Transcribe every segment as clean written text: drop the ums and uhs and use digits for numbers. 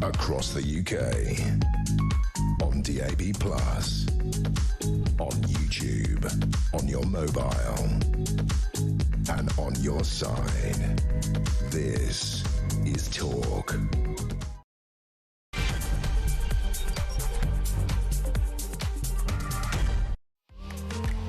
across the UK, on DAB+, on YouTube, on your mobile, and on your side. This is Talk.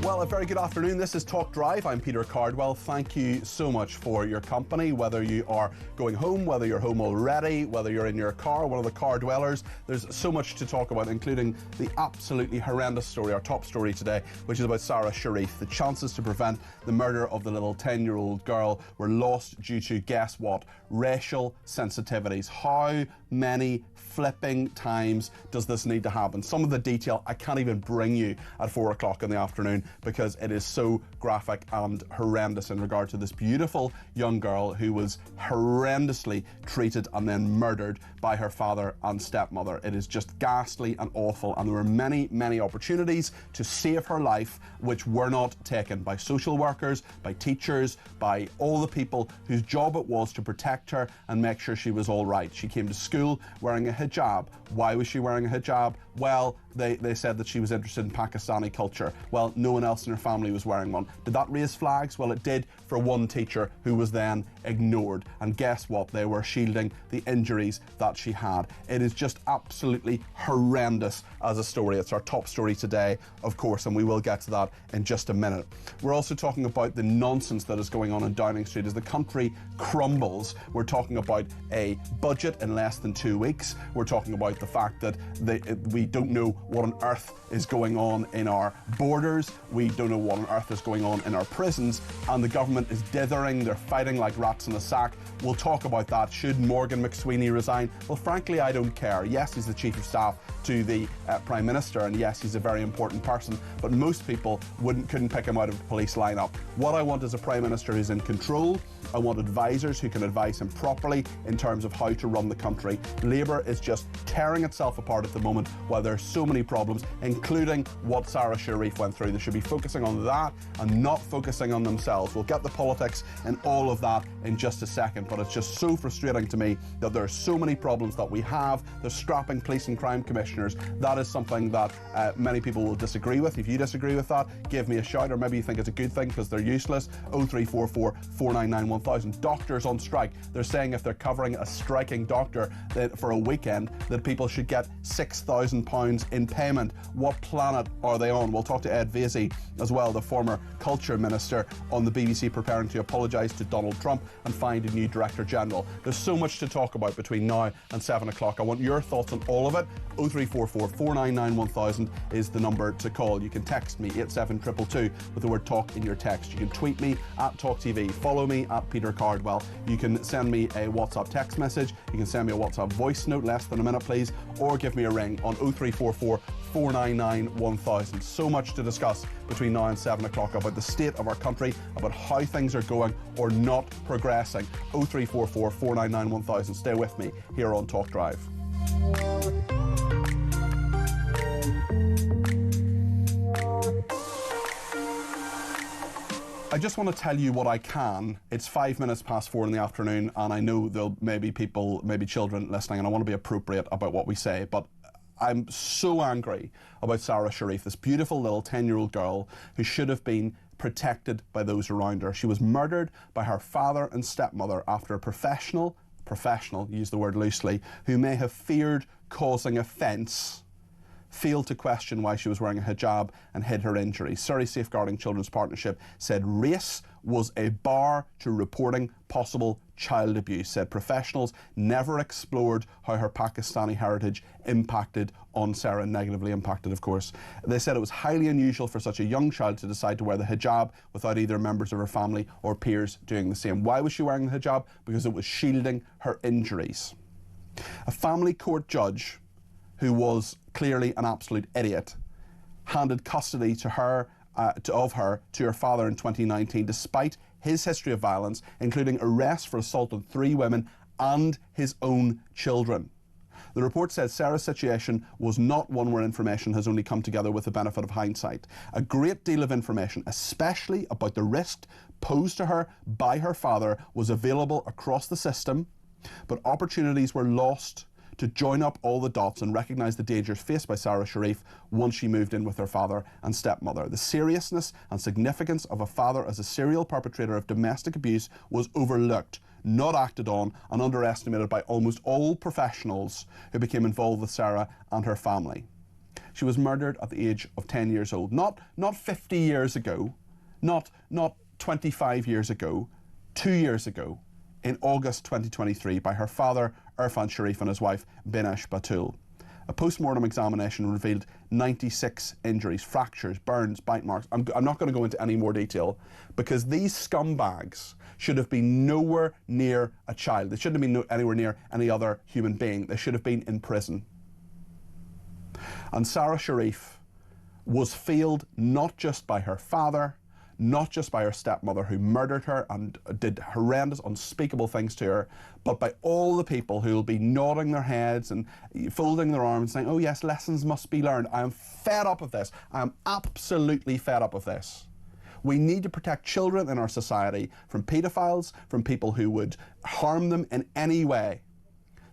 Well, a very good afternoon. This is Talk Drive. I'm Peter Cardwell. Thank you so much for your company. Whether you are going home, whether you're home already, whether you're in your car, one of the car dwellers, there's so much to talk about, including the absolutely horrendous story, our top story today, which is about Sarah Sharif. The chances to prevent the murder of the little 10-year-old girl were lost due to, guess what, racial sensitivities. How many flipping times does this need to happen? Some of the detail I can't even bring you at 4 o'clock in the afternoon because it is so graphic and horrendous in regard to this beautiful young girl who was horrendously treated and then murdered by her father and stepmother. It is just ghastly and awful, and there were many, many opportunities to save her life which were not taken by social workers, by teachers, by all the people whose job it was to protect her and make sure she was all right. She came to school wearing a hijab. Why was she wearing a hijab? Well, they said that she was interested in Pakistani culture. Well, no one else in her family was wearing one. Did that raise flags? Well, it did for one teacher who was then ignored. And guess what? They were shielding the injuries that she had. It is just absolutely horrendous as a story. It's our top story today, of course, and we will get to that in just a minute. We're also talking about the nonsense that is going on in Downing Street as the country crumbles. We're talking about a budget in less than 2 weeks. We're talking about the fact that we don't know what on earth is going on in our borders. We don't know what on earth is going on in our prisons, and the government is dithering. They're fighting like rats in a sack. We'll talk about that. Should Morgan McSweeney resign? Well, frankly, I don't care. Yes, he's the Chief of Staff to the Prime Minister, and yes, he's a very important person, but most people couldn't pick him out of a police lineup. What I want is a Prime Minister who's in control. I want advisors who can advise him properly in terms of how to run the country. Labour is just tearing itself apart at the moment while there's so many problems, including what Sarah Sharif went through. They should be focusing on that and not focusing on themselves. We'll get the politics and all of that in just a second, but it's just so frustrating to me that there are so many problems that we have. They're scrapping police and crime commissioners. That is something that many people will disagree with. If you disagree with that, give me a shout, or maybe you think it's a good thing because they're useless. 0344 499 1000. Doctors on strike. They're saying if they're covering a striking doctor for a weekend, that people should get £6,000 in payment. What planet are they on? We'll talk to Ed Vasey as well, the former culture minister, on the BBC preparing to apologise to Donald Trump and find a new Director General. There's so much to talk about between now and 7 o'clock. I want your thoughts on all of it. 0344 499 1000 is the number to call. You can text me 87222 with the word talk in your text. You can tweet me at talkTV. Follow me at Peter Cardwell. You can send me a WhatsApp text message. You can send me a WhatsApp voice note, less than a minute please, or give me a ring on 0344 499 1000. So much to discuss between now and 7 o'clock about the state of our country, about how things are going or not progressing. 0344 499 1000. Stay with me here on Talk Drive. I just want to tell you what I can. It's 5 minutes past 4 in the afternoon, and I know there'll maybe people, maybe children listening, and I want to be appropriate about what we say, but I'm so angry about Sarah Sharif, this beautiful little 10-year-old girl who should have been protected by those around her. She was murdered by her father and stepmother after a professional, use the word loosely, who may have feared causing offence, failed to question why she was wearing a hijab and hid her injuries. Surrey Safeguarding Children's Partnership said race was a bar to reporting possible child abuse, said professionals never explored how her Pakistani heritage impacted on Sarah, negatively impacted, of course. They said it was highly unusual for such a young child to decide to wear the hijab without either members of her family or peers doing the same. Why was she wearing the hijab? Because it was shielding her injuries. A family court judge, who was clearly an absolute idiot, handed custody to her to her father in 2019, despite his history of violence, including arrests for assault on 3 women and his own children. The report says Sarah's situation was not one where information has only come together with the benefit of hindsight. A great deal of information, especially about the risk posed to her by her father, was available across the system, but opportunities were lost to join up all the dots and recognise the dangers faced by Sarah Sharif once she moved in with her father and stepmother. The seriousness and significance of a father as a serial perpetrator of domestic abuse was overlooked, not acted on, and underestimated by almost all professionals who became involved with Sarah and her family. She was murdered at the age of 10 years old, not 50 years ago, not 25 years ago, 2 years ago, in August 2023, by her father, Irfan Sharif, and his wife, Binesh Batul. A post-mortem examination revealed 96 injuries, fractures, burns, bite marks. I'm not going to go into any more detail, because these scumbags should have been nowhere near a child. They shouldn't have been anywhere near any other human being. They should have been in prison. And Sarah Sharif was failed not just by her father, not just by her stepmother, who murdered her and did horrendous, unspeakable things to her, but by all the people who will be nodding their heads and folding their arms saying, oh yes, lessons must be learned. I am fed up of this. I am absolutely fed up of this. We need to protect children in our society from paedophiles, from people who would harm them in any way.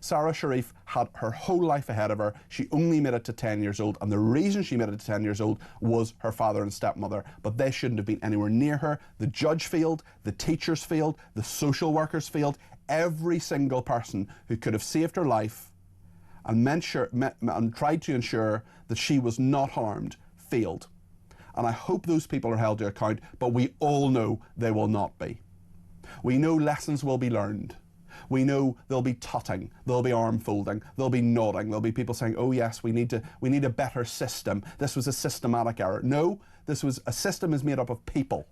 Sarah Sharif had her whole life ahead of her. She only made it to 10 years old, and the reason she made it to 10 years old was her father and stepmother, but they shouldn't have been anywhere near her. The judge failed, the teachers failed, the social workers failed. Every single person who could have saved her life and tried to ensure that she was not harmed failed. And I hope those people are held to account, but we all know they will not be. We know lessons will be learned. We know there'll be tutting, there'll be arm folding, there'll be nodding, there'll be people saying, oh yes, we need a better system. This was a systematic error. No, a system is made up of people.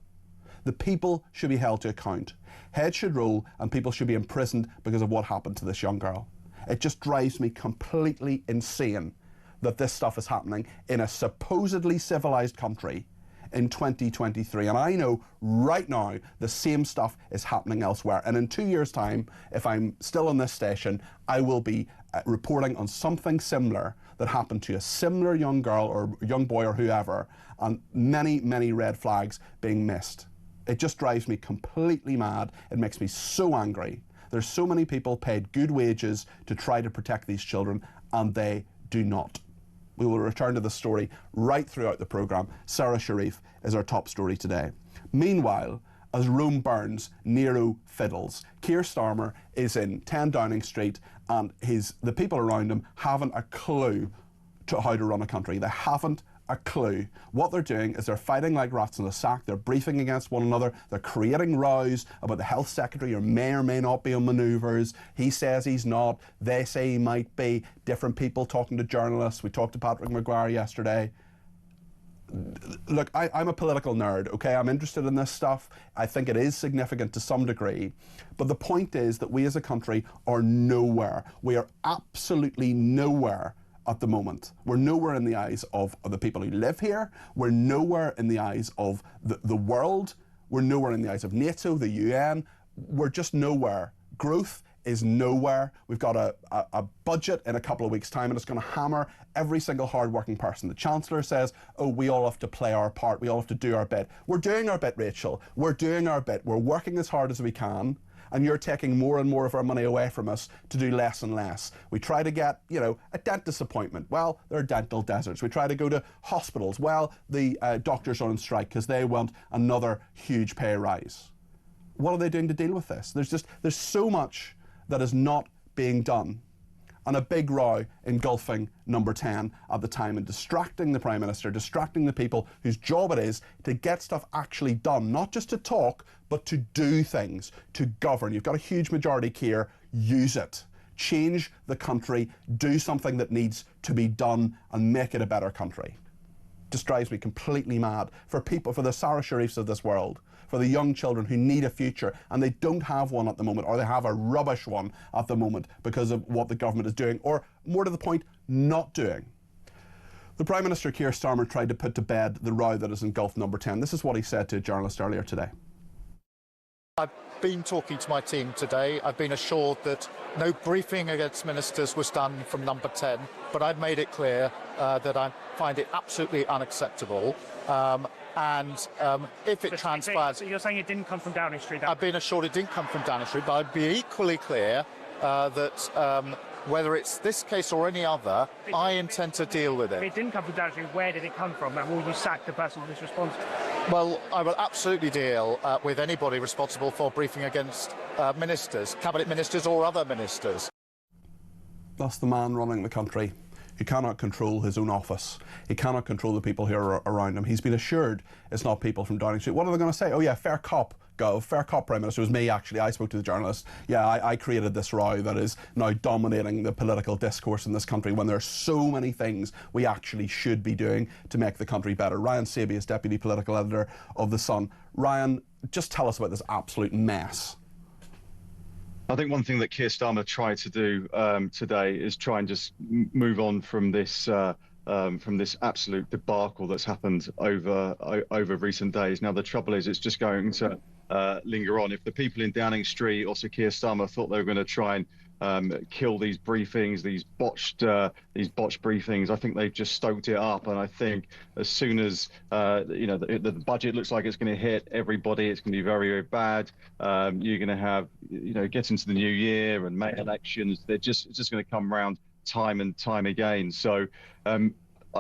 The people should be held to account. Heads should roll and people should be imprisoned because of what happened to this young girl. It just drives me completely insane that this stuff is happening in a supposedly civilized country in 2023, and I know right now the same stuff is happening elsewhere, and in 2 years' time, if I'm still on this station, I will be reporting on something similar that happened to a similar young girl or young boy or whoever, and many red flags being missed. It just drives me completely mad. It makes me so angry. There's so many people paid good wages to try to protect these children, and they do not. We will return to the story right throughout the programme. Sarah Sharif is our top story today. Meanwhile, as Rome burns, Nero fiddles. Keir Starmer is in 10 Downing Street, and the people around him haven't a clue to how to run a country. They haven't a clue. What they're doing is they're fighting like rats in a sack. They're briefing against one another. They're creating rows about the health secretary who may or may not be on manoeuvres. He says he's not. They say he might be. Different people talking to journalists. We talked to Patrick Maguire yesterday. Look, I'm a political nerd, okay? I'm interested in this stuff. I think it is significant to some degree. But the point is that we as a country are nowhere. We are absolutely nowhere at the moment. We're nowhere in the eyes of the people who live here. We're nowhere in the eyes of the world. We're nowhere in the eyes of NATO, the UN. We're just nowhere. Growth is nowhere. We've got a budget in a couple of weeks' time, and it's going to hammer every single hard-working person. The Chancellor says, oh, we all have to play our part. We all have to do our bit. We're doing our bit, Rachel. We're doing our bit. We're working as hard as we can. And you're taking more and more of our money away from us to do less and less. We try to get, a dentist appointment. Well, there are dental deserts. We try to go to hospitals. Well, the doctors are on strike because they want another huge pay rise. What are they doing to deal with this? There's so much that is not being done. And a big row engulfing Number 10 at the time and distracting the Prime Minister, distracting the people whose job it is to get stuff actually done, not just to talk, but to do things, to govern. You've got a huge majority here, use it. Change the country, do something that needs to be done and make it a better country. Just drives me completely mad for the Sarah Sharifs of this world, for the young children who need a future and they don't have one at the moment, or they have a rubbish one at the moment because of what the government is doing, or more to the point, not doing. The Prime Minister Keir Starmer tried to put to bed the row that has engulfed Number 10. This is what he said to a journalist earlier today. I've been talking to my team today. I've been assured that no briefing against ministers was done from Number 10, but I've made it clear that I find it absolutely unacceptable. If it transpires... So you're saying it didn't come from Downing Street? I've been assured it didn't come from Downing Street, but I'd be equally clear that whether it's this case or any other, I intend to deal with If it. it didn't come from Downing, where did it come from? And will you sack the person who's responsible? Well, I will absolutely deal with anybody responsible for briefing against ministers, cabinet ministers or other ministers. That's the man running the country. He cannot control his own office. He cannot control the people who are around him. He's been assured it's not people from Downing Street. What are they going to say? Oh yeah, fair cop. Go. Fair cop Prime Minister. It was me, actually. I spoke to the journalist. Yeah, I created this row that is now dominating the political discourse in this country when there are so many things we actually should be doing to make the country better. Ryan Saby is Deputy Political Editor of The Sun. Ryan, just tell us about this absolute mess. I think one thing that Keir Starmer tried to do today is try and just move on from this absolute debacle that's happened over recent days. Now, the trouble is, it's just going to linger on. If the people in Downing Street or Sir Keir Starmer thought they were going to try and kill these briefings, these botched briefings, I think they've just stoked it up. And I think as soon as the budget looks like it's going to hit everybody, it's going to be very, very bad. You're going to have, get into the new year and May elections. It's just going to come around time and time again. So I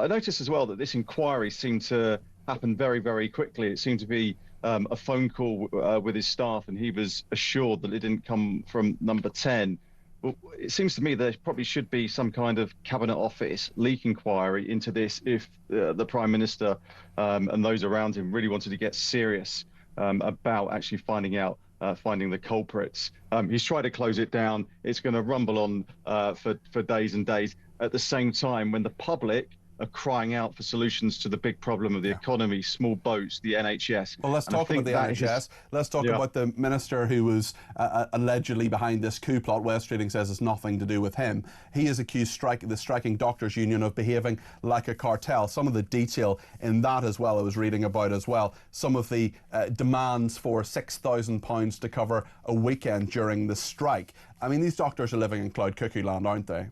noticed as well that this inquiry seemed to happen very, very quickly. It seemed to be a phone call with his staff, and he was assured that it didn't come from number 10. Well, it seems to me there probably should be some kind of Cabinet Office leak inquiry into this if the Prime Minister and those around him really wanted to get serious about actually finding the culprits. He's tried to close it down. It's going to rumble on for days and days. At the same time, when the public are crying out for solutions to the big problem of the economy, small boats, the NHS. Well, let's talk about the NHS. Let's talk about the minister who was allegedly behind this coup plot. West Reading says it's nothing to do with him. He has accused the striking doctors' union of behaving like a cartel. Some of the detail in that as well, I was reading about as well. Some of the demands for £6,000 to cover a weekend during the strike. I mean, these doctors are living in cloud cuckoo land, aren't they?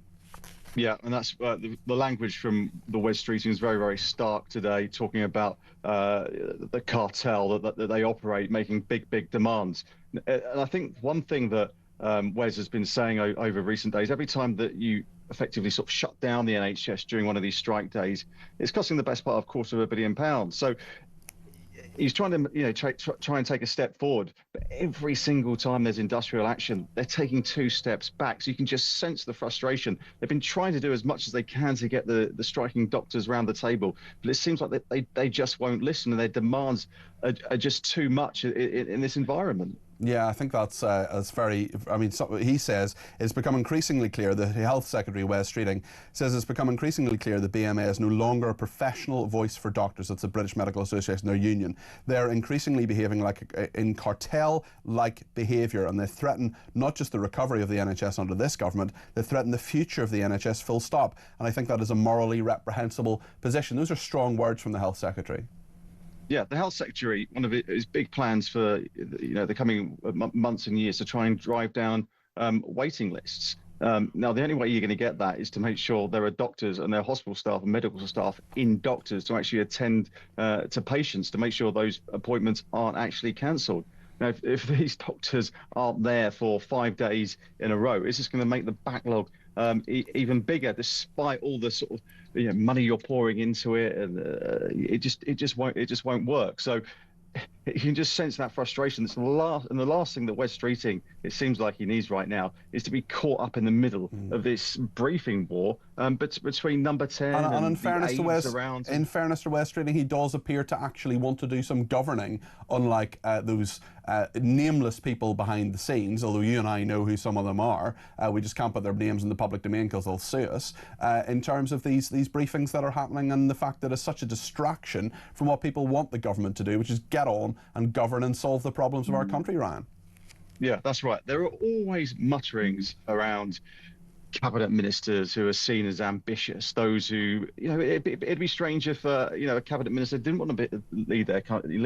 Yeah, and that's the language from the West Streeting is very, very stark today, talking about the cartel that they operate, making big demands. And I think one thing that Wes has been saying over recent days, every time that you effectively sort of shut down the NHS during one of these strike days, it's costing the best part of £250 million. So he's trying to, try and take a step forward. But every single time there's industrial action, they're taking 2 steps back. So you can just sense the frustration. They've been trying to do as much as they can to get the striking doctors around the table, but it seems like they just won't listen, and their demands are just too much in this environment. Yeah, I think that's very, he says it's become increasingly clear, the Health Secretary, Wes Streeting, says it's become increasingly clear the BMA is no longer a professional voice for doctors. That's the British Medical Association, their union. They're increasingly behaving in cartel-like behaviour, and they threaten not just the recovery of the NHS under this government, they threaten the future of the NHS full stop. And I think that is a morally reprehensible position. Those are strong words from the Health Secretary. Yeah, the Health Secretary, one of his big plans for the coming months and years to try and drive down waiting lists. Now, the only way you're going to get that is to make sure there are doctors and their hospital staff and medical staff in doctors to actually attend to patients, to make sure those appointments aren't actually cancelled. Now, if these doctors aren't there for 5 days in a row, it's just going to make the backlog even bigger, despite all the sort of money you're pouring into it, and it just won't work. So you can just sense that frustration. That's the last thing that Wes Streeting, it seems like he needs right now, is to be caught up in the middle of this briefing war but between number 10 and in fairness to Wes, around. In fairness to Wes Streeting, he does appear to actually want to do some governing, unlike those nameless people behind the scenes, although you and I know who some of them are. We just can't put their names in the public domain because they'll sue us, in terms of these briefings that are happening, and the fact that it's such a distraction from what people want the government to do, which is get on and govern and solve the problems of our country, Ryan. Yeah, that's right. There are always mutterings around cabinet ministers who are seen as ambitious. Those who, it'd be strange if a cabinet minister didn't want to lead their country.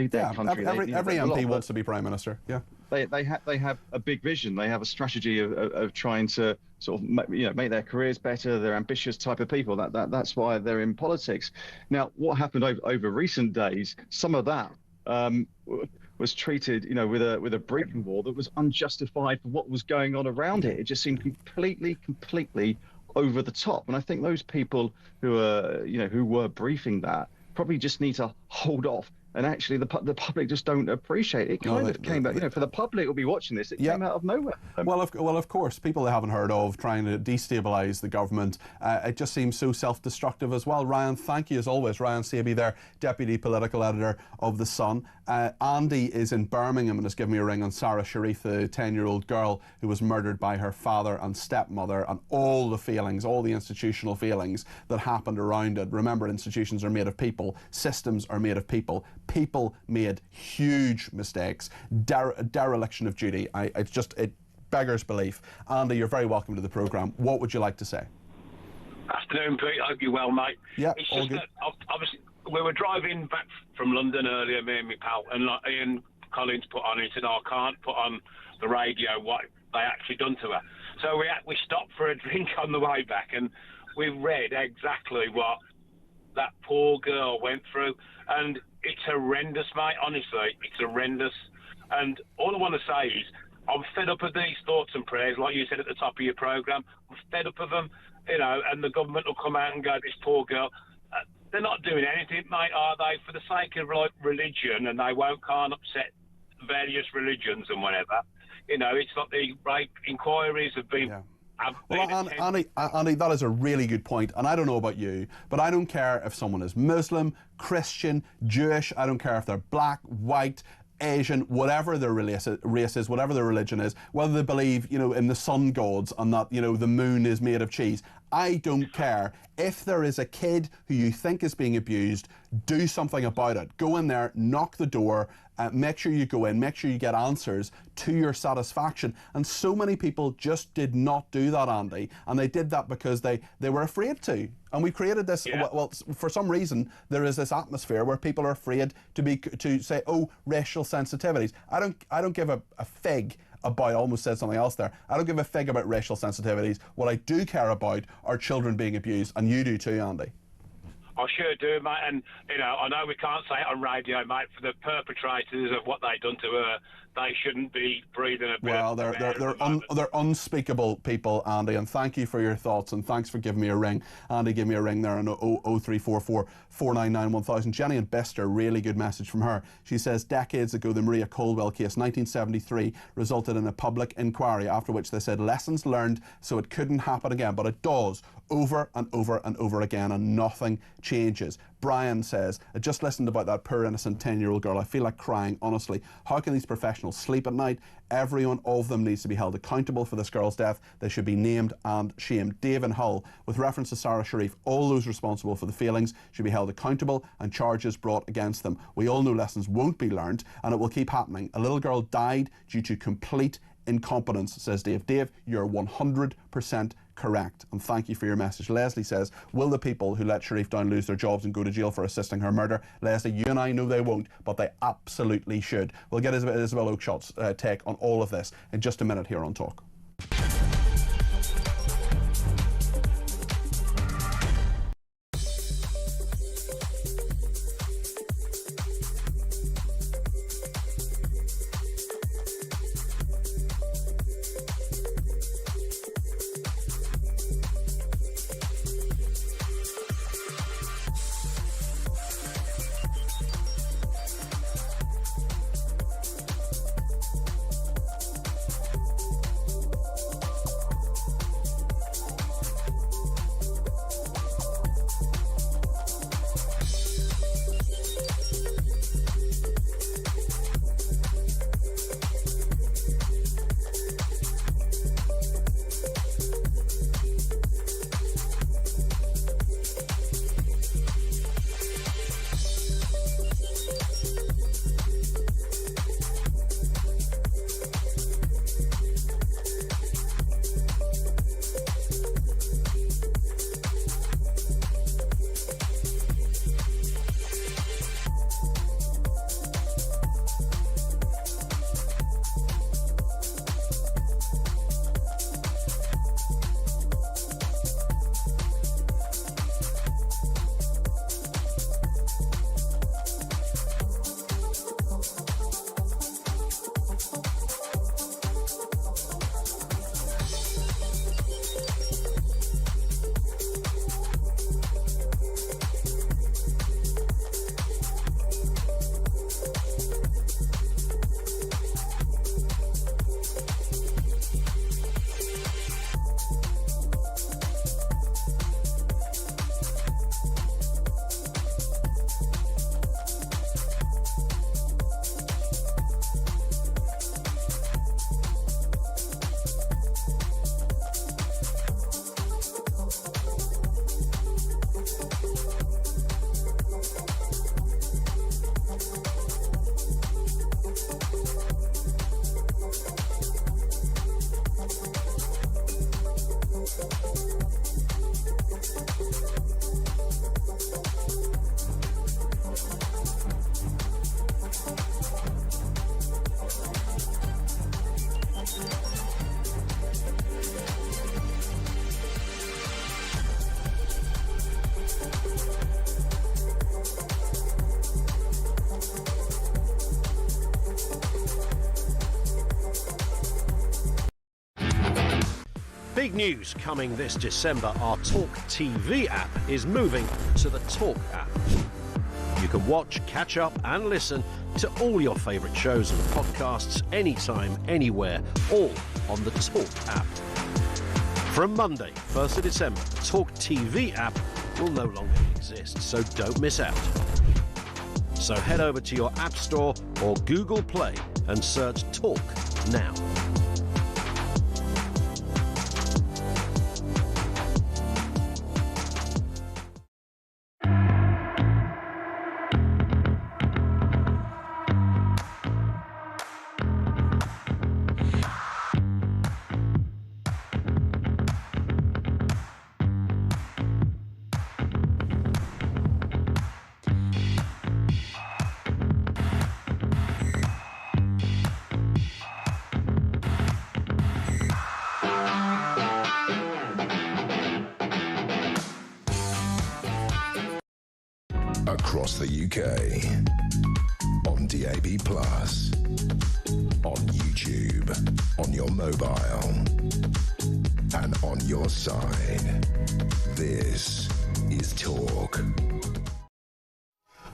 Every MP wants to be prime minister. Yeah, they have a big vision. They have a strategy of trying to sort of make their careers better. They're ambitious type of people. That's why they're in politics. Now, what happened over recent days? Some of that was treated, with a briefing war that was unjustified for what was going on around it. It just seemed completely over the top. And I think those people who were briefing that probably just need to hold off. And actually, the public just don't appreciate it. It kind of came back, for the public who'll be watching this, it came out of nowhere. Well, of course, people they haven't heard of trying to destabilise the government. It just seems so self-destructive as well. Ryan, thank you as always. Ryan Saby there, Deputy Political Editor of The Sun. Andy is in Birmingham and has given me a ring on Sarah Sharif, the 10-year-old girl who was murdered by her father and stepmother, and all the feelings, all the institutional feelings that happened around it. Remember, institutions are made of people, systems are made of people. People made huge mistakes, dereliction of duty. It beggars belief. Andy, you're very welcome to the programme. What would you like to say? Afternoon, Pete. I hope you're well, mate. Yeah, it's all just good. that, obviously, we were driving back from London earlier, me and my pal, and like Ian Collins put on, he said, I can't put on the radio what they actually done to her. So we stopped for a drink on the way back, and we read exactly what that poor girl went through. And it's horrendous, mate, honestly. It's horrendous. And all I want to say is, I'm fed up of these thoughts and prayers, like you said at the top of your programme. I'm fed up of them, and the government will come out and go, this poor girl. They're not doing anything, mate, are they? For the sake of, religion, and they can't upset various religions and whatever. It's like the rape inquiries have been... Yeah. Well, Andy, that is a really good point, and I don't know about you, but I don't care if someone is Muslim, Christian, Jewish, I don't care if they're black, white, Asian, whatever their race is, whatever their religion is, whether they believe, in the sun gods and that, the moon is made of cheese. I don't care. If there is a kid who you think is being abused, do something about it. Go in there, knock the door, make sure you go in, make sure you get answers to your satisfaction. And so many people just did not do that, Andy, and they did that because they were afraid to. And we created this, well, for some reason, there is this atmosphere where people are afraid to say, oh, racial sensitivities. I don't give a fig about, I almost said something else there. I don't give a fig about racial sensitivities. What I do care about are children being abused, and you do too, Andy. I sure do, mate, and, I know we can't say it on radio, mate, for the perpetrators of what they done to her, they shouldn't be breathing a bit. Well, they're unspeakable people, Andy, and thank you for your thoughts, and thanks for giving me a ring. Andy gave me a ring there on 0344 499 1000. Jenny in Bicester, really good message from her. She says, decades ago, the Maria Caldwell case, 1973, resulted in a public inquiry, after which they said lessons learned so it couldn't happen again, but it does over and over and over again, and nothing changes. Brian says, I just listened about that poor innocent 10-year-old girl. I feel like crying, honestly. How can these professionals sleep at night? Everyone of them needs to be held accountable for this girl's death. They should be named and shamed. Dave in Hull, with reference to Sarah Sharif, all those responsible for the failings should be held accountable and charges brought against them. We all know lessons won't be learned, and it will keep happening. A little girl died due to complete incompetence, says Dave. Dave, you're 100% correct, and thank you for your message. Leslie says, will the people who let Sharif down lose their jobs and go to jail for assisting her murder? Leslie, you and I know they won't, but they absolutely should. We'll get Isabel Oakeshot's take on all of this in just a minute here on Talk. Big news coming this December. Our talkTV app is moving to the Talk app. You can watch, catch up and listen to all your favourite shows and podcasts anytime, anywhere, all on the Talk app. From Monday, 1st of December, the talkTV app will no longer exist, so don't miss out. So head over to your App Store or Google Play and search Talk now. Across the UK, on DAB+, on YouTube, on your mobile, and on your side. This is Talk.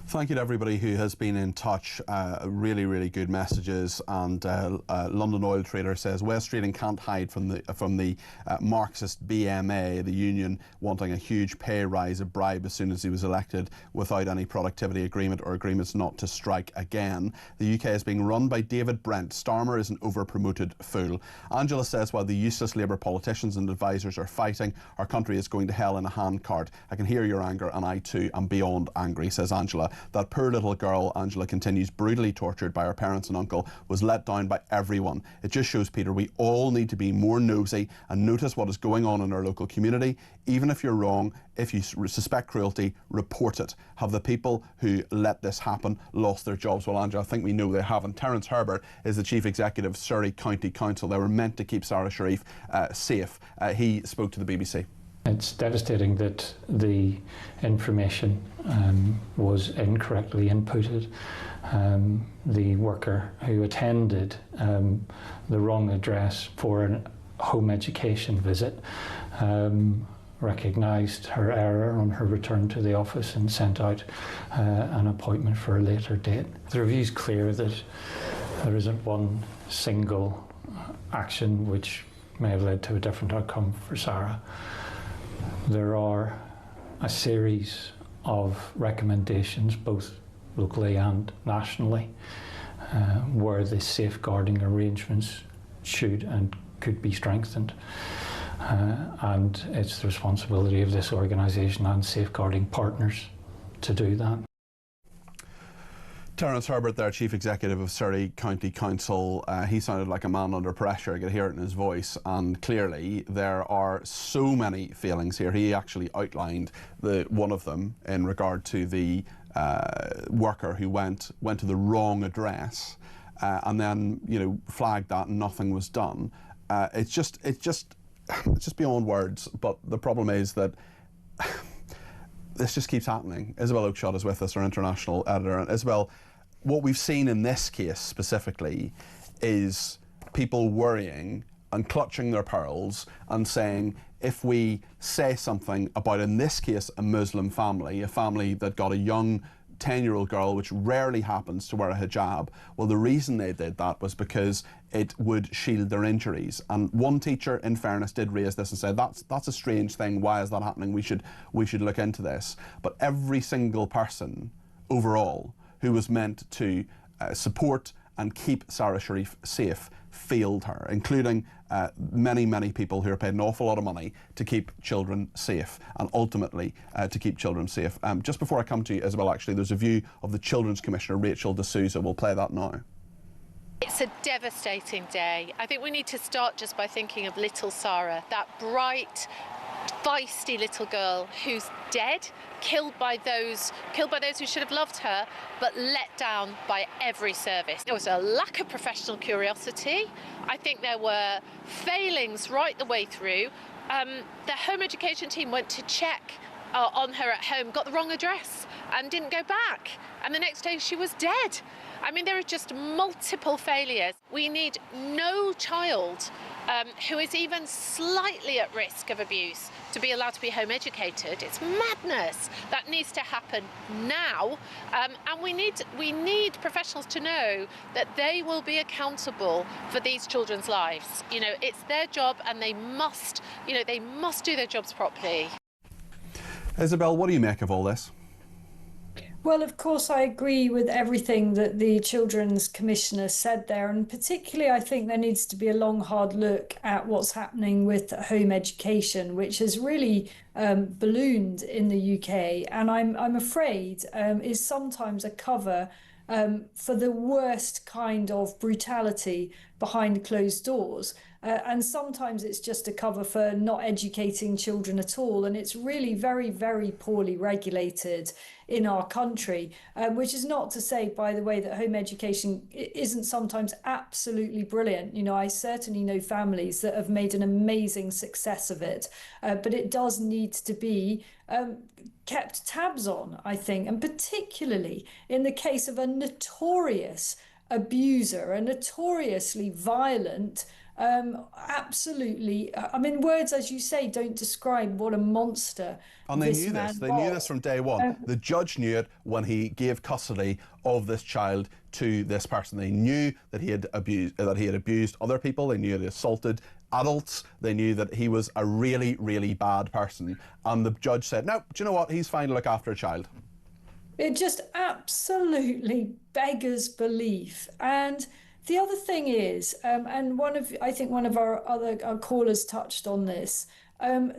Thank you to everybody who has been in touch. Really, really good messages. And London Oil Trader says West Streeting can't hide from the Marxist BMA, the union wanting a huge pay rise, a bribe as soon as he was elected, without any productivity agreement or agreements not to strike again. The UK is being run by David Brent. Starmer is an over-promoted fool. Angela says while the useless Labour politicians and advisers are fighting, our country is going to hell in a handcart. I can hear your anger, and I too am beyond angry, says Angela. That poor little girl, Angela continues, brutally tortured by her parents and uncle, was let down by everyone. It just shows, Peter, we all need to be more nosy and notice what is going on in our local community. Even if you're wrong, if you suspect cruelty, report it. Have the people who let this happen lost their jobs? Well, Angela, I think we know they haven't. Terence Herbert is the Chief Executive of Surrey County Council. They were meant to keep Sarah Sharif safe. He spoke to the BBC. It's devastating that the information was incorrectly inputted. The worker who attended the wrong address for a home education visit recognised her error on her return to the office and sent out an appointment for a later date. The review is clear that there isn't one single action which may have led to a different outcome for Sarah. There are a series of recommendations, both locally and nationally, where the safeguarding arrangements should and could be strengthened. And it's the responsibility of this organisation and safeguarding partners to do that. Terence Herbert there, Chief Executive of Surrey County Council, he sounded like a man under pressure. I could hear it in his voice, and clearly there are so many feelings here. He actually outlined one of them in regard to the worker who went to the wrong address and then, you know, flagged that and nothing was done. It's just beyond words. But the problem is that this just keeps happening. Isabel Oakeshott is with us, our international editor. And Isabel, what we've seen in this case specifically is people worrying and clutching their pearls and saying, if we say something about, in this case, a Muslim family, a family that got a young 10-year-old girl, which rarely happens, to wear a hijab, well, the reason they did that was because it would shield their injuries. And one teacher, in fairness, did raise this and said, that's a strange thing. Why is that happening? We should look into this. But every single person overall who was meant to support and keep Sarah Sharif safe failed her, including many, many people who are paid an awful lot of money to keep children safe, and ultimately to keep children safe. Just before I come to you, Isabel, actually, there's a view of the Children's Commissioner, Rachel de Souza. We'll play that now. It's a devastating day. I think we need to start just by thinking of little Sarah, that bright, feisty little girl who's dead, killed by those who should have loved her, but let down by every service. There was a lack of professional curiosity. I think there were failings right the way through. The home education team went to check on her at home, got the wrong address and didn't go back. And the next day she was dead. I mean, there are just multiple failures. We need no child who is even slightly at risk of abuse to be allowed to be home educated. It's madness. That needs to happen now, and we need professionals to know that they will be accountable for these children's lives. You know, it's their job, and they must do their jobs properly. Isabel, what do you make of all this? Well, of course, I agree with everything that the Children's Commissioner said there. And particularly, I think there needs to be a long, hard look at what's happening with home education, which has really ballooned in the UK. And I'm afraid is sometimes a cover for the worst kind of brutality behind closed doors. And sometimes it's just a cover for not educating children at all. And it's really very, very poorly regulated in our country, which is not to say, by the way, that home education isn't sometimes absolutely brilliant. You know, I certainly know families that have made an amazing success of it, but it does need to be kept tabs on, I think, and particularly in the case of a notorious abuser, a notoriously violent, absolutely, I mean, words, as you say, don't describe what a monster. And they knew this. They knew this from day one. The judge knew it when he gave custody of this child to this person. They knew that he had abused other people. They knew he had assaulted adults. They knew that he was a really, really bad person. And the judge said, "No, do you know what? He's fine to look after a child." It just absolutely beggars belief. And the other thing is, and I think one of our callers touched on this,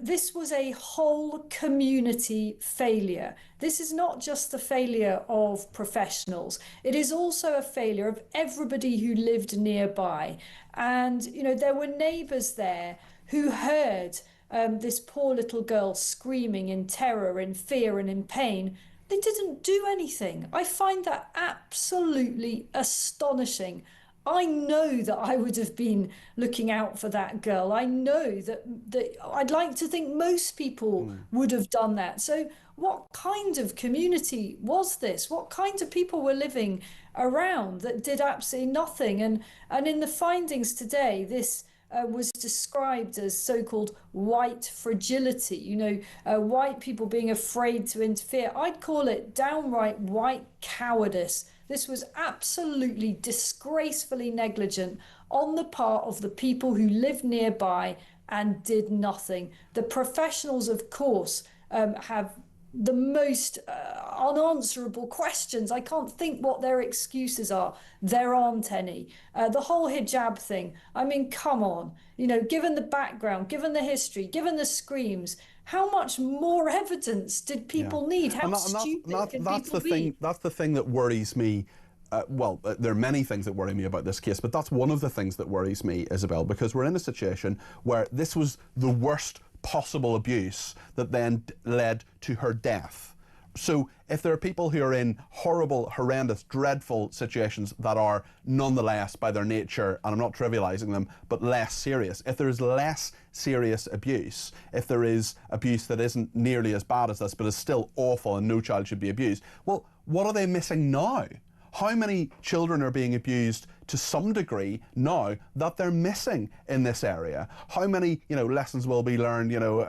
this was a whole community failure. This is not just the failure of professionals. It is also a failure of everybody who lived nearby. And, you know, there were neighbours there who heard this poor little girl screaming in terror, in fear and in pain. They didn't do anything. I find that absolutely astonishing. I know that I would have been looking out for that girl. I know that I'd like to think most people would have done that. So what kind of community was this? What kind of people were living around that did absolutely nothing? And in the findings today, this was described as so-called white fragility, you know, white people being afraid to interfere. I'd call it downright white cowardice. This was absolutely disgracefully negligent on the part of the people who lived nearby and did nothing. The professionals, of course, have the most unanswerable questions. I can't think what their excuses are. There aren't any. The whole hijab thing, I mean, come on. You know, given the background, given the history, given the screams, how much more evidence did people need? How stupid can people be? That's the thing that worries me. Well, there are many things that worry me about this case, but that's one of the things that worries me, Isabel, because we're in a situation where this was the worst possible abuse that then led to her death. So if there are people who are in horrible, horrendous, dreadful situations that are nonetheless, by their nature, and I'm not trivializing them, but less serious, if there is less serious abuse, if there is abuse that isn't nearly as bad as this but is still awful and no child should be abused, well, what are they missing now? How many children are being abused to some degree now that they're missing in this area? How many, you know, lessons will be learned, you know,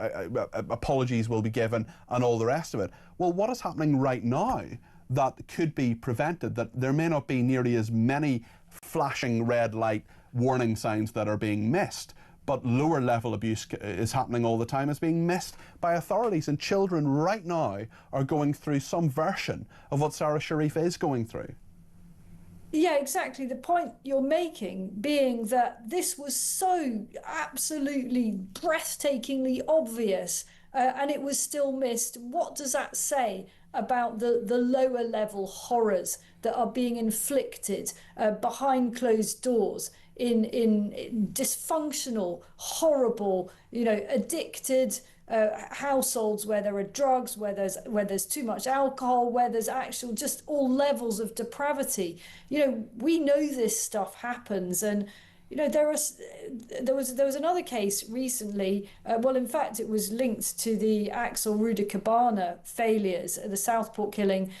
apologies will be given and all the rest of it? Well, what is happening right now that could be prevented, that there may not be nearly as many flashing red light warning signs that are being missed, but lower level abuse is happening all the time, is being missed by authorities, and children right now are going through some version of what Sarah Sharif is going through. Yeah, exactly. The point you're making being that this was so absolutely breathtakingly obvious and it was still missed. What does that say about the lower level horrors that are being inflicted behind closed doors in dysfunctional, horrible, you know, addicted households where there are drugs, where there's too much alcohol, where there's actual just all levels of depravity. You know, we know this stuff happens, and you know there was another case recently. Well, in fact, it was linked to the Axel Ruda Cabana failures, the Southport killing.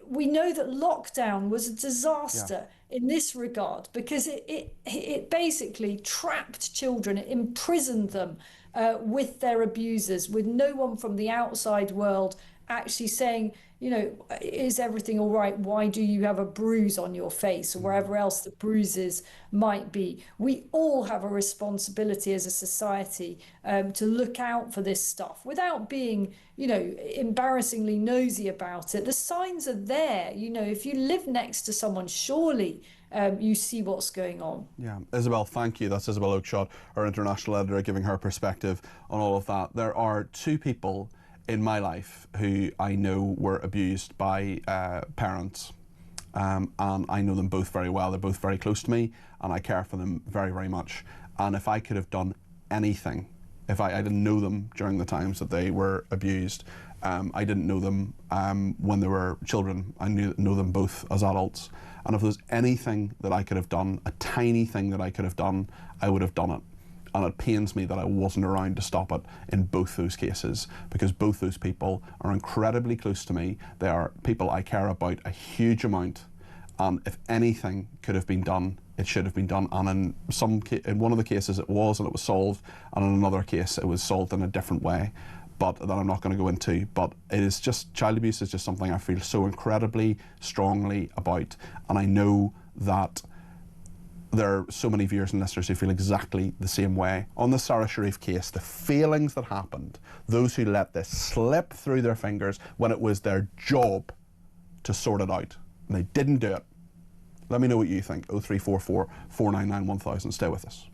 We know that lockdown was a disaster. in this regard, because it basically trapped children, it imprisoned them with their abusers, with no one from the outside world actually saying, you know, is everything all right? Why do you have a bruise on your face, or wherever else the bruises might be? We all have a responsibility as a society to look out for this stuff without being, you know, embarrassingly nosy about it. The signs are there. You know, if you live next to someone, surely you see what's going on. Yeah, Isabel, thank you. That's Isabel Oakeshott, our international editor, giving her perspective on all of that. There are two people in my life who I know were abused by parents, and I know them both very well. They're both very close to me, and I care for them very, very much. And if I could have done anything, if I didn't know them during the times that they were abused, I didn't know them when they were children. I know them both as adults. And if there's anything that I could have done, a tiny thing that I could have done, I would have done it. And it pains me that I wasn't around to stop it in both those cases, because both those people are incredibly close to me. They are people I care about a huge amount. And if anything could have been done, it should have been done. And in one of the cases it was, and it was solved. And in another case it was solved in a different way, but that I'm not going to go into. But it is just, child abuse is just something I feel so incredibly strongly about. And I know that there are so many viewers and listeners who feel exactly the same way. On the Sarah Sharif case, the failings that happened, those who let this slip through their fingers when it was their job to sort it out, and they didn't do it. Let me know what you think. 0344 499 1000. Stay with us.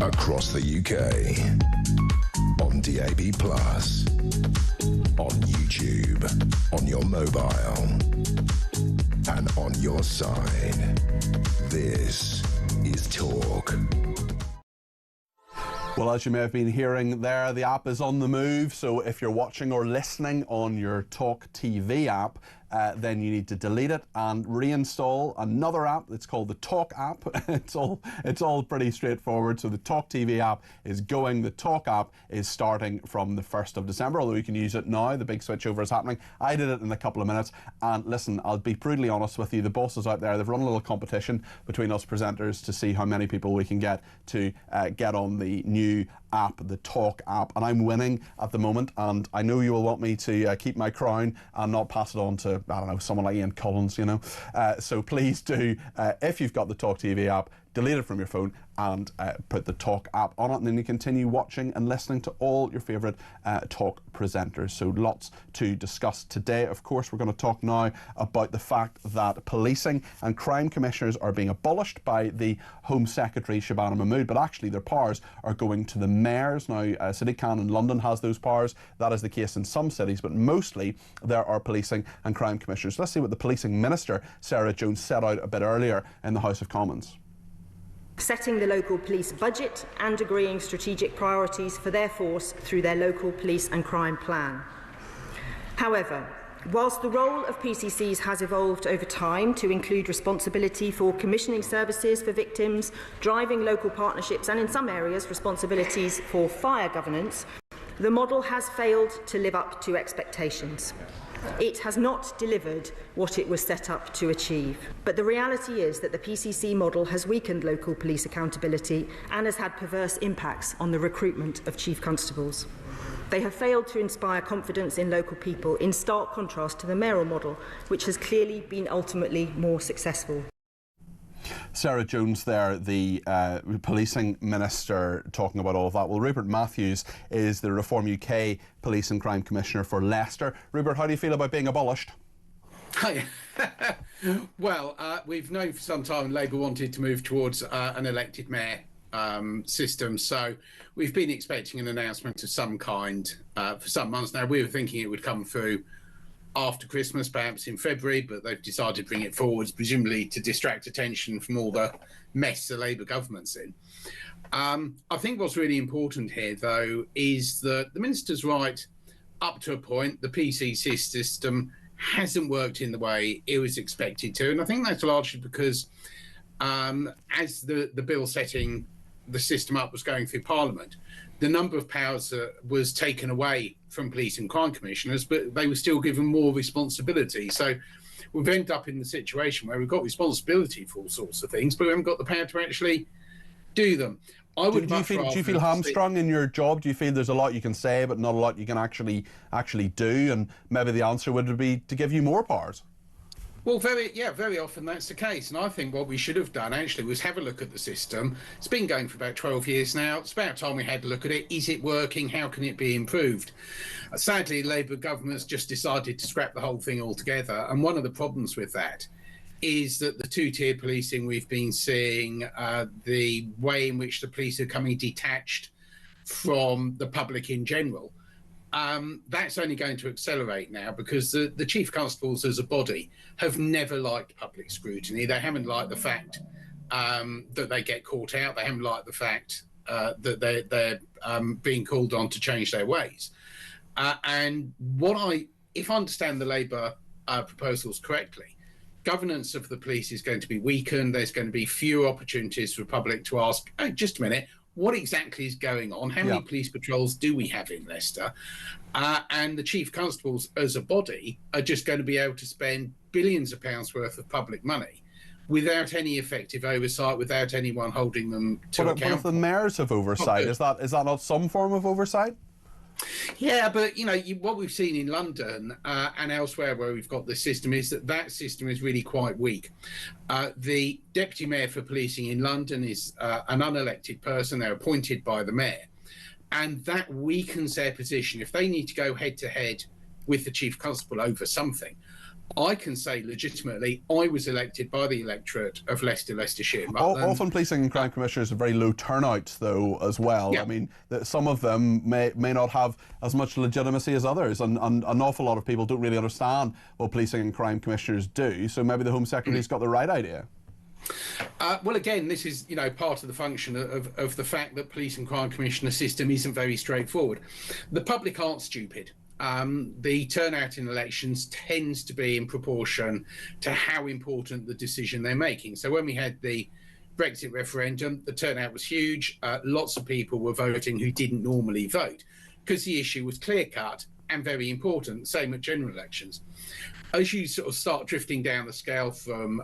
Across the UK, on DAB+, on YouTube, on your mobile, and on your side. This is Talk. Well, as you may have been hearing there, the app is on the move. So if you're watching or listening on your talkTV app, then you need to delete it and reinstall another app. It's called the Talk app. It's all pretty straightforward. So the talkTV app is going. The Talk app is starting from the 1st of December, although you can use it now. The big switchover is happening. I did it in a couple of minutes. And listen, I'll be brutally honest with you. The bosses out there, they've run a little competition between us presenters to see how many people we can get to get on the new app, the Talk app, and I'm winning at the moment, and I know you will want me to keep my crown and not pass it on to, I don't know, someone like Ian Collins, you know. So please do, if you've got the talkTV app, delete it from your phone and put the Talk app on it, and then you continue watching and listening to all your favourite talk presenters. So lots to discuss today. Of course, we're going to talk now about the fact that policing and crime commissioners are being abolished by the Home Secretary Shabana Mahmood, but actually their powers are going to the mayors. Now, City Can in London has those powers. That is the case in some cities, but mostly there are policing and crime commissioners. Let's see what the Policing Minister, Sarah Jones, set out a bit earlier in the House of Commons. Setting the local police budget and agreeing strategic priorities for their force through their local police and crime plan. However, whilst the role of PCCs has evolved over time to include responsibility for commissioning services for victims, driving local partnerships and in some areas responsibilities for fire governance, the model has failed to live up to expectations. It has not delivered what it was set up to achieve. But the reality is that the PCC model has weakened local police accountability and has had perverse impacts on the recruitment of chief constables. They have failed to inspire confidence in local people, in stark contrast to the mayoral model, which has clearly been ultimately more successful. Sarah Jones there, the Policing Minister, talking about all of that. Well, Rupert Matthews is the Reform UK Police and Crime Commissioner for Leicester. Rupert, how do you feel about being abolished? Hi. Well, we've known for some time Labour wanted to move towards an elected mayor system, so we've been expecting an announcement of some kind for some months now. We were thinking it would come through after Christmas, perhaps in February, but they've decided to bring it forwards, presumably to distract attention from all the mess the Labour government's in. I think what's really important here, though, is that the Minister's right, up to a point, the PCC system hasn't worked in the way it was expected to, and I think that's largely because as the bill setting the system up was going through Parliament, the number of powers was taken away from police and crime commissioners, but they were still given more responsibility. So we've ended up in the situation where we've got responsibility for all sorts of things, but we haven't got the power to actually do them. Do you feel hamstrung in your job? Do you feel there's a lot you can say, but not a lot you can actually do? And maybe the answer would be to give you more powers. Well, very often that's the case. And I think what we should have done actually was have a look at the system. It's been going for about 12 years now. It's about time we had a look at it. Is it working? How can it be improved? Sadly, Labour governments just decided to scrap the whole thing altogether. And one of the problems with that is that the two-tier policing we've been seeing, the way in which the police are coming detached from the public in general, that's only going to accelerate now because the chief constables as a body have never liked public scrutiny. They haven't liked the fact that they get caught out. They haven't liked the fact that they're being called on to change their ways. And if I understand the Labour proposals correctly, governance of the police is going to be weakened. There's going to be fewer opportunities for the public to ask, oh, just a minute, what exactly is going on? How many police patrols do we have in Leicester? And the chief constables as a body are just going to be able to spend billions of pounds worth of public money without any effective oversight, without anyone holding them to account. But if the mayors have oversight, is that not some form of oversight? Yeah, but what we've seen in London and elsewhere where we've got this system is that system is really quite weak. The deputy mayor for policing in London is an unelected person. They're appointed by the mayor, and that weakens their position. If they need to go head to head with the chief constable over something, I can say legitimately, I was elected by the electorate of Leicestershire. Often policing and crime commissioners are very low turnouts, though, as well. Yeah. I mean, some of them may not have as much legitimacy as others, and an awful lot of people don't really understand what policing and crime commissioners do. So maybe the Home Secretary's got the right idea. Well, again, this is part of the function of the fact that police and crime commissioner system isn't very straightforward. The public aren't stupid. the turnout in elections tends to be in proportion to how important the decision they're making. So when we had the Brexit referendum, the turnout was huge. Lots of people were voting who didn't normally vote because the issue was clear-cut and very important. Same at general elections. As you sort of start drifting down the scale from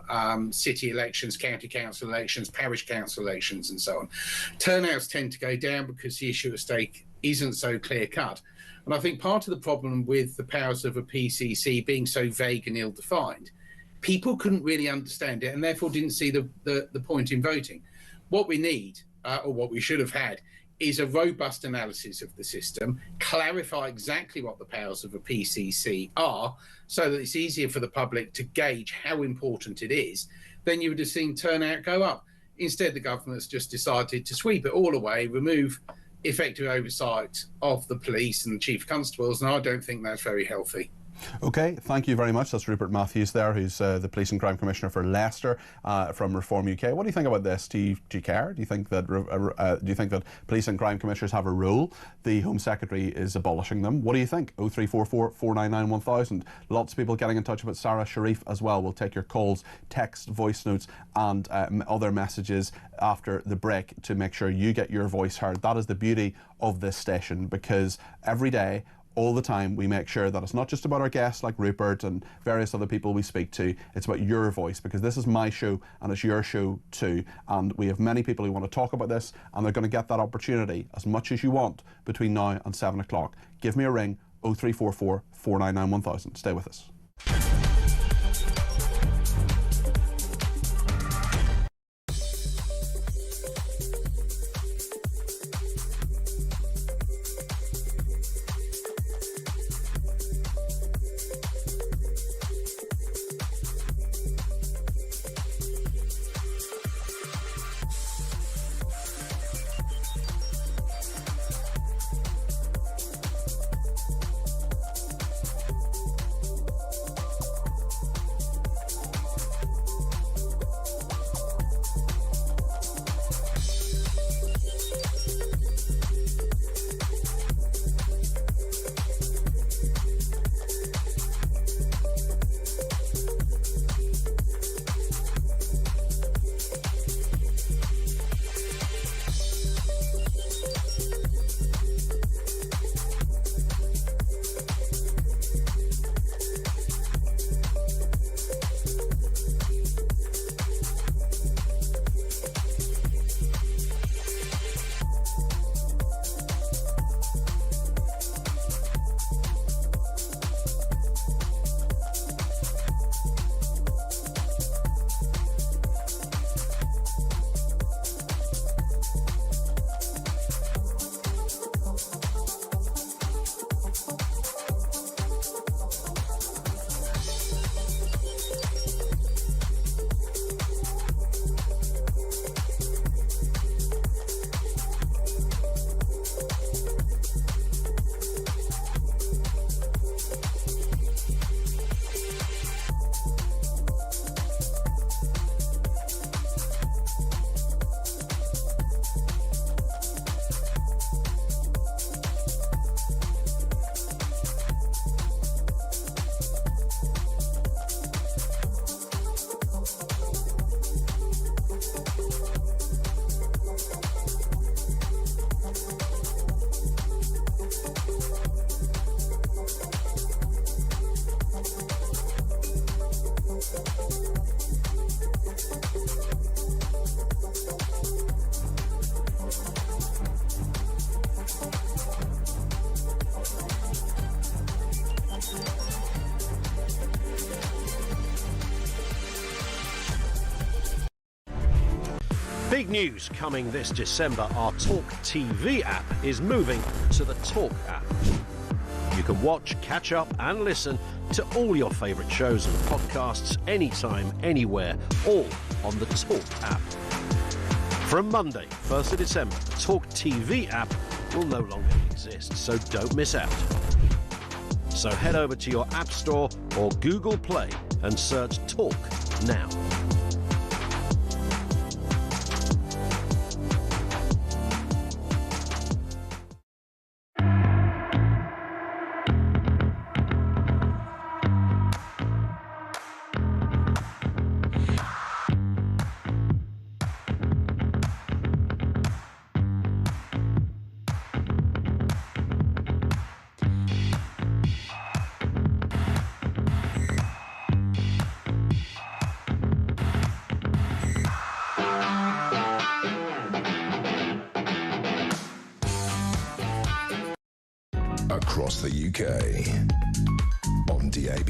city elections, county council elections, parish council elections, and so on, turnouts tend to go down because the issue at stake isn't so clear-cut. And I think part of the problem with the powers of a PCC being so vague and ill-defined, people couldn't really understand it and therefore didn't see the point in voting. What we need, or what we should have had, is a robust analysis of the system, clarify exactly what the powers of a PCC are, so that it's easier for the public to gauge how important it is. Then you would have seen turnout go up. Instead, the government's just decided to sweep it all away, remove effective oversight of the police and the chief constables, and I don't think that's very healthy. OK, thank you very much. That's Rupert Matthews there, who's the Police and Crime Commissioner for Leicester from Reform UK. What do you think about this? Do you care? Do you think that Police and Crime Commissioners have a role? The Home Secretary is abolishing them. What do you think? 0344 499 1000. Lots of people getting in touch about Sarah Sharif as well. We'll take your calls, text, voice notes and other messages after the break to make sure you get your voice heard. That is the beauty of this station, because every day, all the time, we make sure that it's not just about our guests like Rupert and various other people we speak to. It's about your voice, because this is my show and it's your show too. And we have many people who want to talk about this, and they're going to get that opportunity as much as you want between now and 7 o'clock. Give me a ring, 0344 499 1000. Stay with us. Big news coming this December. Our talkTV app is moving to the Talk app. You can watch, catch up and listen to all your favourite shows and podcasts anytime, anywhere, all on the Talk app. From Monday, 1st of December, the talkTV app will no longer exist, so don't miss out. So head over to your App Store or Google Play and search Talk now. across the UK, on DAB+,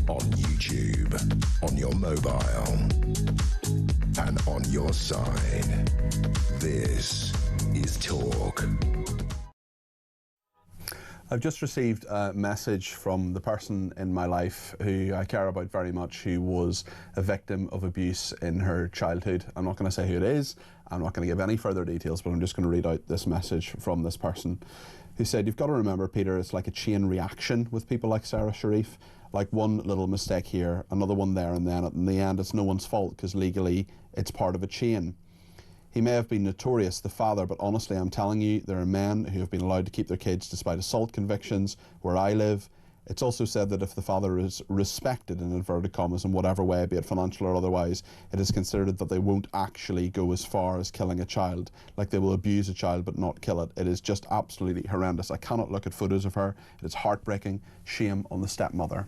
on YouTube, on your mobile, and on your side. This is Talk. I've just received a message from the person in my life who I care about very much, who was a victim of abuse in her childhood. I'm not going to say who it is. I'm not going to give any further details, but I'm just going to read out this message from this person who said, "You've got to remember, Peter, it's like a chain reaction with people like Sarah Sharif. Like one little mistake here, another one there, and then in the end it's no one's fault because legally it's part of a chain. He may have been notorious, the father, but honestly, I'm telling you, there are men who have been allowed to keep their kids despite assault convictions where I live. It's also said that if the father is respected, in inverted commas, in whatever way, be it financial or otherwise, it is considered that they won't actually go as far as killing a child. Like they will abuse a child but not kill it. It is just absolutely horrendous. I cannot look at photos of her. It is heartbreaking. Shame on the stepmother."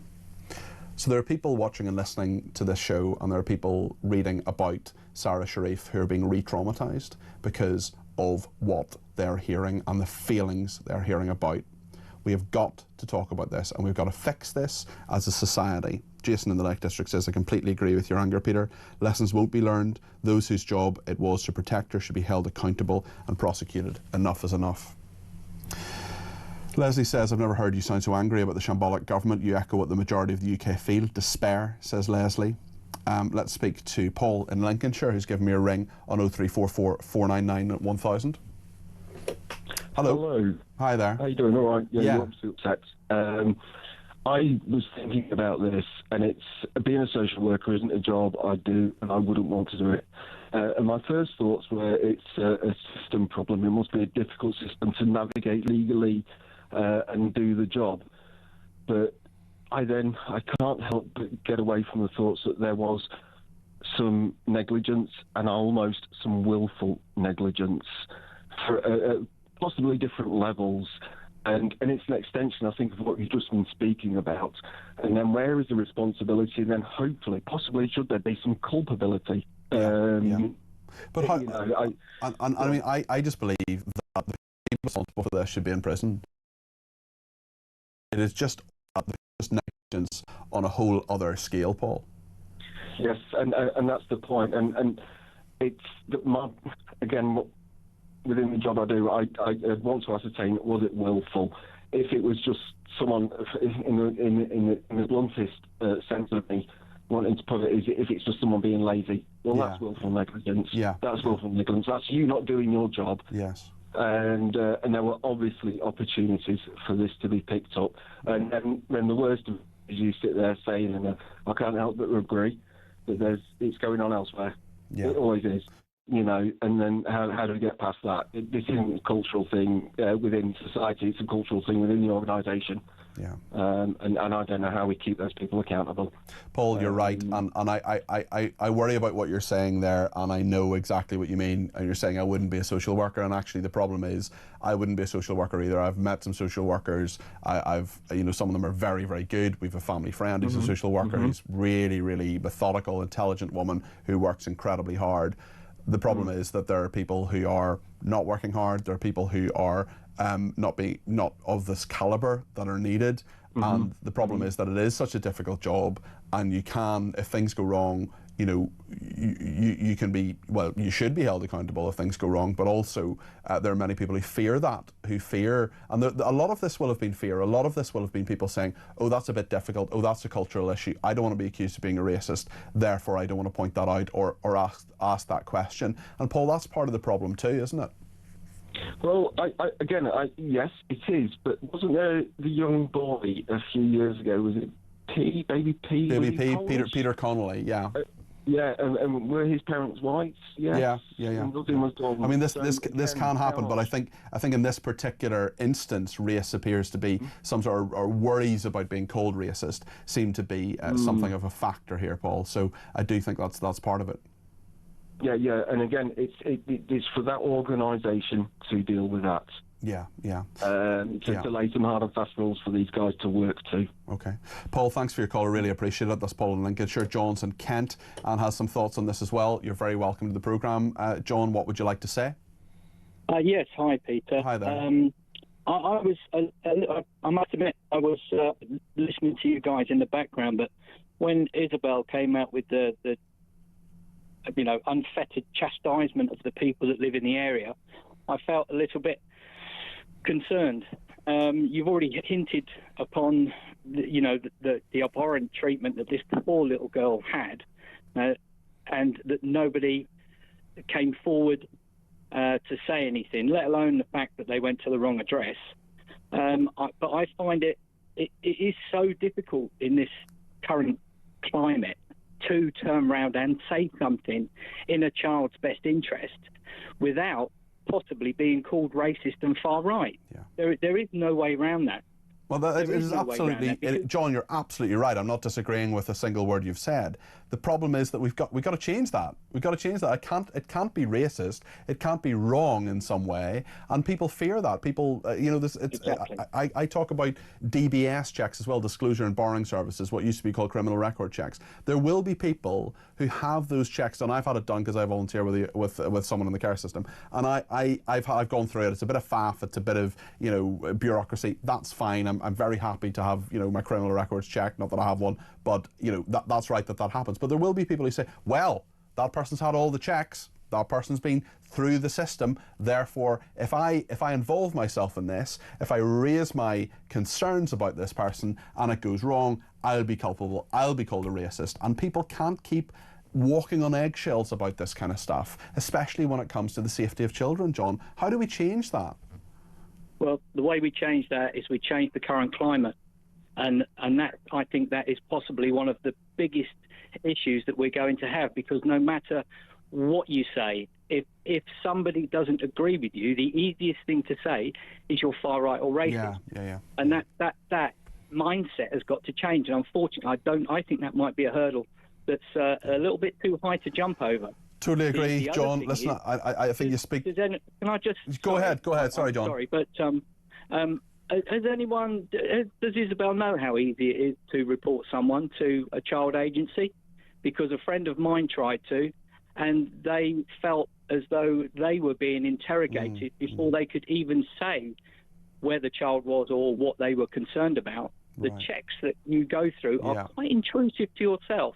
So there are people watching and listening to this show, and there are people reading about Sarah Sharif who are being re-traumatised because of what they're hearing and the feelings they're hearing about. We have got to talk about this, and we've got to fix this as a society. Jason in the Lake District says, "I completely agree with your anger, Peter. Lessons won't be learned. Those whose job it was to protect her should be held accountable and prosecuted. Enough is enough." Leslie says, "I've never heard you sound so angry about the shambolic government. You echo what the majority of the UK feel. Despair," says Leslie. Let's speak to Paul in Lincolnshire, who's given me a ring on 0344 499 1000. Hello. Hello. Hi there. How you doing? All right. Yeah. Yeah. You're obviously upset. I was thinking about this, and it's being a social worker isn't a job I do, and I wouldn't want to do it. And my first thoughts were it's a system problem. It must be a difficult system to navigate legally and do the job. But I can't help but get away from the thoughts that there was some negligence and almost some willful negligence for possibly different levels. And it's an extension, I think, of what you've just been speaking about. And then where is the responsibility? And then hopefully, possibly, should there be some culpability? Yeah. But how, you know, I mean, I just believe that the people responsible for this should be in prison. It is just negligence on a whole other scale, Paul. Yes, and that's the point. And it's again, within the job I do, I want to ascertain, was it willful? If it was just someone in the bluntest sense of me wanting to put it, is if it's just someone being lazy, well, that's willful negligence. Yeah. That's willful negligence. That's you not doing your job. Yes. And there were obviously opportunities for this to be picked up. And then the worst of it is you sit there saying, and I can't help but agree, that it's going on elsewhere. Yeah. It always is. You know, and then how do we get past that? This isn't a cultural thing within society, it's a cultural thing within the organisation. Yeah. And I don't know how we keep those people accountable. Paul, you're right, and I worry about what you're saying there, and I know exactly what you mean. And you're saying I wouldn't be a social worker, and actually the problem is I wouldn't be a social worker either. I've met some social workers. I've some of them are very, very good. We've a family friend who's a social worker who's really, really methodical, intelligent woman who works incredibly hard. The problem is that there are people who are not working hard. There are people who are not of this caliber that are needed. And the problem is that it is such a difficult job, and you can, if things go wrong, you can be, well, you should be held accountable if things go wrong, but also there are many people who fear that, and a lot of this will have been fear. A lot of this will have been people saying, oh, that's a bit difficult, oh, that's a cultural issue, I don't want to be accused of being a racist, therefore I don't want to point that out or ask that question. And Paul, that's part of the problem too, isn't it? Well, yes, it is. But wasn't there the young boy a few years ago? Was it Baby P? Peter Connolly, yeah. Yeah, and were his parents white? Yes. Yeah. Nothing was done. I mean, this can happen, but I think in this particular instance, race appears to be some sort of, or worries about being called racist seem to be something of a factor here, Paul. So I do think that's part of it. Yeah, and again, it's for that organisation to deal with that. Yeah. To lay some hard and fast rules for these guys to work to. Okay. Paul, thanks for your call. I really appreciate it. That's Paul in Lincolnshire. John's in Kent and has some thoughts on this as well. You're very welcome to the programme. John, what would you like to say? Yes, hi, Peter. Hi there. I must admit, I was listening to you guys in the background, but when Isabel came out with the unfettered chastisement of the people that live in the area, I felt a little bit concerned. You've already hinted upon, the abhorrent treatment that this poor little girl had, and that nobody came forward to say anything, let alone the fact that they went to the wrong address. But I find it is so difficult in this current climate to turn around and say something in a child's best interest without possibly being called racist and far right. Yeah. There is no way around that. Well, it is absolutely, John, you're absolutely right. I'm not disagreeing with a single word you've said. The problem is that we've got to change that. We've got to change that. It can't be racist. It can't be wrong in some way, and people fear that. People, exactly. I talk about DBS checks as well, disclosure and borrowing services, what used to be called criminal record checks. There will be people who have those checks done. I've had it done because I volunteer with someone in the care system, and I've gone through it. It's a bit of faff. It's a bit of bureaucracy. That's fine. I'm very happy to have my criminal records checked. Not that I have one, but that's right that happens. But there will be people who say, well, that person's had all the checks. That person's been through the system. Therefore, if I involve myself in this, if I raise my concerns about this person and it goes wrong, I'll be culpable. I'll be called a racist. And people can't keep walking on eggshells about this kind of stuff, especially when it comes to the safety of children. John, how do we change that? Well, the way we change that is we change the current climate. And that, I think that is possibly one of the biggest issues that we're going to have, because no matter what you say, if somebody doesn't agree with you, the easiest thing to say is you're far right or racist. Yeah. And that mindset has got to change. And unfortunately, I think that might be a hurdle that's a little bit too high to jump over. Totally agree, John. Listen, I think you speak. Can I just? Go ahead. Sorry, John. Sorry, but does Isabel know how easy it is to report someone to a child agency? Because a friend of mine tried to, and they felt as though they were being interrogated before they could even say where the child was or what they were concerned about. The checks that you go through are quite intrusive to yourself.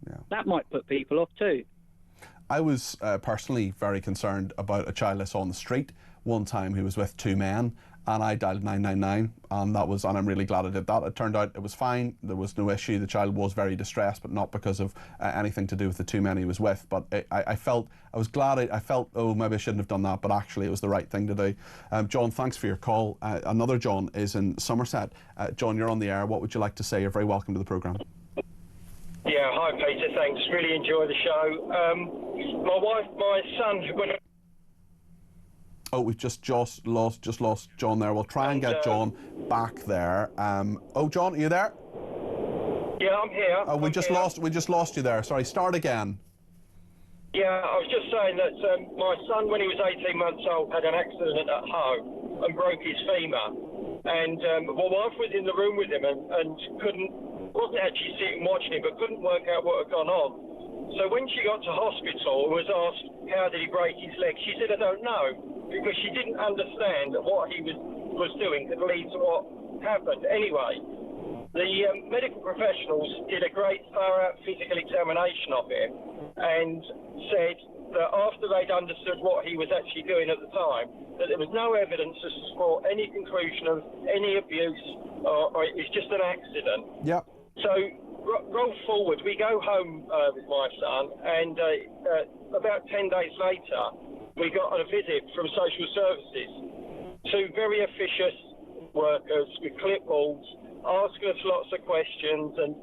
Yeah. That might put people off too. I was personally very concerned about a child I saw on the street one time who was with two men, and I dialed 999, and I'm really glad I did that. It turned out it was fine. There was no issue. The child was very distressed, but not because of anything to do with the two men he was with. But I felt maybe I shouldn't have done that, but actually it was the right thing to do. John, thanks for your call. Another John is in Somerset. John, you're on the air. What would you like to say? You're very welcome to the programme. Yeah, hi Peter, thanks. Really enjoy the show. My son. Oh, we've just lost John there. We'll try and get John back there. John, are you there? Yeah, I'm here. Oh, we just lost you there. Sorry, start again. Yeah, I was just saying that my son, when he was 18 months old, had an accident at home and broke his femur. And my wife was in the room with him and wasn't actually sitting watching him, but couldn't work out what had gone on. So when she got to hospital and was asked how did he break his leg, she said, I don't know, because she didn't understand that what he was doing could lead to what happened. Anyway, the medical professionals did a great thorough physical examination of him and said that after they'd understood what he was actually doing at the time, that there was no evidence to support any conclusion of any abuse or it was just an accident. Yep. So roll forward, we go home with my son, and about 10 days later, we got a visit from social services. Two very officious workers with clipboards asking us lots of questions, and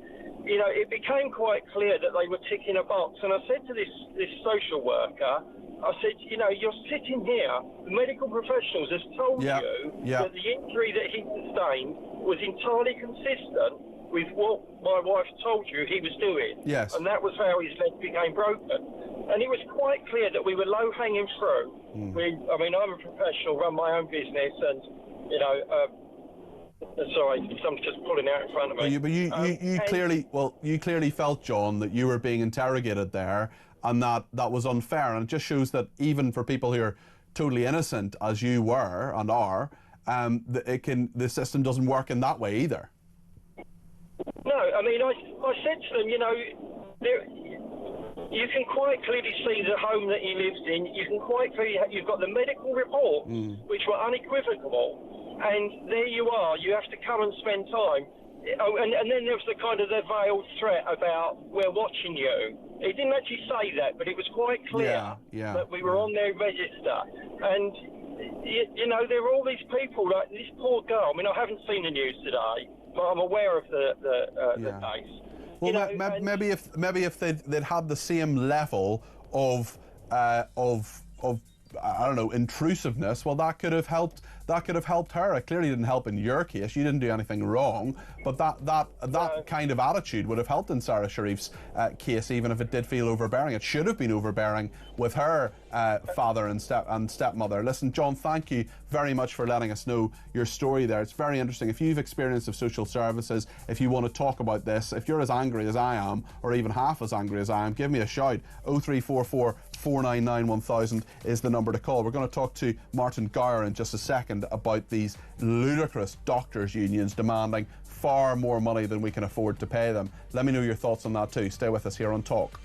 it became quite clear that they were ticking a box. And I said to this social worker, I said, you're sitting here, the medical professionals has told you that the injury that he sustained was entirely consistent with what my wife told you he was doing. Yes. And that was how his leg became broken. And it was quite clear that we were low-hanging fruit. I'm a professional, run my own business, and, sorry, someone's just pulling out in front of me. You clearly felt, John, that you were being interrogated there, and that was unfair. And it just shows that even for people who are totally innocent, as you were and are, the system doesn't work in that way either. No, I mean, I said to them, you know, you can quite clearly see the home that he lived in. You can quite clearly, you've got the medical reports, which were unequivocal, and there you are. You have to come and spend time. Oh, and then there was the kind of the veiled threat about we're watching you. He didn't actually say that, but it was quite clear that we were on their register. And you know, there were all these people, like this poor girl. I mean, I haven't seen the news today, but I'm aware of the case. Well, you know, maybe if they'd had the same level of I don't know, intrusiveness, well, that could have helped. That could have helped her. It clearly didn't help in your case. You didn't do anything wrong, but that kind of attitude would have helped in Sarah Sharif's case, even if it did feel overbearing. It should have been overbearing with her father and stepmother. Listen, John, thank you very much for letting us know your story there. It's very interesting. If you've experience of social services, if you want to talk about this, if you're as angry as I am, or even half as angry as I am, give me a shout. 0344 499 1000 is the number to call. We're going to talk to Martin Gower in just a second about these ludicrous doctors' unions demanding far more money than we can afford to pay them. Let me know your thoughts on that too. Stay with us here on Talk.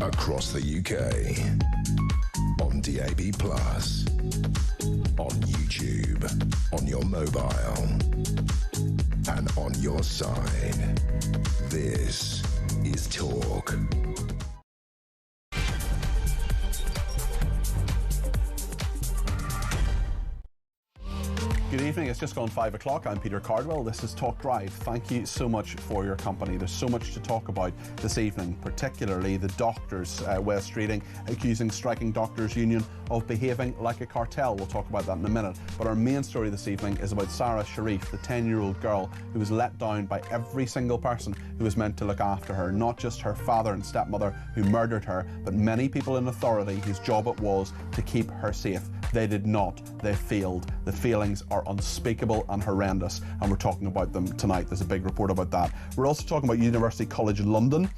Across the UK, on DAB+, on YouTube, on your mobile, and on your side. This is Talk. Good evening, it's just gone 5 o'clock. I'm Peter Cardwell. This is Talk Drive. Thank you so much for your company. There's so much to talk about this evening, particularly the doctors, West Reading, accusing striking doctors' union of behaving like a cartel. We'll talk about that in a minute. But our main story this evening is about Sarah Sharif, the 10-year-old girl who was let down by every single person who was meant to look after her, not just her father and stepmother who murdered her, but many people in authority whose job it was to keep her safe. They did not. They failed. The failings are unspeakable and horrendous, and we're talking about them tonight. There's a big report about that. We're also talking about University College London.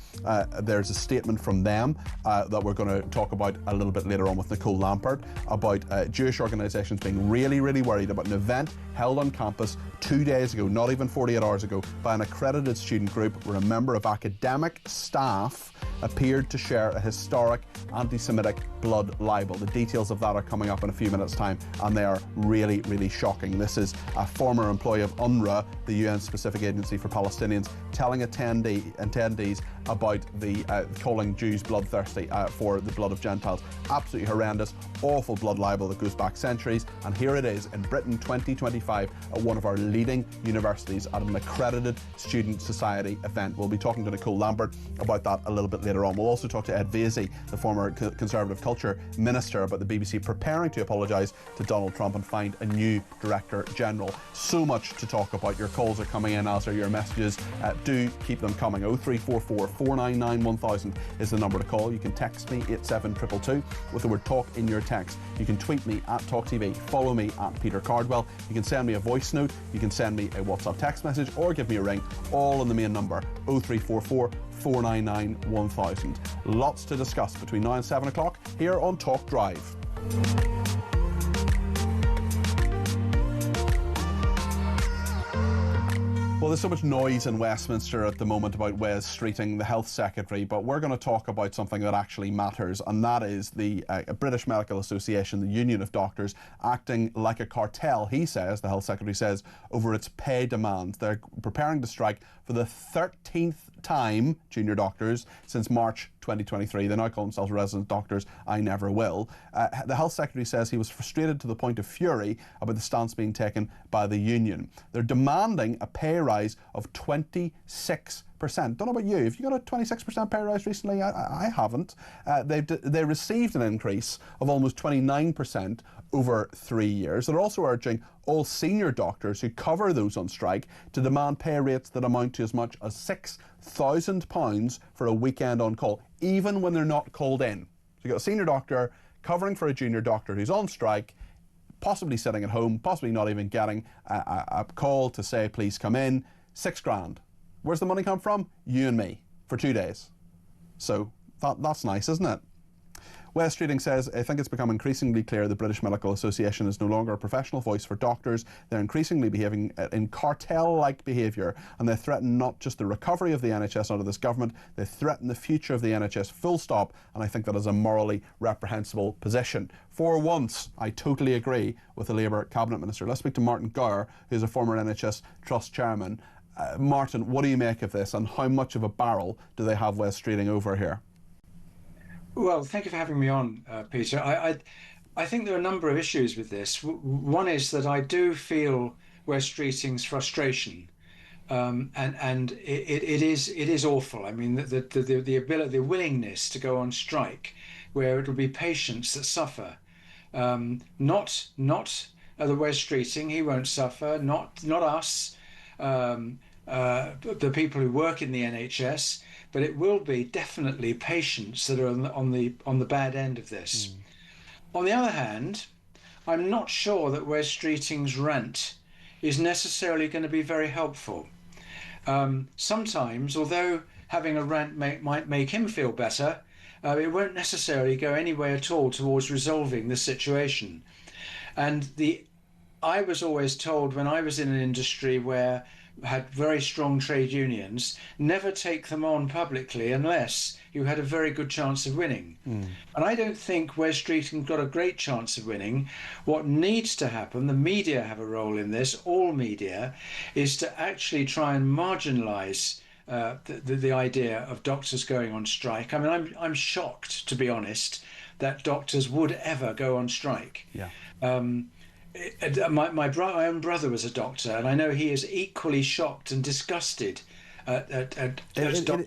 There's a statement from them that we're going to talk about a little bit later on with Nicole Lampert about Jewish organisations being really, really worried about an event held on campus 2 days ago, not even 48 hours ago, by an accredited student group where a member of academic staff appeared to share a historic anti-Semitic blood libel. The details of that are coming up in a few minutes' time, and they are really, really shocking. This is a former employee of UNRWA, the UN-specific agency for Palestinians, telling attendees about the calling Jews bloodthirsty for the blood of Gentiles. Absolutely horrendous, awful blood libel that goes back centuries. And here it is in Britain 2025 at one of our leading universities at an accredited student society event. We'll be talking to Nicole Lampert about that a little bit later on. We'll also talk to Ed Vaizey, the former Conservative Culture Minister, about the BBC preparing to apologise to Donald Trump and find a new Director General. So much to talk about. Your calls are coming in, as are your messages. Do keep them coming. 0344 499 1000 is the number to call. You can text me 87222 with the word talk in your text. You can tweet me at talkTV, follow me at Peter Cardwell. You can send me a voice note, you can send me a WhatsApp text message, or give me a ring, all on the main number 0344 499 1000. Lots to discuss between now and 7 o'clock here on Talk Drive. Well, there's so much noise in Westminster at the moment about Wes Streeting, the Health Secretary, but we're going to talk about something that actually matters, and that is the British Medical Association, the Union of Doctors, acting like a cartel, he says, the Health Secretary says, over its pay demands. They're preparing to strike for the 13th time, junior doctors, since March 2023. They now call themselves resident doctors. I never will. The Health Secretary says he was frustrated to the point of fury about the stance being taken by the union. They're demanding a pay rise of 26%. Don't know about you. Have you got a 26% pay rise recently? I haven't. They received an increase of almost 29% over 3 years. They're also urging all senior doctors who cover those on strike to demand pay rates that amount to as much as £6,000 for a weekend on call, even when they're not called in. So you've got a senior doctor covering for a junior doctor who's on strike, possibly sitting at home, possibly not even getting a call to say, please come in. £6,000. Where's the money come from? You and me, for 2 days. So that's nice, isn't it? Wes Streeting says, I think it's become increasingly clear the British Medical Association is no longer a professional voice for doctors. They're increasingly behaving in cartel-like behaviour, and they threaten not just the recovery of the NHS under this government, they threaten the future of the NHS full stop, and I think that is a morally reprehensible position. For once, I totally agree with the Labour Cabinet Minister. Let's speak to Martin Gower, who's a former NHS Trust Chairman. Martin, what do you make of this, and how much of a barrel do they have Wes Streeting over here? Well, thank you for having me on, Peter. I think there are a number of issues with this. One is that I do feel Wes Streeting's frustration, and it is awful. I mean, the ability, the willingness to go on strike, where it will be patients that suffer, not the Wes Streeting. He won't suffer. Not us, the people who work in the NHS. But it will be definitely patients that are on the bad end of this. On the other hand, I'm not sure that Wes Streeting's rant is necessarily going to be very helpful. Sometimes, although having a rant might make him feel better, it won't necessarily go anywhere at all towards resolving the situation. And I was always told when I was in an industry where had very strong trade unions, never take them on publicly unless you had a very good chance of winning. And I don't think Wes Streeting got a great chance of winning. What needs to happen, the media have a role in this, all media, is to actually try and marginalise the idea of doctors going on strike. I mean, I'm shocked, to be honest, that doctors would ever go on strike. Yeah. My own brother was a doctor, and I know he is equally shocked and disgusted at it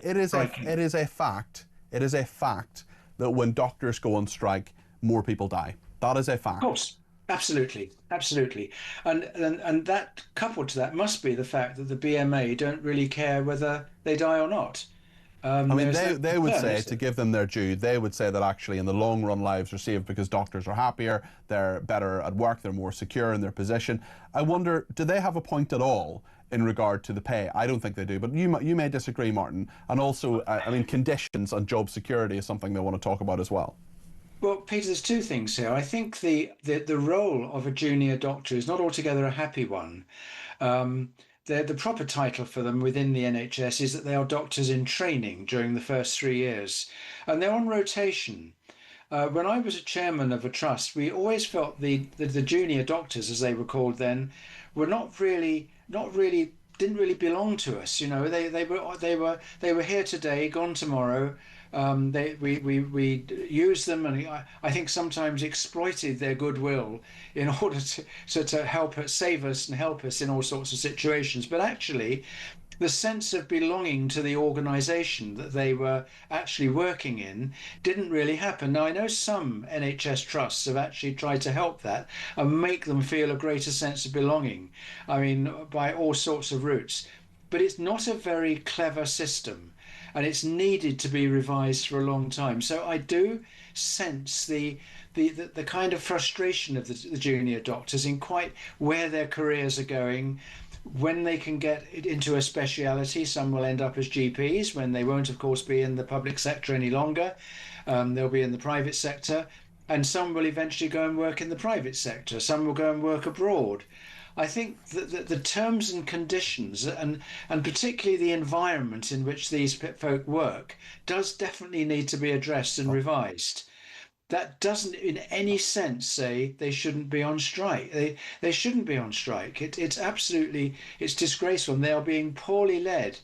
is a fact. It is a fact that when doctors go on strike, more people die. That is a fact. Of course, absolutely, and that coupled to that must be the fact that the BMA don't really care whether they die or not. I mean, they would say, to give them their due, they would say that actually in the long run lives are saved because doctors are happier, they're better at work, they're more secure in their position. I wonder, do they have a point at all in regard to the pay? I don't think they do, but you may disagree, Martin. And also, I mean, conditions and job security is something they want to talk about as well. Well, Peter, there's two things here. I think the role of a junior doctor is not altogether a happy one. The proper title for them within the NHS is that they are doctors in training during the first 3 years, and they're on rotation. When I was a chairman of a trust, we always felt the junior doctors, as they were called then, were not really didn't really belong to us. You know, they were here today, gone tomorrow. We used them, and I think sometimes exploited their goodwill in order to help save us and help us in all sorts of situations. But actually, the sense of belonging to the organisation that they were actually working in didn't really happen. Now, I know some NHS trusts have actually tried to help that and make them feel a greater sense of belonging, I mean, by all sorts of routes. But it's not a very clever system, and it's needed to be revised for a long time. So I do sense the kind of frustration of the junior doctors in quite where their careers are going. When they can get into a speciality, some will end up as GPs, when they won't, of course, be in the public sector any longer. They'll be in the private sector, and some will eventually go and work in the private sector. Some will go and work abroad. I think that the terms and conditions, and particularly the environment in which these folk work, does definitely need to be addressed and revised. That doesn't in any sense say they shouldn't be on strike. They shouldn't be on strike. It's disgraceful, and they are being poorly led.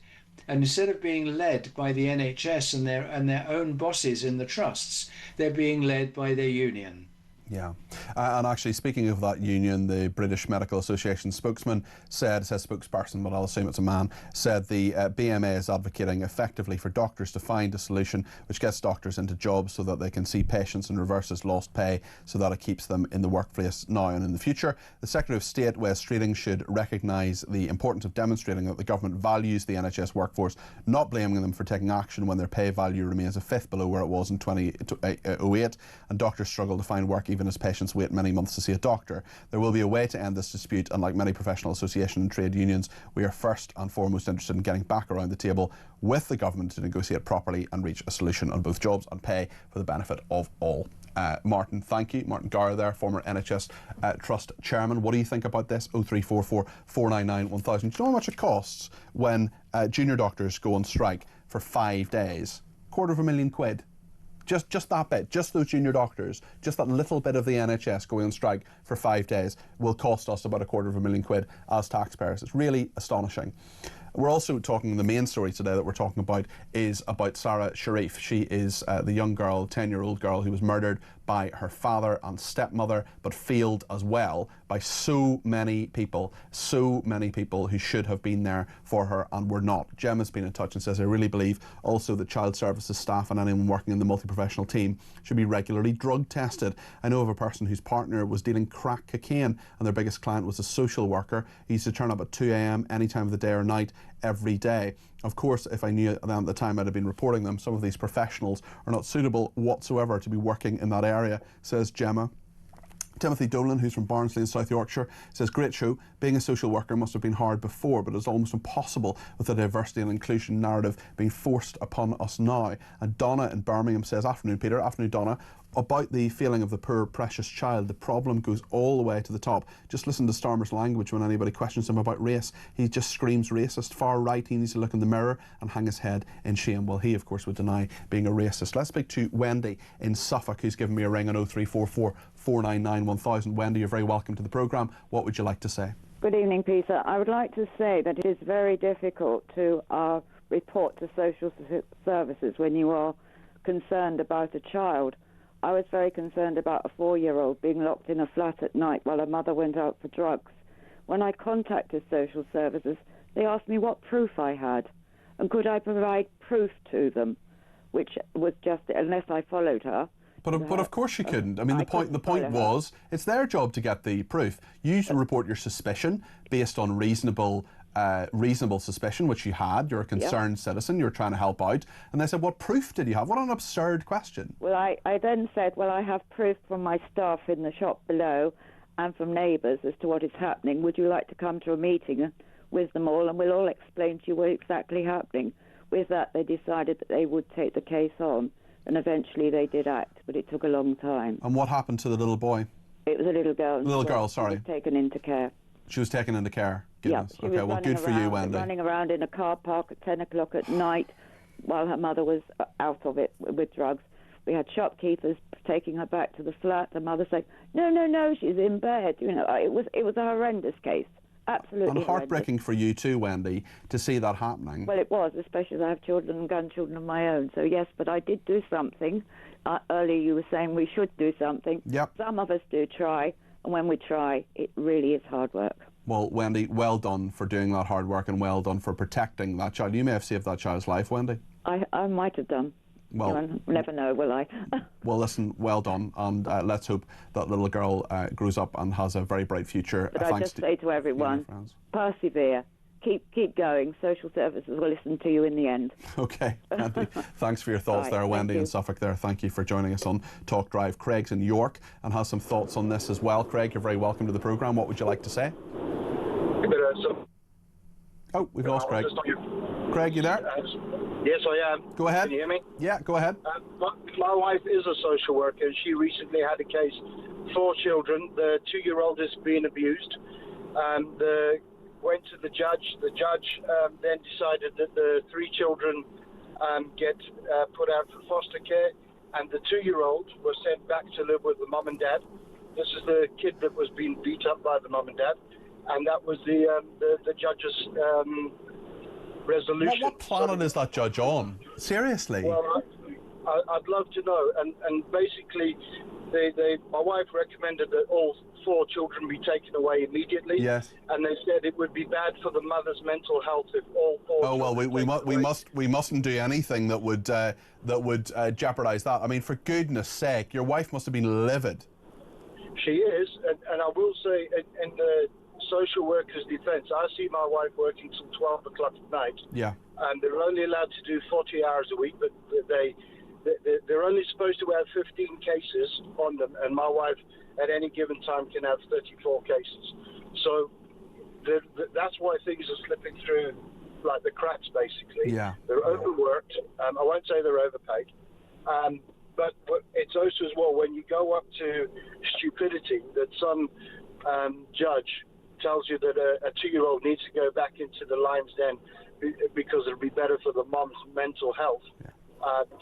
And instead of being led by the NHS and their own bosses in the trusts, they're being led by their union. Yeah, and actually, speaking of that union, the British Medical Association spokesman said, it says spokesperson, but I'll assume it's a man, said the BMA is advocating effectively for doctors to find a solution which gets doctors into jobs so that they can see patients and reverses lost pay, so that it keeps them in the workplace now and in the future. The Secretary of State, Wes Streeting, should recognise the importance of demonstrating that the government values the NHS workforce, not blaming them for taking action when their pay value remains a fifth below where it was in 2008, and doctors struggle to find work even as patients wait many months to see a doctor. There will be a way to end this dispute, and like many professional associations and trade unions, we are first and foremost interested in getting back around the table with the government to negotiate properly and reach a solution on both jobs and pay for the benefit of all. Martin, thank you. Martin Gower there, former NHS Trust Chairman. What do you think about this? 0344 499 1000. Do you know how much it costs when junior doctors go on strike for 5 days? £250,000. Just that bit, just those junior doctors, just that little bit of the NHS going on strike for 5 days will cost us about £250,000 as taxpayers. It's really astonishing. We're also talking, the main story today that we're talking about is about Sarah Sharif. She is the young girl, 10-year-old girl, who was murdered by her father and stepmother, but failed as well by so many people who should have been there for her and were not. Gemma's been in touch and says, I really believe also that child services staff and anyone working in the multi-professional team should be regularly drug tested. I know of a person whose partner was dealing crack cocaine and their biggest client was a social worker. He used to turn up at 2 a.m. any time of the day or night every day. Of course, if I knew them at the time, I'd have been reporting them. Some of these professionals are not suitable whatsoever to be working in that area, says Gemma. Timothy Dolan, who's from Barnsley in South Yorkshire, says, great show. Being a social worker must have been hard before, but it's almost impossible with the diversity and inclusion narrative being forced upon us now. And Donna in Birmingham says, afternoon, Peter. Afternoon, Donna. About the feeling of the poor, precious child, the problem goes all the way to the top. Just listen to Starmer's language when anybody questions him about race. He just screams racist, far right. He needs to look in the mirror and hang his head in shame. Well, he, of course, would deny being a racist. Let's speak to Wendy in Suffolk, who's given me a ring on 0344 499 1000. Wendy, you're very welcome to the programme. What would you like to say? Good evening, Peter. I would like to say that it is very difficult to report to social services when you are concerned about a child. I was very concerned about a 4-year-old being locked in a flat at night while her mother went out for drugs. When I contacted social services, they asked me what proof I had and could I provide proof to them, which was just unless I followed her. But of course you couldn't. I mean, the point was, it's their job to get the proof. You report your suspicion based on reasonable reasonable suspicion, which you had. You're a concerned citizen. You're trying to help out. And they said, what proof did you have? What an absurd question. Well, I then said, well, I have proof from my staff in the shop below and from neighbours as to what is happening. Would you like to come to a meeting with them all, and we'll all explain to you what's exactly happening? With that, they decided that they would take the case on, and eventually they did act, but it took a long time. And what happened to the little boy? It was a little girl. Little girl, sorry. She was taken into care. She was taken into care? Yeah, Goodness. Okay, well, good for you, Wendy. Running around in a car park at 10 o'clock at night while her mother was out of it with drugs. We had shopkeepers taking her back to the flat. Her mother saying, no, she's in bed. You know, it was a horrendous case. Absolutely. And heartbreaking for you too, Wendy, to see that happening. Well, it was, especially as I have children and grandchildren of my own. So, yes, but I did do something. Earlier you were saying we should do something. Yep. Some of us do try, and when we try, it really is hard work. Well, Wendy, well done for doing that hard work, and well done for protecting that child. You may have saved that child's life, Wendy. I might have done. Well, you'll never know, will I? Well, listen, well done, and let's hope that little girl grows up and has a very bright future. But I just say to everyone, persevere, keep going. Social services will listen to you in the end. Okay, Wendy, thanks for your thoughts there, Wendy in Suffolk there. Thank you for joining us on Talk Drive. Craig's in York and has some thoughts on this as well. Craig, you're very welcome to the programme. What would you like to say? Oh, we've lost Craig. Craig, you there? Yes, I am. Go ahead. Can you hear me? Yeah, go ahead. My wife is a social worker, and she recently had a case, 4 children. The 2-year-old is being abused. Went to the judge. The judge then decided that the 3 children get put out for foster care, and the 2-year-old was sent back to live with the mum and dad. This is the kid that was being beat up by the mum and dad, and that was the judge's resolution. What planet is that judge on? Seriously? Well, I'd love to know. And basically, my wife recommended that all 4 children be taken away immediately. Yes. And they said it would be bad for the mother's mental health if all 4. Oh well, we mustn't do anything that would jeopardise that. I mean, for goodness sake, your wife must have been livid. She is, and I will say, in the social workers' defence, I see my wife working till 12 o'clock at night. Yeah. And they're only allowed to do 40 hours a week, but they're only supposed to have 15 cases on them, and my wife at any given time can have 34 cases. So that's why things are slipping through like the cracks, basically. Yeah. They're overworked. I won't say they're overpaid. But it's also as well, when you go up to stupidity, that some judge tells you that a 2-year-old needs to go back into the lion's den because it'll be better for the mom's mental health.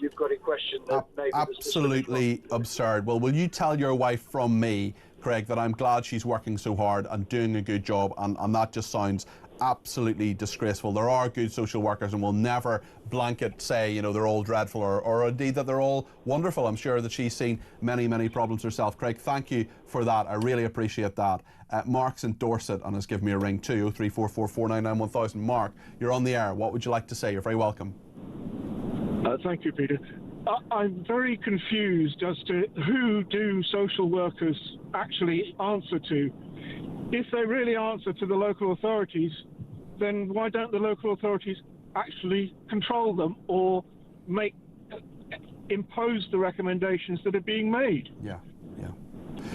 You've got to question that. Absolutely absurd. Well, will you tell your wife from me, Craig, that I'm glad she's working so hard and doing a good job, and that just sounds absolutely disgraceful. There are good social workers, and we'll never blanket say, you know, they're all dreadful, or indeed that they're all wonderful. I'm sure that she's seen many problems herself. Craig, thank you for that. I really appreciate that. Mark's in Dorset and has given me a ring too, 03444991000. Mark, you're on the air. What would you like to say? You're very welcome. Thank you, Peter. I'm very confused as to who do social workers actually answer to. If they really answer to the local authorities, then why don't the local authorities actually control them or impose the recommendations that are being made? Yeah.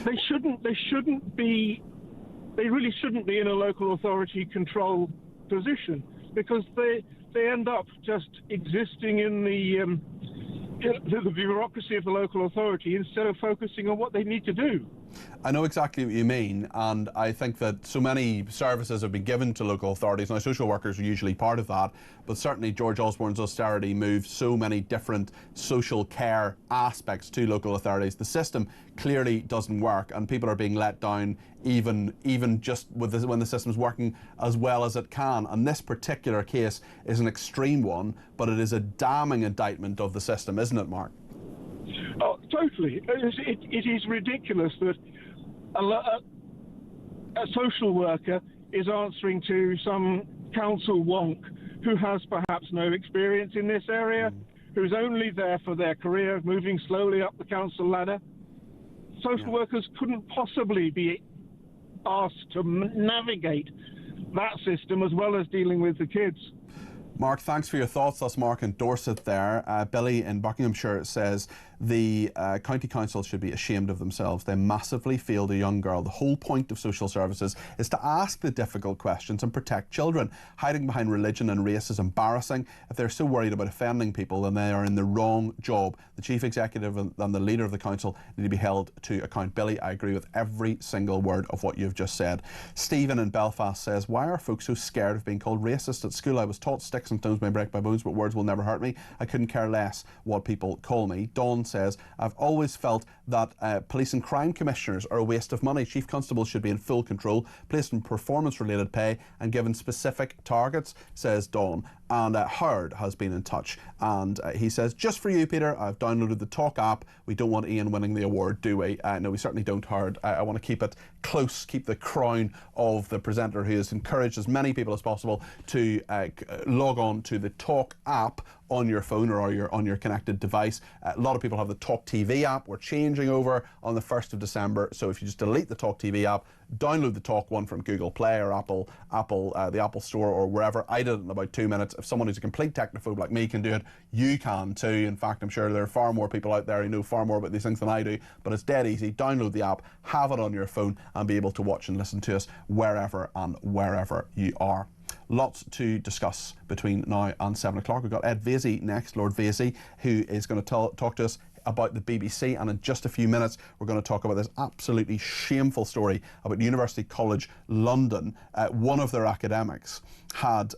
They really shouldn't be in a local authority control position, because they end up just existing in the bureaucracy of the local authority instead of focusing on what they need to do. I know exactly what you mean, and I think that so many services have been given to local authorities. Now, social workers are usually part of that, but certainly George Osborne's austerity moved so many different social care aspects to local authorities. The system clearly doesn't work, and people are being let down even just with when the system's working as well as it can. And this particular case is an extreme one, but it is a damning indictment of the system, isn't it, Mark? Oh, totally. It is ridiculous that a social worker is answering to some council wonk who has perhaps no experience in this area, who's only there for their career, moving slowly up the council ladder. Social workers couldn't possibly be asked to navigate that system as well as dealing with the kids. Mark, thanks for your thoughts. That's Mark in Dorset there. Billy in Buckinghamshire says the county council should be ashamed of themselves. They massively failed a young girl. The whole point of social services is to ask the difficult questions and protect children. Hiding behind religion and race is embarrassing. If they're so worried about offending people, then they are in the wrong job. The chief executive and the leader of the council need to be held to account. Billy, I agree with every single word of what you've just said. Stephen in Belfast says, why are folks so scared of being called racist? At school I was taught sticks and stones may break my bones, but words will never hurt me. I couldn't care less what people call me. Dawn says, I've always felt that police and crime commissioners are a waste of money. Chief constables should be in full control, placed in performance-related pay and given specific targets, says Dawn. And Howard has been in touch, and he says, just for you, Peter, I've downloaded the Talk app. We don't want Ian winning the award, do we? No, we certainly don't, Howard. I want to keep it close, keep the crown of the presenter who has encouraged as many people as possible to log on to the Talk app on your phone or on your connected device. A lot of people have the talkTV app. We're changing over on the 1st of December, so if you just delete the talkTV app, download the Talk one from Google Play or the Apple Store or wherever. I did it in about 2 minutes. If someone who's a complete technophobe like me can do it, you can too. In fact, I'm sure there are far more people out there who know far more about these things than I do, but it's dead easy. Download the app, have it on your phone and be able to watch and listen to us wherever you are. Lots to discuss between now and 7 o'clock. We've got Ed Vasey next, Lord Vasey, who is going to talk to us about the BBC, and in just a few minutes we're going to talk about this absolutely shameful story about University College London. One of their academics had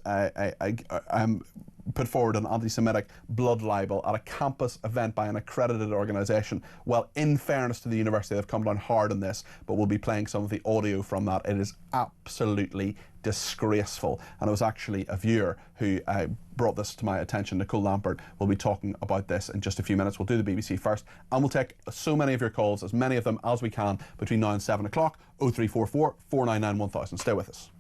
put forward an anti-Semitic blood libel at a campus event by an accredited organisation. Well, in fairness to the university, they've come down hard on this, but we'll be playing some of the audio from that. It is absolutely disgraceful, and it was actually a viewer who brought this to my attention. Nicole Lampert will be talking about this in just a few minutes. We'll do the BBC first, and we'll take so many of your calls, as many of them as we can, between now and 7 o'clock. 0344 499 1000. Stay with us.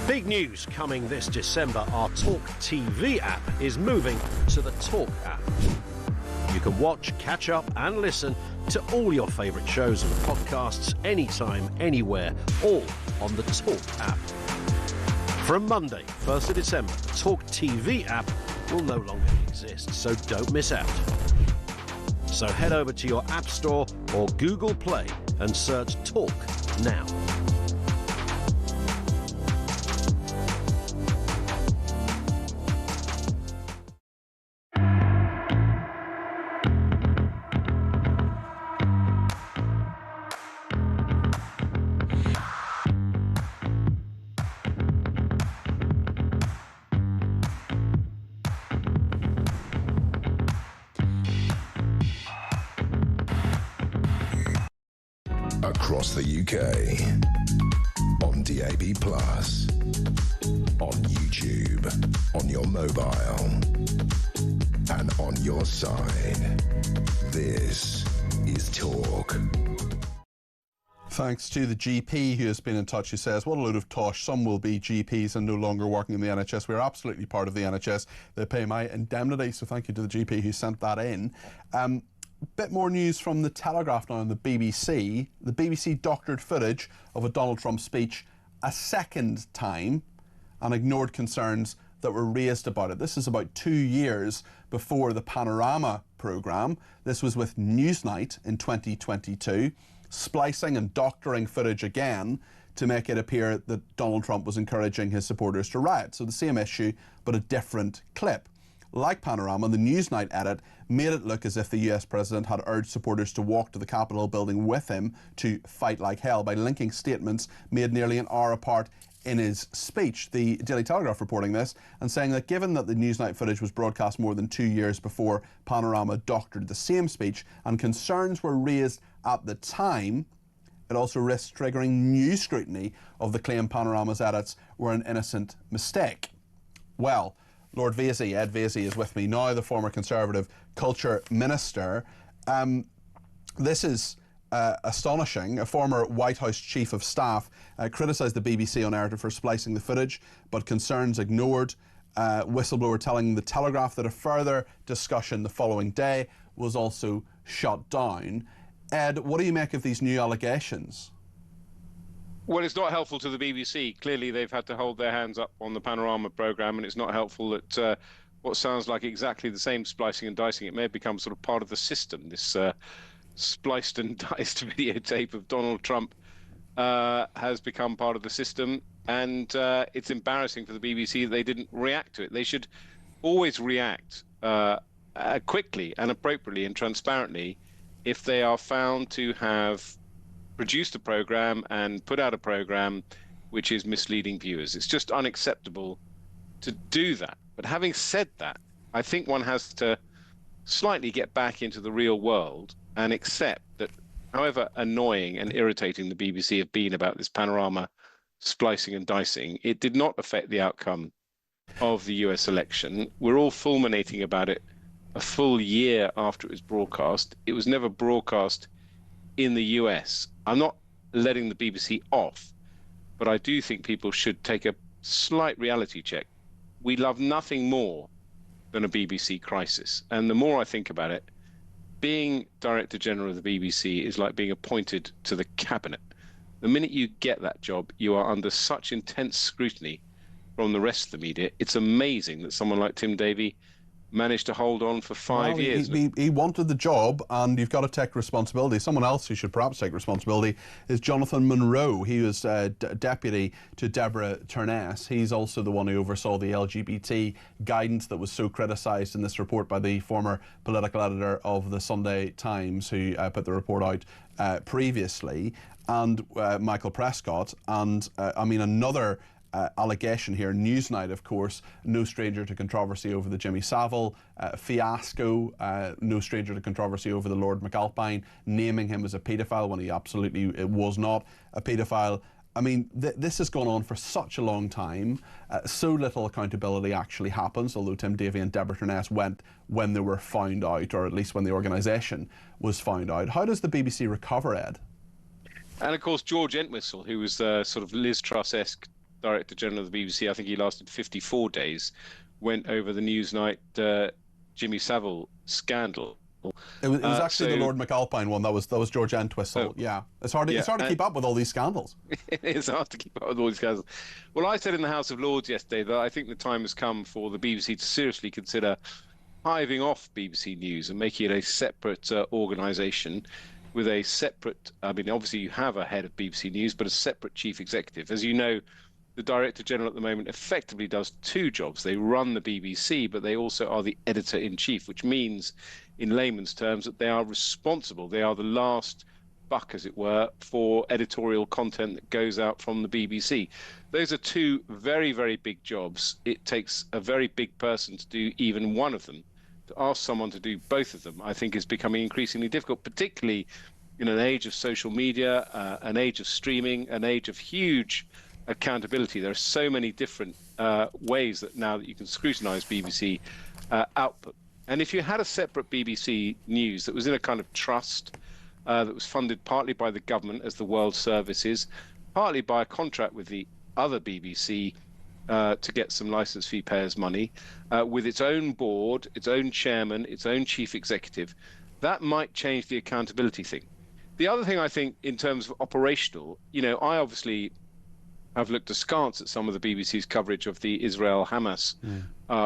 Big news coming this December. Our talkTV app is moving to the Talk app. You can watch, catch up and listen to all your favourite shows and podcasts anytime, anywhere, all on the Talk app. From Monday, 1st of December, the Talk TV app will no longer exist, so don't miss out. So head over to your App Store or Google Play and search Talk now. Across the UK, on DAB+, on YouTube, on your mobile, and on your side. This is Talk. Thanks to the GP who has been in touch, who says, what a load of tosh. Some will be GPs and no longer working in the NHS. We're absolutely part of the NHS. They pay my indemnity, so thank you to the GP who sent that in. Bit more news from the Telegraph now on the BBC. The BBC doctored footage of a Donald Trump speech a second time and ignored concerns that were raised about it. This is about 2 years before the Panorama programme. This was with Newsnight in 2022, splicing and doctoring footage again to make it appear that Donald Trump was encouraging his supporters to riot. So the same issue, but a different clip. Like Panorama, the Newsnight edit made it look as if the US president had urged supporters to walk to the Capitol building with him to fight like hell by linking statements made nearly an hour apart in his speech. The Daily Telegraph reporting this and saying that given that the Newsnight footage was broadcast more than 2 years before Panorama doctored the same speech and concerns were raised at the time, it also risks triggering new scrutiny of the claim Panorama's edits were an innocent mistake. Well, Lord Vasey, Ed Vasey, is with me now, the former Conservative Culture Minister. This is astonishing. A former White House Chief of Staff criticised the BBC on air for splicing the footage, but concerns ignored. Whistleblower telling the Telegraph that a further discussion the following day was also shut down. Ed, what do you make of these new allegations? Well, it's not helpful to the BBC. Clearly, they've had to hold their hands up on the Panorama programme, and it's not helpful that what sounds like exactly the same splicing and dicing, it may have become sort of part of the system. This spliced and diced videotape of Donald Trump has become part of the system, and it's embarrassing for the BBC that they didn't react to it. They should always react quickly and appropriately and transparently if they are found to have produced a program and put out a program which is misleading viewers. It's just unacceptable to do that. But having said that, I think one has to slightly get back into the real world and accept that however annoying and irritating the BBC have been about this Panorama splicing and dicing, it did not affect the outcome of the US election. We're all fulminating about it a full year after it was broadcast. It was never broadcast in the US. I'm not letting the BBC off, but I do think people should take a slight reality check. We love nothing more than a BBC crisis. And the more I think about it, being Director General of the BBC is like being appointed to the cabinet. The minute you get that job, you are under such intense scrutiny from the rest of the media. It's amazing that someone like Tim Davie managed to hold on for 5 years. He wanted the job, and you've got to take responsibility. Someone else who should perhaps take responsibility is Jonathan Munro. He was deputy to Deborah Turness. He's also the one who oversaw the LGBT guidance that was so criticised in this report by the former political editor of the Sunday Times, who put the report out previously, and Michael Prescott. And I mean, another allegation here. Newsnight, of course, no stranger to controversy over the Jimmy Savile fiasco, no stranger to controversy over the Lord McAlpine naming him as a paedophile when he absolutely was not a paedophile. I mean, this has gone on for such a long time. So little accountability actually happens, although Tim Davie and Deborah Turness went when they were found out, or at least when the organisation was found out. How does the BBC recover, Ed? And of course, George Entwistle, who was sort of Liz Truss-esque Director General of the BBC, I think he lasted 54 days, went over the Newsnight Jimmy Savile scandal. It was actually the Lord McAlpine one. That was George Entwistle. Yeah, it's hard to keep up with all these scandals. It's hard to keep up with all these scandals. Well, I said in the House of Lords yesterday that I think the time has come for the BBC to seriously consider hiving off BBC News and making it a separate organisation with a separate. I mean, obviously you have a head of BBC News, but a separate chief executive. As you know, the Director General at the moment effectively does two jobs. They run the BBC, but they also are the editor-in-chief, which means, in layman's terms, that they are responsible. They are the last buck, as it were, for editorial content that goes out from the BBC. Those are two very, very big jobs. It takes a very big person to do even one of them. To ask someone to do both of them, I think, is becoming increasingly difficult, particularly in an age of social media, an age of streaming, an age of huge accountability. There are so many different ways that now that you can scrutinise BBC output. And if you had a separate BBC News that was in a kind of trust that was funded partly by the government as the World Service is, partly by a contract with the other BBC to get some licence fee payers money, with its own board, its own chairman, its own chief executive, that might change the accountability thing. The other thing I think in terms of operational, I obviously have looked askance at some of the BBC's coverage of the Israel-Hamas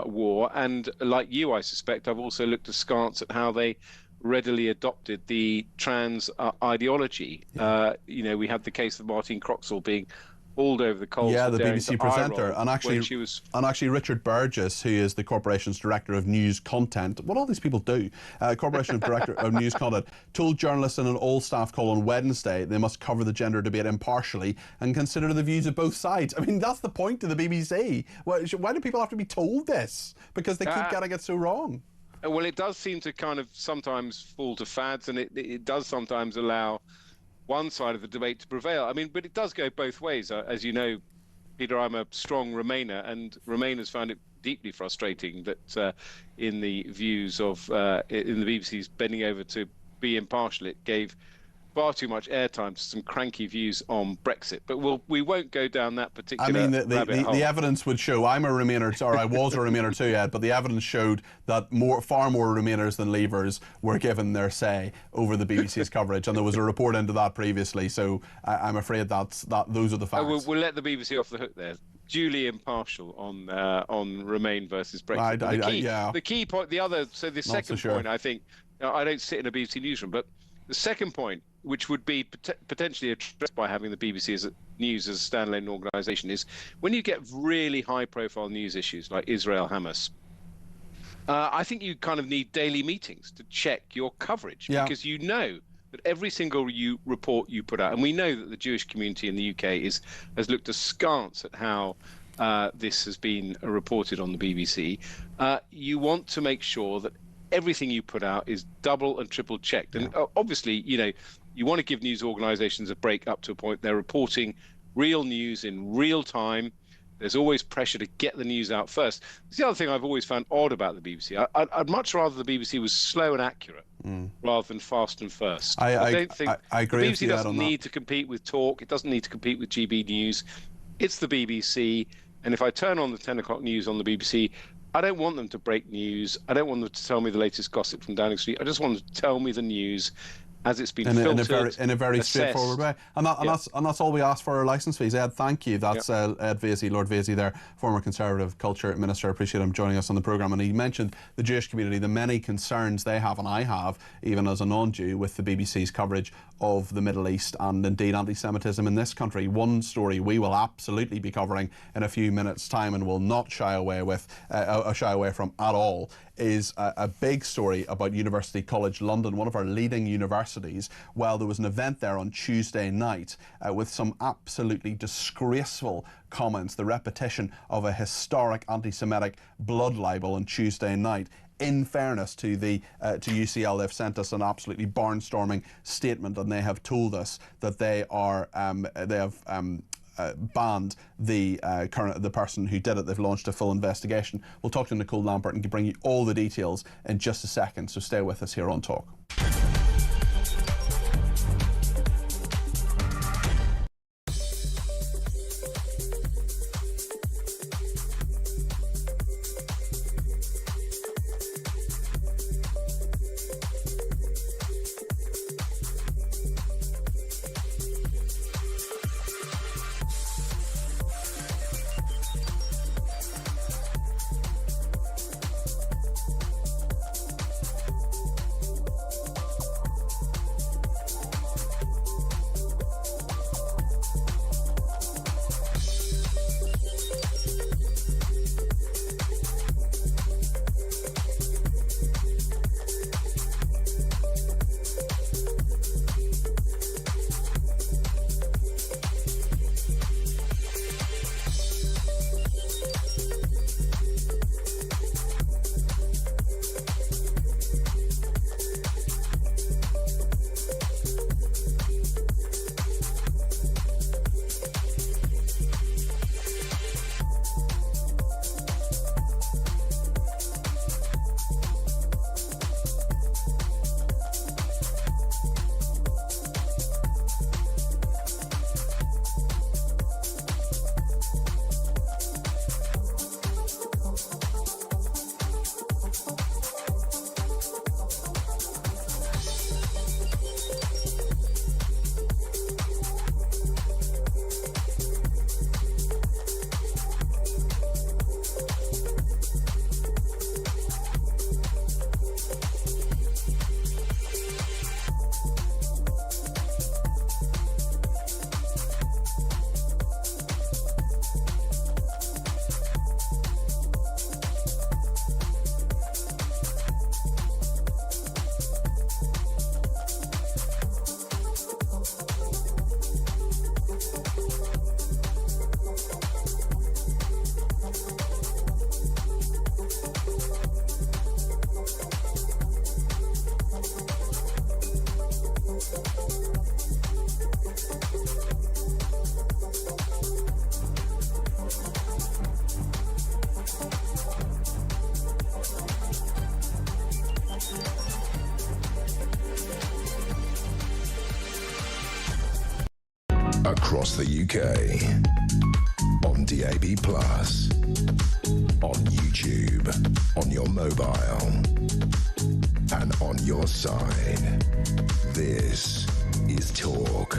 war, and like you, I suspect, I've also looked askance at how they readily adopted the trans ideology. We had the case of Martine Croxall being hauled over the coals. Yeah, the BBC presenter, and actually Richard Burgess, who is the corporation's director of news content. What all these people do? Corporation director of news content told journalists in an all-staff call on Wednesday they must cover the gender debate impartially and consider the views of both sides. I mean, that's the point of the BBC. Why do people have to be told this? Because they keep getting it so wrong. Well, it does seem to kind of sometimes fall to fads, and it does sometimes allow one side of the debate to prevail. I mean, but it does go both ways. As you know, Peter, I'm a strong Remainer, and Remainers found it deeply frustrating that in the views of in the BBC's bending over to be impartial, it gave far too much airtime to some cranky views on Brexit. But we won't go down that particular rabbit hole. The evidence would show, I'm a Remainer, or I was a Remainer too, Ed, but the evidence showed that far more Remainers than Leavers were given their say over the BBC's coverage, and there was a report into that previously, so I'm afraid those are the facts. We'll let the BBC off the hook there. Duly impartial on Remain versus Brexit. The key point, the second point, I think, I don't sit in a BBC newsroom, but the second point, which would be potentially addressed by having the BBC as News as a standalone organisation, is when you get really high-profile news issues like Israel-Hamas, I think you kind of need daily meetings to check your coverage, because you know that every single report you put out, and we know that the Jewish community in the UK has looked askance at how this has been reported on the BBC. You want to make sure that everything you put out is double and triple checked. And obviously, you want to give news organisations a break up to a point. They're reporting real news in real time. There's always pressure to get the news out first. It's the other thing I've always found odd about the BBC. I'd much rather the BBC was slow and accurate rather than fast and first. I don't think I agree the BBC doesn't need to compete with Talk. It doesn't need to compete with GB News. It's the BBC. And if I turn on the 10 o'clock news on the BBC, I don't want them to break news. I don't want them to tell me the latest gossip from Downing Street. I just want them to tell me the news as it's been filtered in a very straightforward way. And that's all we ask for our licence fees. Ed, thank you. That's Ed Vaizey, Lord Vaizey there, former Conservative Culture Minister. Appreciate him joining us on the programme. And he mentioned the Jewish community, the many concerns they have, and I have, even as a non-Jew, with the BBC's coverage of the Middle East and indeed anti-Semitism in this country. One story we will absolutely be covering in a few minutes' time and will not shy away from at all is a big story about University College London, one of our leading universities. Well, there was an event there on Tuesday night with some absolutely disgraceful comments, the repetition of a historic anti-Semitic blood libel on Tuesday night. In fairness to UCL, they've sent us an absolutely barnstorming statement, and they have told us that they have banned the person who did it. They've launched a full investigation. We'll talk to Nicole Lambert and bring you all the details in just a second, so stay with us here on Talk. across the UK. On DAB+, on YouTube, on your mobile, and on your side. This is Talk.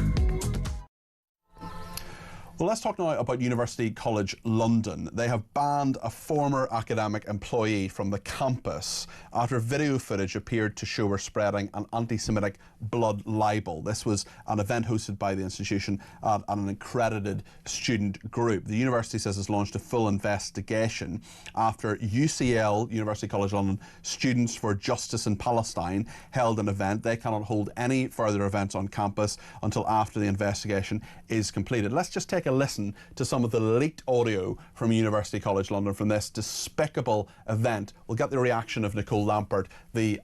Well, let's talk now about University College London. They have banned a former academic employee from the campus after video footage appeared to show her spreading an anti-Semitic blood libel. This was an event hosted by the institution and an accredited student group. The university says it's launched a full investigation after UCL, University College London, Students for Justice in Palestine, held an event. They cannot hold any further events on campus until after the investigation is completed. Let's just take a listen to some of the leaked audio from University College London from this despicable event. We'll get the reaction of Nicole Lampert, the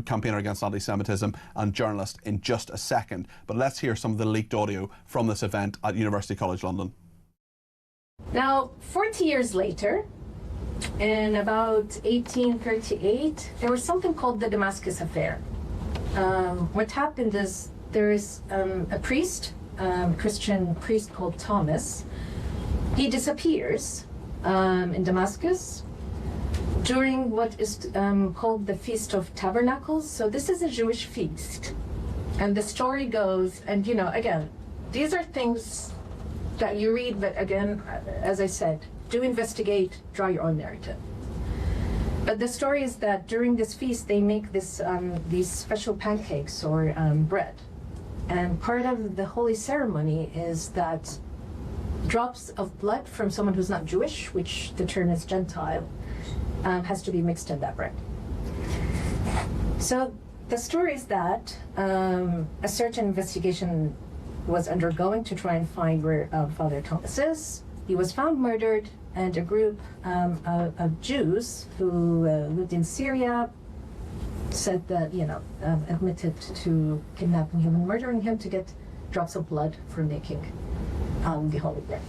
campaigner against anti-Semitism and journalist, in just a second. But let's hear some of the leaked audio from this event at University College London. Now, 40 years later, in about 1838, there was something called the Damascus Affair. What happened is there is a priest, Christian priest called Thomas. He disappears in Damascus during what is called the Feast of Tabernacles. So this is a Jewish feast. And the story goes, and you know, again, these are things that you read, but again, as I said, do investigate, draw your own narrative. But the story is that during this feast, they make this these special pancakes or bread. And part of the holy ceremony is that drops of blood from someone who's not Jewish, which the term is Gentile, has to be mixed in that bread. So the story is that a certain investigation was undergoing to try and find where Father Thomas is. He was found murdered, and a group of Jews who lived in Syria said that, you know, admitted to kidnapping him and murdering him to get drops of blood for making the holy bread.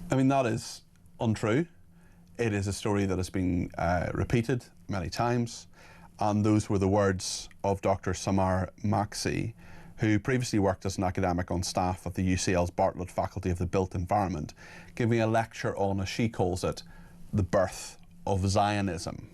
I mean, that is untrue. It is a story that has been repeated many times, and those were the words of Dr. Samar Maxi, who previously worked as an academic on staff at the UCL's Bartlett Faculty of the Built Environment, giving a lecture on, as she calls it, the birth of Zionism.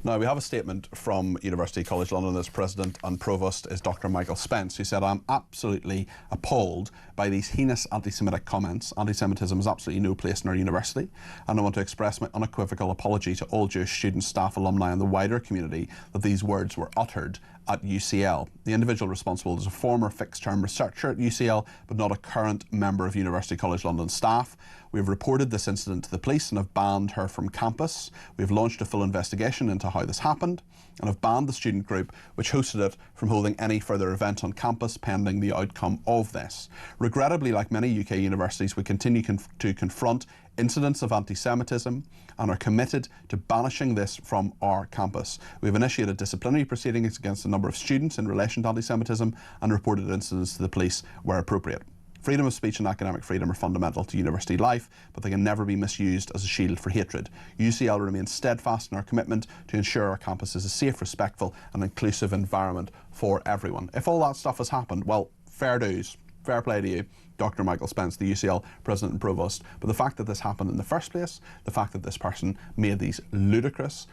Now, we have a statement from University College London. Its president and provost is Dr. Michael Spence, who said, "I'm absolutely appalled by these heinous anti-Semitic comments. Anti-Semitism has absolutely no place in our university, and I want to express my unequivocal apology to all Jewish students, staff, alumni and the wider community that these words were uttered at UCL. The individual responsible is a former fixed-term researcher at UCL, but not a current member of University College London staff. We have reported this incident to the police and have banned her from campus. We have launched a full investigation into how this happened and have banned the student group which hosted it from holding any further event on campus pending the outcome of this. Regrettably, like many UK universities, we continue to confront incidents of anti-Semitism and are committed to banishing this from our campus. We have initiated disciplinary proceedings against a number of students in relation to anti-Semitism and reported incidents to the police where appropriate. Freedom of speech and academic freedom are fundamental to university life, but they can never be misused as a shield for hatred. UCL remains steadfast in our commitment to ensure our campus is a safe, respectful and inclusive environment for everyone." If all that stuff has happened, well, fair dues, fair play to you, Dr. Michael Spence, the UCL President and Provost. But the fact that this happened in the first place, the fact that this person made these ludicrous,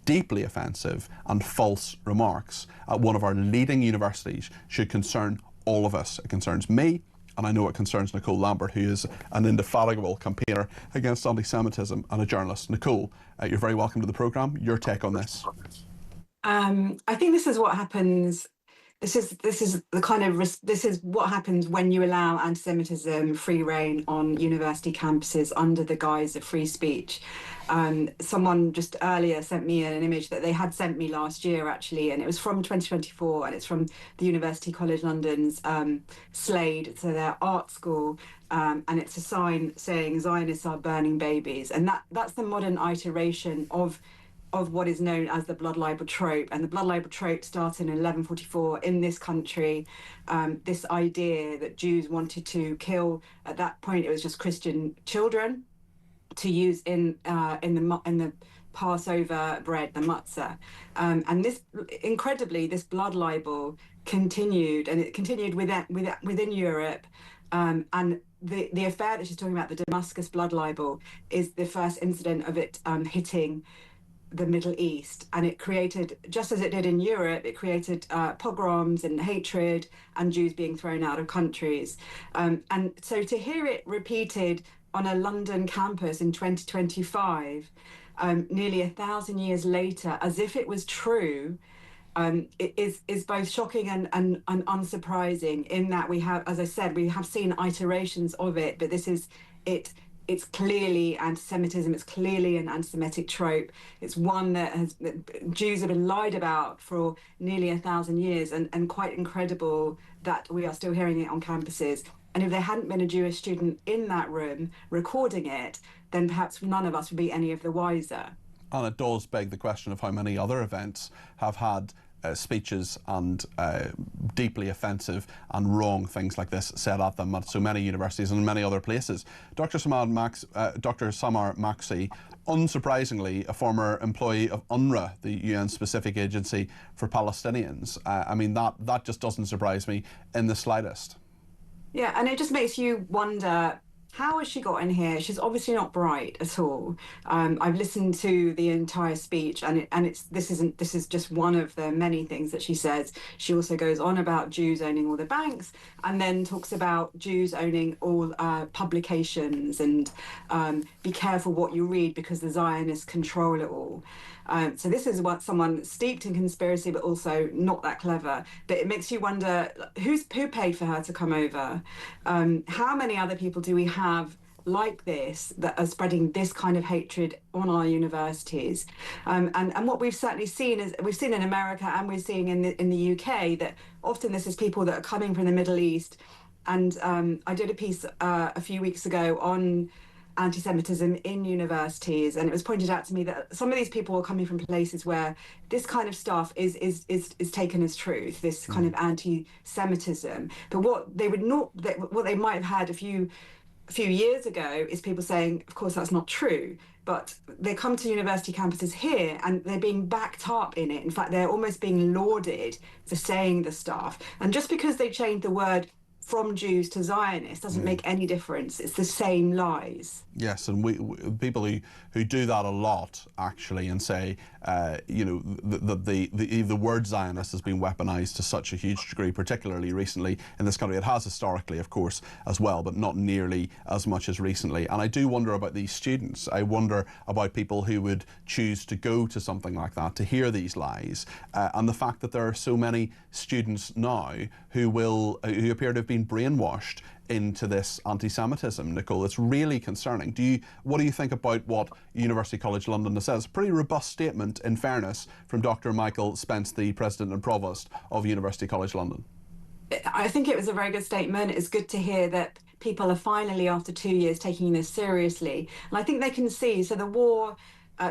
deeply offensive and false remarks at one of our leading universities should concern all of us. It concerns me, and I know it concerns Nicole Lambert, who is an indefatigable campaigner against anti-Semitism and a journalist. Nicole, you're very welcome to the programme. Your take on this? I think this is what happens. This is what happens when you allow anti-Semitism free reign on university campuses under the guise of free speech. Someone just earlier sent me an image that they had sent me last year, actually, and it was from 2024, and it's from the University College London's Slade, so their art school, and it's a sign saying "Zionists are burning babies," and that's the modern iteration of what is known as the blood libel trope. And the blood libel trope started in 1144 in this country. This idea that Jews wanted to kill, at that point it was just Christian children, to use in the Passover bread, the matzah. And this, incredibly, this blood libel continued, and it continued within Europe. And the affair that she's talking about, the Damascus blood libel, is the first incident of it hitting the Middle East. And it created, just as it did in Europe, it created pogroms and hatred and Jews being thrown out of countries. And so to hear it repeated on a London campus in 2025, nearly 1,000 years later, as if it was true, it is both shocking and unsurprising, in that we have, as I said, we have seen iterations of it, but this is it. It's clearly anti-Semitism. It's clearly an anti-Semitic trope. It's one that Jews have been lied about for nearly 1,000 years, and quite incredible that we are still hearing it on campuses. And if there hadn't been a Jewish student in that room recording it, then perhaps none of us would be any of the wiser. And it does beg the question of how many other events have had speeches and deeply offensive and wrong things like this said at them at so many universities and many other places. Dr. Samar Maksi, unsurprisingly, a former employee of UNRWA, the UN-specific agency for Palestinians. I mean, that just doesn't surprise me in the slightest. Yeah, and it just makes you wonder, how has she got in here? She's obviously not bright at all. I've listened to the entire speech, and this is just one of the many things that she says. She also goes on about Jews owning all the banks, and then talks about Jews owning all publications, and be careful what you read because the Zionists control it all. So this is what someone steeped in conspiracy, but also not that clever. But it makes you wonder, who paid for her to come over? How many other people do we have like this that are spreading this kind of hatred on our universities? And what we've certainly seen is, we've seen in America and we're seeing in the UK, that often this is people that are coming from the Middle East. And I did a piece a few weeks ago on anti-Semitism in universities, and it was pointed out to me that some of these people are coming from places where this kind of stuff is taken as truth, this kind of anti-Semitism. But what they might have had a few years ago is people saying, of course that's not true, but they come to university campuses here and they're being backed up in it. In fact, they're almost being lauded for saying the stuff. And just because they changed the word from Jews to Zionists doesn't make any difference. It's the same lies. Yes, and we people who do that a lot, actually, and say, you know, the word Zionist has been weaponized to such a huge degree, particularly recently in this country. It has historically, of course, as well, but not nearly as much as recently. And I do wonder about these students. I wonder about people who would choose to go to something like that, to hear these lies, and the fact that there are so many students now who appear to have been brainwashed into this anti-Semitism, Nicole. It's really concerning. What do you think about what University College London has said? It's a pretty robust statement, in fairness, from Dr. Michael Spence, the President and Provost of University College London. I think it was a very good statement. It's good to hear that people are finally, after 2 years, taking this seriously. And I think they can see, so the war,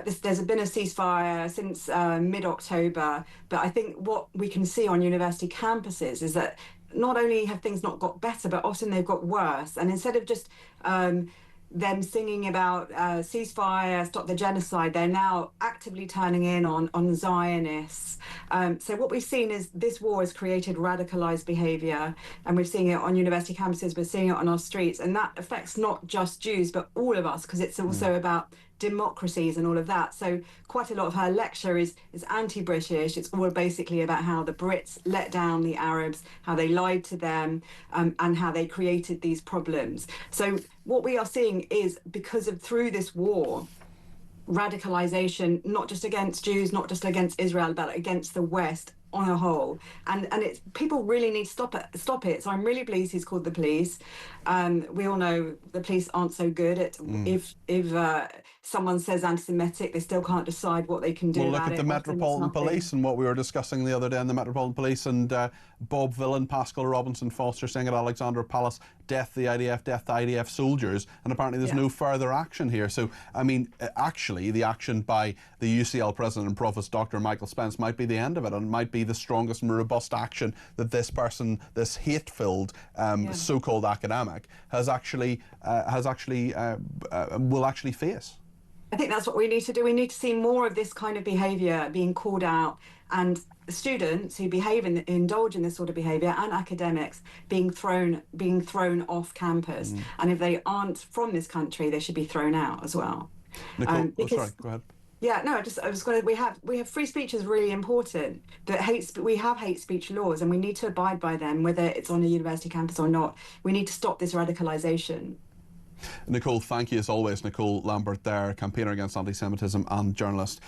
there's been a ceasefire since mid-October, but I think what we can see on university campuses is that not only have things not got better, but often they've got worse. And instead of just them singing about ceasefire, stop the genocide, they're now actively turning in on Zionists. So what we've seen is this war has created radicalized behavior, and we're seeing it on university campuses, we're seeing it on our streets, and that affects not just Jews, but all of us, because it's also about democracies and all of that. So quite a lot of her lecture is anti-British. It's all basically about how the Brits let down the Arabs, how they lied to them, and how they created these problems. So what we are seeing is, through this war, radicalization, not just against Jews, not just against Israel, but against the West on a whole, and it's, people really need to stop it. So I'm really pleased he's called the police. We all know the police aren't so good at if someone says anti-Semitic, they still can't decide what they can do. Well, look at the Metropolitan Police and what we were discussing the other day in the Metropolitan Police, and Bob Villan, Pascal Robinson Foster saying at Alexandra Palace, death the IDF, death the IDF soldiers, and apparently there's no further action here. So, I mean, actually, the action by the UCL President and Provost, Dr. Michael Spence, might be the end of it, and it might be be the strongest and robust action that this person, this hate-filled so-called academic, will actually face. I think that's what we need to do. We need to see more of this kind of behaviour being called out, and students who indulge in this sort of behaviour, and academics being thrown off campus. And if they aren't from this country, they should be thrown out as well. Nicole, sorry, go ahead. Yeah, no, I was going to. We have free speech is really important. We have hate speech laws, and we need to abide by them, whether it's on a university campus or not. We need to stop this radicalisation. Nicole, thank you as always. Nicole Lambert there, campaigner against anti-Semitism and journalist.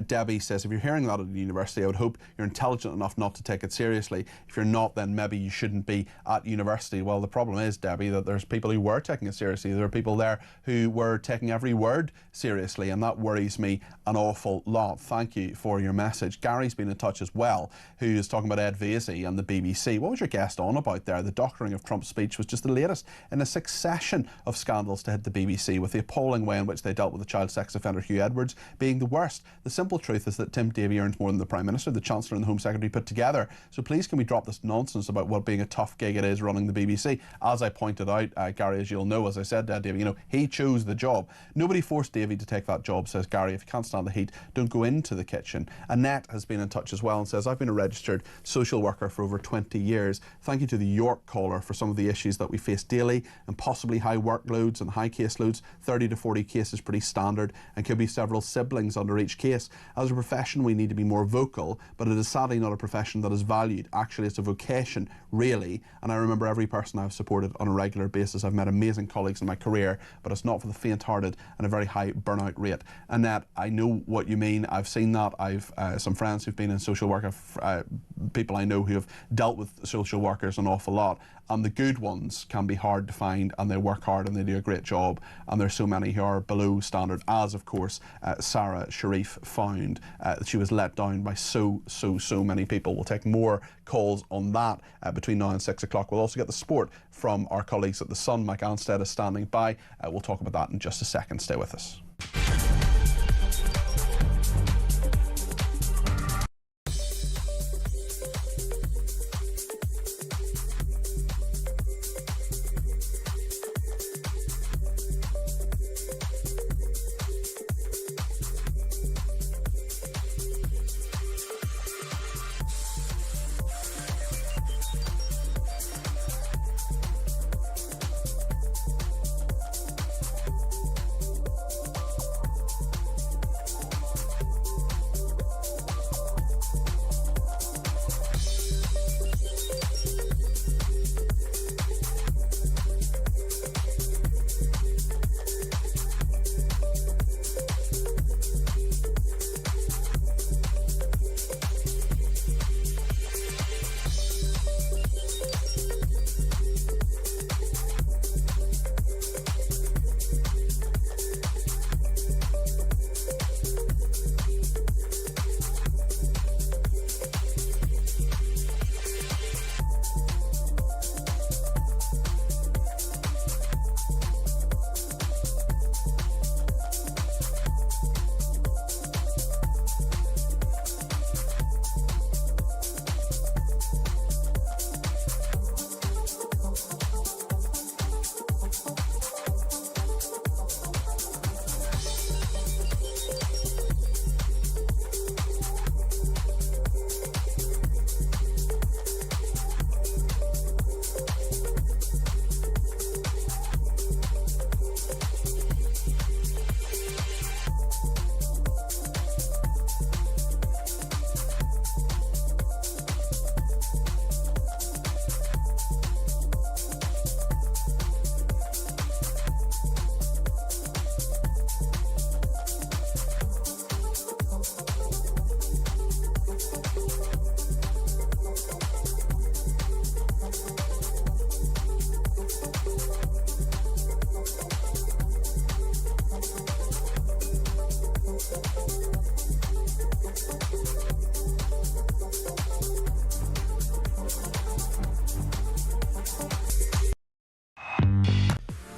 Debbie says, if you're hearing that at the university, I would hope you're intelligent enough not to take it seriously. If you're not, then maybe you shouldn't be at university. Well, the problem is, Debbie, that there's people who were taking it seriously. There are people there who were taking every word seriously, and that worries me an awful lot. Thank you for your message. Gary's been in touch as well, who is talking about Ed Vaizey and the BBC. What was your guest on about there? The doctoring of Trump's speech was just the latest in a succession of scandals to hit the BBC, with the appalling way in which they dealt with the child sex offender Hugh Edwards being the worst. The simple truth is that Tim Davie earns more than the Prime Minister, the Chancellor and the Home Secretary put together. So please can we drop this nonsense about what being a tough gig it is running the BBC. As I pointed out, Gary, as you'll know, as I said to Davie, he chose the job. Nobody forced Davie to take that job, says Gary. If you can't stand the heat, don't go into the kitchen. Annette has been in touch as well and says, I've been a registered social worker for over 20 years. Thank you to the York caller for some of the issues that we face daily, and possibly high workloads and high caseloads. 30 to 40 cases pretty standard, and could be several siblings under each case. As a profession, we need to be more vocal, but it is sadly not a profession that is valued. Actually, it's a vocation, really, and I remember every person I've supported on a regular basis. I've met amazing colleagues in my career, but it's not for the faint-hearted, and a very high burnout rate. Annette, I know what you mean. I've seen that. I've some friends who've been in social work, people I know who have dealt with social workers an awful lot, and the good ones can be hard to find, and they work hard and they do a great job, and there's so many who are below standard, as of course Sarah Sharif found that she was let down by so many people. We'll take more calls on that between now and 6 o'clock. We'll also get the sport from our colleagues at The Sun. Mike Anstead is standing by. We'll talk about that in just a second. Stay with us.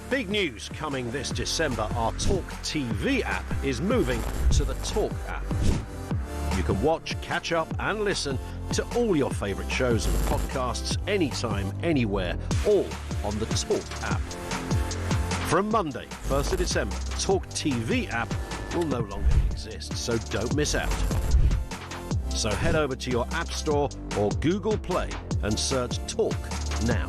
Big news coming this December. Our talkTV app is moving to the Talk app. You can watch, catch up and listen to all your favourite shows and podcasts anytime, anywhere, all on the Talk app. From Monday, 1st of December, the talkTV app will no longer exist, so don't miss out. So head over to your App Store or Google Play and search Talk now.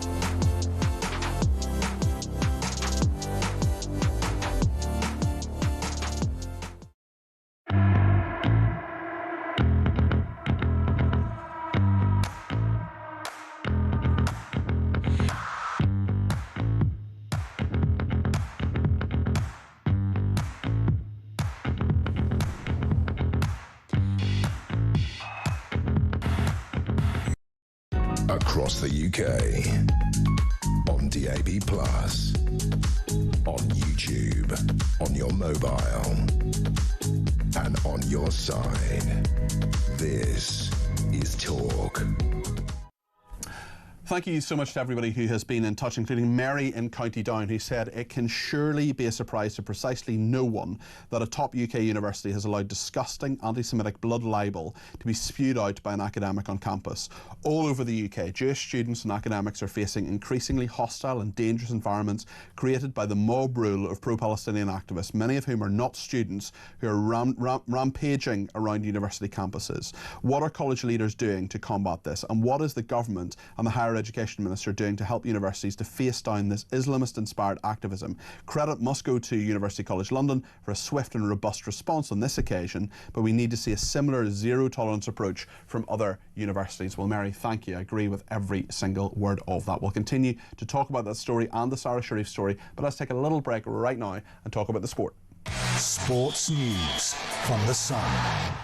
Across the UK, on DAB+, on YouTube, on your mobile, and on your side. This is Talk. Thank you so much to everybody who has been in touch, including Mary in County Down, who said it can surely be a surprise to precisely no one that a top UK university has allowed disgusting anti-Semitic blood libel to be spewed out by an academic on campus. All over the UK, Jewish students and academics are facing increasingly hostile and dangerous environments created by the mob rule of pro-Palestinian activists, many of whom are not students, who are rampaging around university campuses. What are college leaders doing to combat this? And what is the government and the higher education minister doing to help universities to face down this Islamist-inspired activism? Credit must go to University College London for a swift and robust response on this occasion, but we need to see a similar zero-tolerance approach from other universities. Well, Mary, thank you. I agree with every single word of that. We'll continue to talk about that story and the Sarah Sharif story, but let's take a little break right now and talk about the sport. Sports news from The Sun.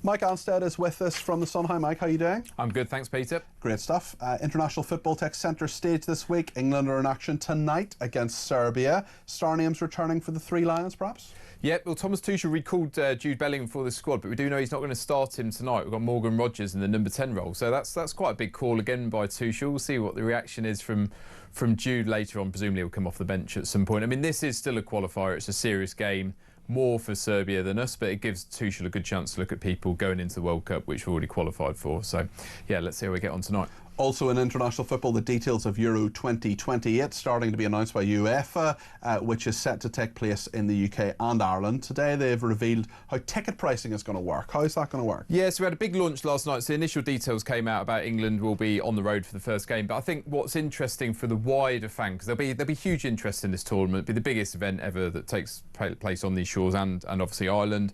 Mike Anstead is with us from The Sun. Hi, Mike. How are you doing? I'm good, thanks, Peter. Great stuff. International football takes centre stage this week. England are in action tonight against Serbia. Star names returning for the Three Lions, perhaps? Yeah, well, Thomas Tuchel recalled Jude Bellingham for the squad, but we do know he's not going to start him tonight. We've got Morgan Rogers in the number 10 role, so that's quite a big call again by Tuchel. We'll see what the reaction is from Jude later on. Presumably he'll come off the bench at some point. I mean, this is still a qualifier. It's a serious game, more for Serbia than us, but it gives Tuchel a good chance to look at people going into the World Cup, which we've already qualified for. So, yeah, let's see how we get on tonight. Also in international football, the details of Euro 2028 starting to be announced by UEFA, which is set to take place in the UK and Ireland. Today they've revealed how ticket pricing is going to work. How is that going to work? Yeah, so we had a big launch last night. So the initial details came out about England will be on the road for the first game. But I think what's interesting for the wider fan, because there'll be huge interest in this tournament. It'll be the biggest event ever that takes place on these shores and obviously Ireland.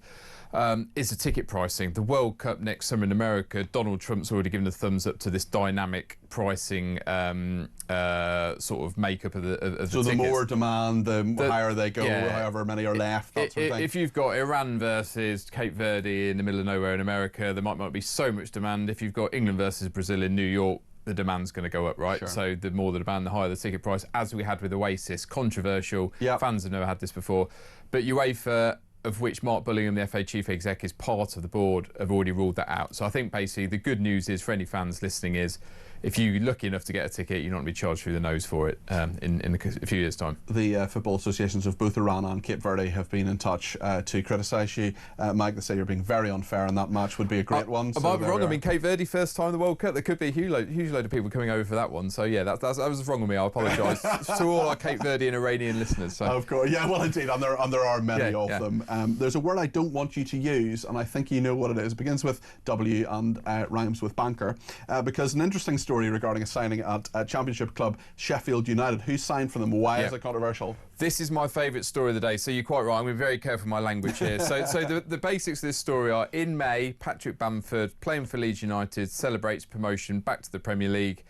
Is the ticket pricing. The World Cup next summer in America, Donald Trump's already given a thumbs up to this dynamic pricing sort of makeup of the tickets. So the more demand, the higher they go, however many are left, that sort of thing. If you've got Iran versus Cape Verde in the middle of nowhere in America, there might not be so much demand. If you've got England versus Brazil in New York, the demand's going to go up, right? Sure. So the more the demand, the higher the ticket price, as we had with Oasis. Controversial. Yep. Fans have never had this before. But UEFA, of which Mark Bullingham, the FA chief exec, is part of the board, have already ruled that out. So I think basically the good news is for any fans listening is if you're lucky enough to get a ticket, you're not going to be charged through the nose for it in a few years' time. The football associations of both Iran and Cape Verde have been in touch to criticise you. Mike, they say you're being very unfair, and that match would be a great one. Am I wrong? I mean, Cape Verde, first time in the World Cup, there could be a huge load of people coming over for that one. So, yeah, that was wrong with me. I apologise to all our Cape Verde and Iranian listeners. So. Of course, yeah, well, indeed, and there are many of them. There's a word I don't want you to use, and I think you know what it is. It begins with W and rhymes with banker, because an interesting story regarding a signing at Championship club Sheffield United. Who signed for them? Why is it controversial? This is my favourite story of the day, so you're quite right. I'm being very careful with my language here. So the basics of this story are, in May, Patrick Bamford, playing for Leeds United, celebrates promotion back to the Premier League.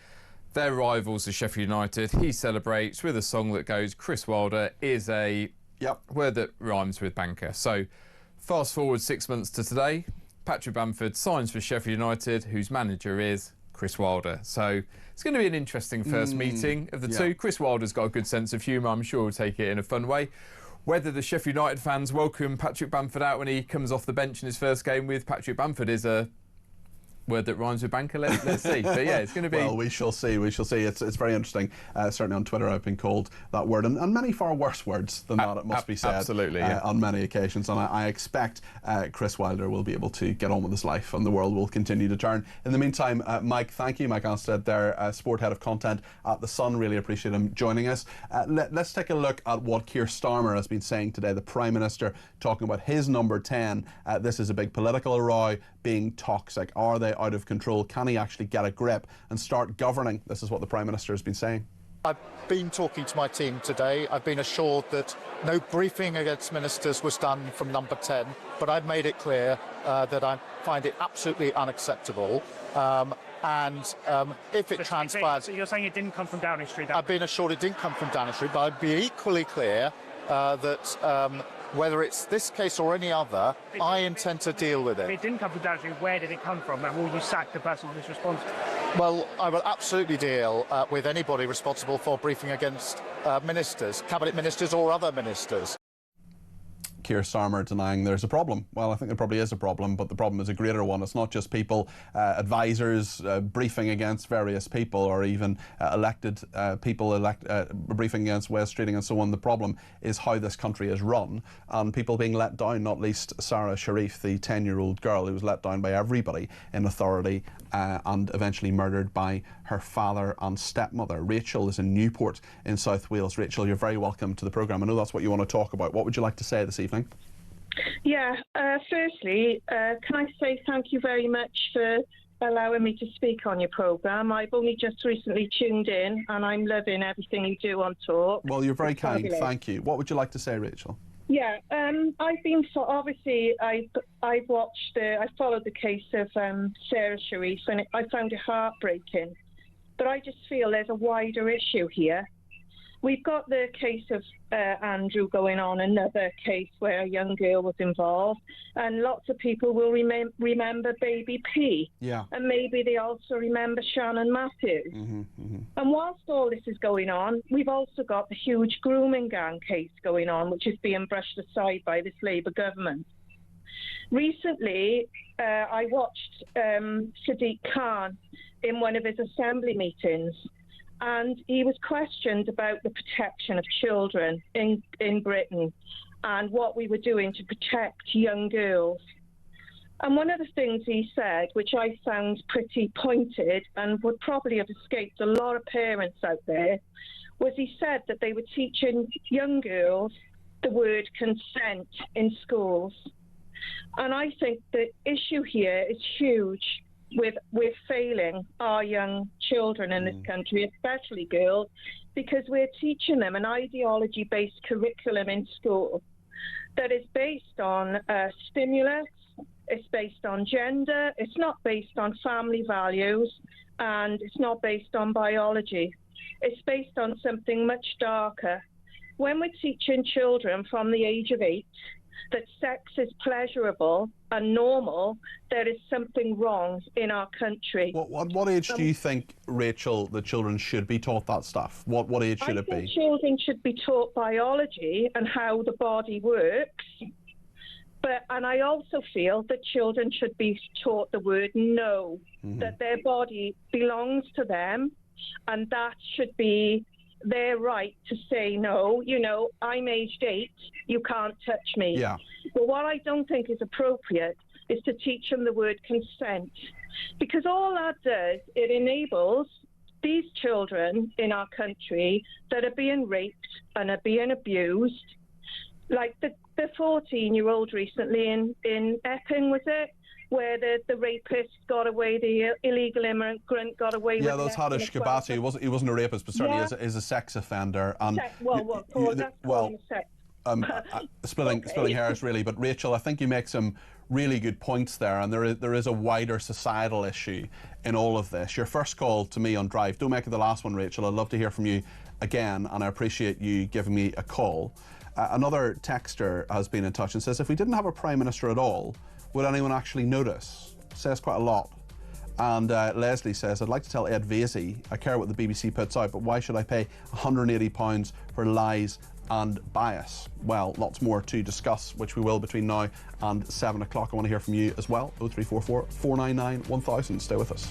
Their rivals are Sheffield United. He celebrates with a song that goes, Chris Wilder is a word that rhymes with banker. So fast forward 6 months to today, Patrick Bamford signs for Sheffield United, whose manager is Chris Wilder. So it's going to be an interesting first meeting of the two. Chris Wilder's got a good sense of humour. I'm sure he'll take it in a fun way. Whether the Sheffield United fans welcome Patrick Bamford out when he comes off the bench in his first game with Patrick Bamford is word that rhymes with banker. Let's see. But yeah, it's going to be. Well, we shall see. We shall see. It's very interesting. Certainly on Twitter, I've been called that word, and many far worse words than that. It must be said. Absolutely, yeah. On many occasions, and I expect Chris Wilder will be able to get on with his life, and the world will continue to turn. In the meantime, Mike, thank you, Mike Anstead, there, sport head of content at The Sun. Really appreciate him joining us. Let's take a look at what Keir Starmer has been saying today. The Prime Minister talking about his number 10. This is a big political row, being toxic. Are they out of control? Can he actually get a grip and start governing? This is what the Prime Minister has been saying. I've been talking to my team today. I've been assured that no briefing against ministers was done from number 10, but I've made it clear that I find it absolutely unacceptable. If it transpires... So you're saying it didn't come from Downing Street? I've been assured it didn't come from Downing Street, but I'd be equally clear that whether it's this case or any other, I intend to deal with it. If it didn't come from Downing Street, where did it come from? And will you sack the person who's responsible? Well, I will absolutely deal with anybody responsible for briefing against ministers, cabinet ministers or other ministers. Keir Starmer denying there's a problem. Well, I think there probably is a problem, but the problem is a greater one. It's not just people, advisors briefing against various people, or even elected people briefing against Wes Streeting and so on. The problem is how this country is run, and people being let down, not least Sarah Sharif, the 10-year-old girl who was let down by everybody in authority and eventually murdered by her father and stepmother. Rachel is in Newport in South Wales. Rachel, you're very welcome to the programme. I know that's what you want to talk about. What would you like to say this evening? Yeah, firstly, can I say thank you very much for allowing me to speak on your programme. I've only just recently tuned in and I'm loving everything you do on Talk. Well, you're very kind, thank you. What would you like to say, Rachel? Yeah, I've been obviously I followed the case of Sarah Sharif, and I found it heartbreaking. But I just feel there's a wider issue here. We've got the case of Andrew going on, another case where a young girl was involved, and lots of people will remember Baby P. Yeah. And maybe they also remember Shannon Matthews. And whilst all this is going on, we've also got the huge grooming gang case going on, which is being brushed aside by this Labour government. Recently, I watched Sadiq Khan in one of his assembly meetings, and he was questioned about the protection of children in Britain and what we were doing to protect young girls. And one of the things he said, which I found pretty pointed and would probably have escaped a lot of parents out there, was he said that they were teaching young girls the word consent in schools. And I think the issue here is huge. We're failing our young children in this country, especially girls, because we're teaching them an ideology-based curriculum in school that is based on stimulus, it's based on gender, it's not based on family values, and it's not based on biology. It's based on something much darker. When we're teaching children from the age of 8 that sex is pleasurable and normal, there is something wrong in our country. What age do you think, Rachel, the children should be taught that stuff? What age should it be? Children should be taught biology and how the body works. And I also feel that children should be taught the word no, that their body belongs to them, and that should be their right to say no. You know, I'm aged 8, you can't touch me. Yeah. But what I don't think is appropriate is to teach them the word consent, because all that does, it enables these children in our country that are being raped and are being abused, like the 14-year-old recently in Epping, was it? Where the rapist got away, the illegal immigrant got away with it. Yeah, that was Hadish Kabati. He wasn't a rapist, but certainly is a sex offender. And splitting hairs, really. But Rachel, I think you make some really good points there, and there is a wider societal issue in all of this. Your first call to me on Drive, don't make it the last one, Rachel. I'd love to hear from you again, and I appreciate you giving me a call. Another texter has been in touch and says, if we didn't have a Prime Minister at all, would anyone actually notice? Says quite a lot. And Leslie says, I'd like to tell Ed Vasey, I care what the BBC puts out, but why should I pay £180 for lies and bias. Well, lots more to discuss, which we will between now and 7 o'clock. I want to hear from you as well. 0344 499 1000. Stay with us.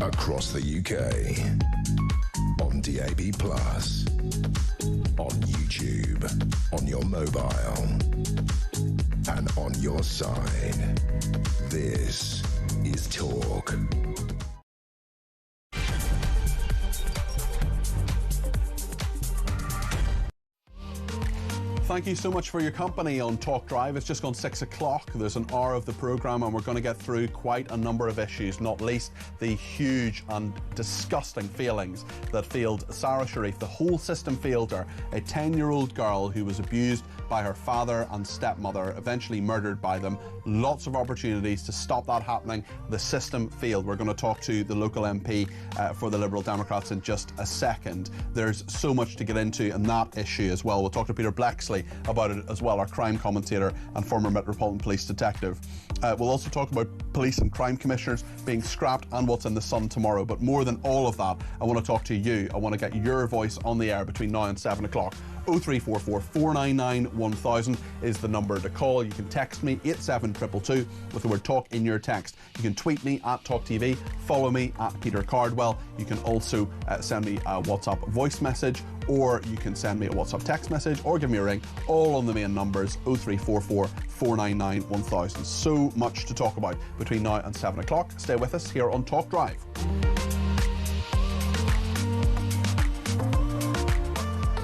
Across the UK, on DAB+, on YouTube, on your mobile, and on your side. This is Talk. Thank you so much for your company on Talk Drive. It's just gone 6 o'clock. There's an hour of the programme and we're going to get through quite a number of issues, not least the huge and disgusting failings that failed Sarah Sharif. The whole system failed her, a 10-year-old girl who was abused by her father and stepmother, eventually murdered by them. Lots of opportunities to stop that happening. The system failed. We're going to talk to the local MP for the Liberal Democrats in just a second. There's so much to get into in that issue as well. We'll talk to Peter Blexley about it as well, our crime commentator and former Metropolitan Police detective. We'll also talk about police and crime commissioners being scrapped and what's in the Sun tomorrow. But more than all of that, I want to talk to you. I want to get your voice on the air between now and 7 o'clock. 0344 499 1000 is the number to call. You can text me 87222 with the word talk in your text. You can tweet me at talkTV, follow me at Peter Cardwell. You can also send me a WhatsApp voice message, or you can send me a WhatsApp text message or give me a ring, all on the main numbers 0344 499 1000. So much to talk about between now and 7 o'clock. Stay with us here on Talk Drive.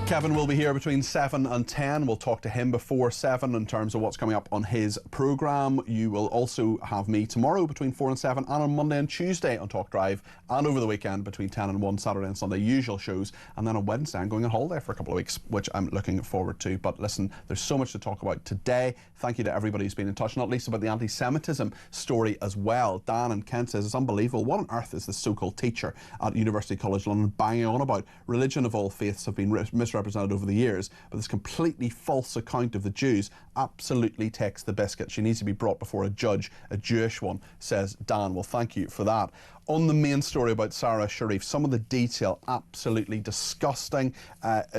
Kevin will be here between 7 and 10. We'll talk to him before 7 in terms of what's coming up on his programme. You will also have me tomorrow between 4 and 7, and on Monday and Tuesday on Talk Drive, and over the weekend between 10 and 1, Saturday and Sunday, usual shows. And then on Wednesday I'm going on holiday for a couple of weeks, which I'm looking forward to. But listen, there's so much to talk about today. Thank you to everybody who's been in touch, not least about the anti-Semitism story as well. Dan in Kent says, it's unbelievable. What on earth is this so-called teacher at University College London banging on about? Religion of all faiths have been misrepresented misrepresented over the years, but this completely false account of the Jews absolutely takes the biscuit. She needs to be brought before a judge, a Jewish one, says Dan. Well, thank you for that. On the main story about Sarah Sharif, some of the detail, absolutely disgusting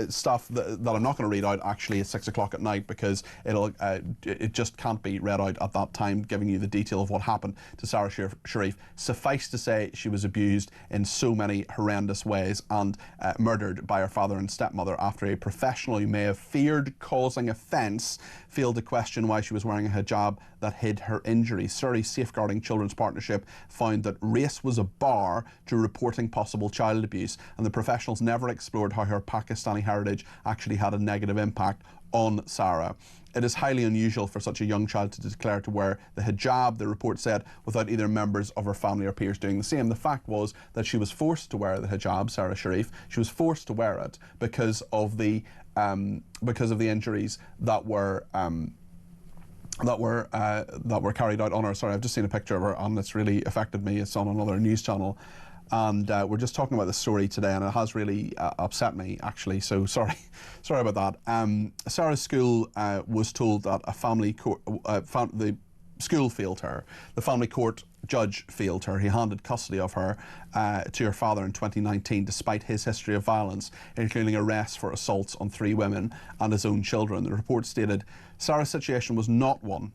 stuff that I'm not going to read out actually at 6 o'clock at night, because it just can't be read out at that time, giving you the detail of what happened to Sarah Sharif. Suffice to say, she was abused in so many horrendous ways and murdered by her father and stepmother after a professional who may have feared causing offence failed to question why she was wearing a hijab that hid her injuries. Surrey Safeguarding Children's Partnership found that race was a bar to reporting possible child abuse, and the professionals never explored how her Pakistani heritage actually had a negative impact on Sarah. It is highly unusual for such a young child to declare to wear the hijab, the report said, without either members of her family or peers doing the same. The fact was that she was forced to wear the hijab, Sarah Sharif. She was forced to wear it because of the injuries that were carried out on her. Sorry, I've just seen a picture of her and it's really affected me. It's on another news channel. And we're just talking about this story today, and it has really upset me, actually, so sorry about that. Sarah's school was told that a family court, the school failed her. The family court judge failed her. He handed custody of her to her father in 2019, despite his history of violence, including arrests for assaults on 3 women and his own children. The report stated Sarah's situation was not one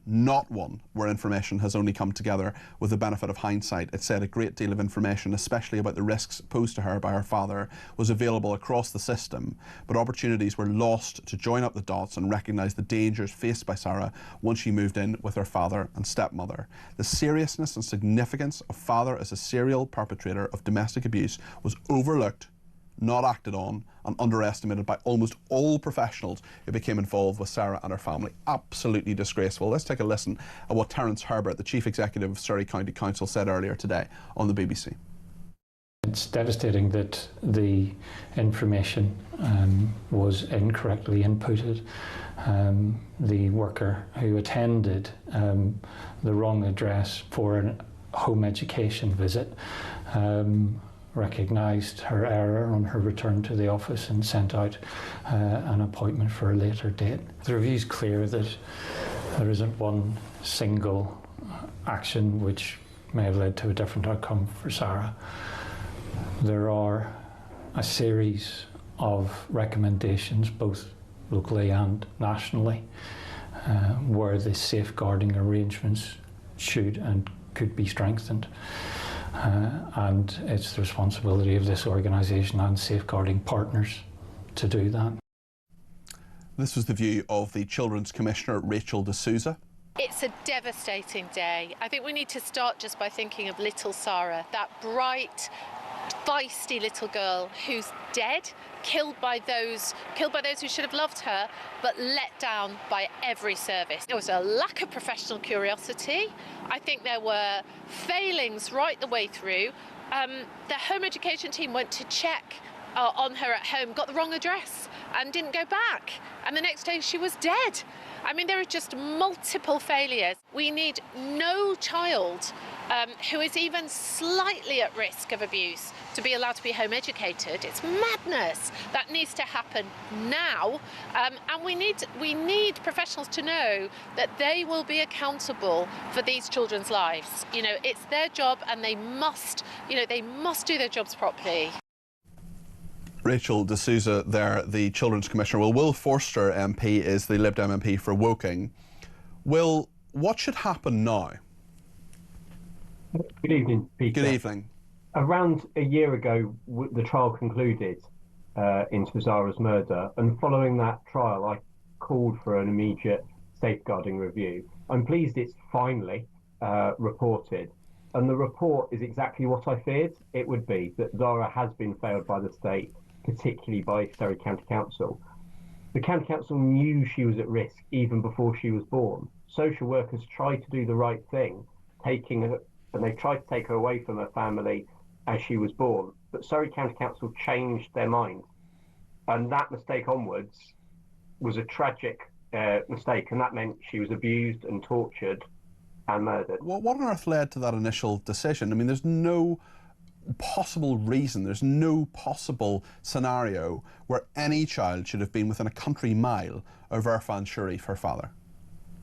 where information has only come together with the benefit of hindsight. It said a great deal of information, especially about the risks posed to her by her father, was available across the system, but opportunities were lost to join up the dots and recognise the dangers faced by Sarah once she moved in with her father and stepmother. The seriousness and significance of father as a serial perpetrator of domestic abuse was overlooked, not acted on, and underestimated by almost all professionals who became involved with Sarah and her family. Absolutely disgraceful. Let's take a listen at what Terence Herbert, the Chief Executive of Surrey County Council, said earlier today on the BBC. It's devastating that the information was incorrectly inputted. The worker who attended the wrong address for a home education visit recognised her error on her return to the office and sent out an appointment for a later date. The review is clear that there isn't one single action which may have led to a different outcome for Sarah. There are a series of recommendations, both locally and nationally, where the safeguarding arrangements should and could be strengthened. And it's the responsibility of this organisation and safeguarding partners to do that. This was the view of the Children's Commissioner, Rachel de Souza. It's a devastating day. I think we need to start just by thinking of little Sarah, that bright, feisty little girl who's dead, killed by those who should have loved her, but let down by every service. There was a lack of professional curiosity. I think there were failings right the way through. The home education team went to check on her at home, got the wrong address and didn't go back. And the next day she was dead. I mean, there are just multiple failures. We need no child who is even slightly at risk of abuse to be allowed to be home educated. It's madness. That needs to happen now. And we need professionals to know that they will be accountable for these children's lives. You know, it's their job and they must do their jobs properly. Rachel de Souza there, the Children's Commissioner. Well, Will Forster MP is the Lib Dem MP for Woking. Will, what should happen now? Good evening, Peter. Good evening. Around a year ago, the trial concluded into Zara's murder, and following that trial, I called for an immediate safeguarding review. I'm pleased it's finally reported, and the report is exactly what I feared it would be, that Zara has been failed by the state, particularly by Surrey County Council. The County Council knew she was at risk even before she was born. Social workers tried to do the right thing, and they tried to take her away from her family as she was born. But Surrey County Council changed their mind. And that mistake onwards was a tragic mistake, and that meant she was abused and tortured and murdered. What on earth led to that initial decision? I mean, there's no possible reason, there's no possible scenario where any child should have been within a country mile of Irfan Sharif, her father.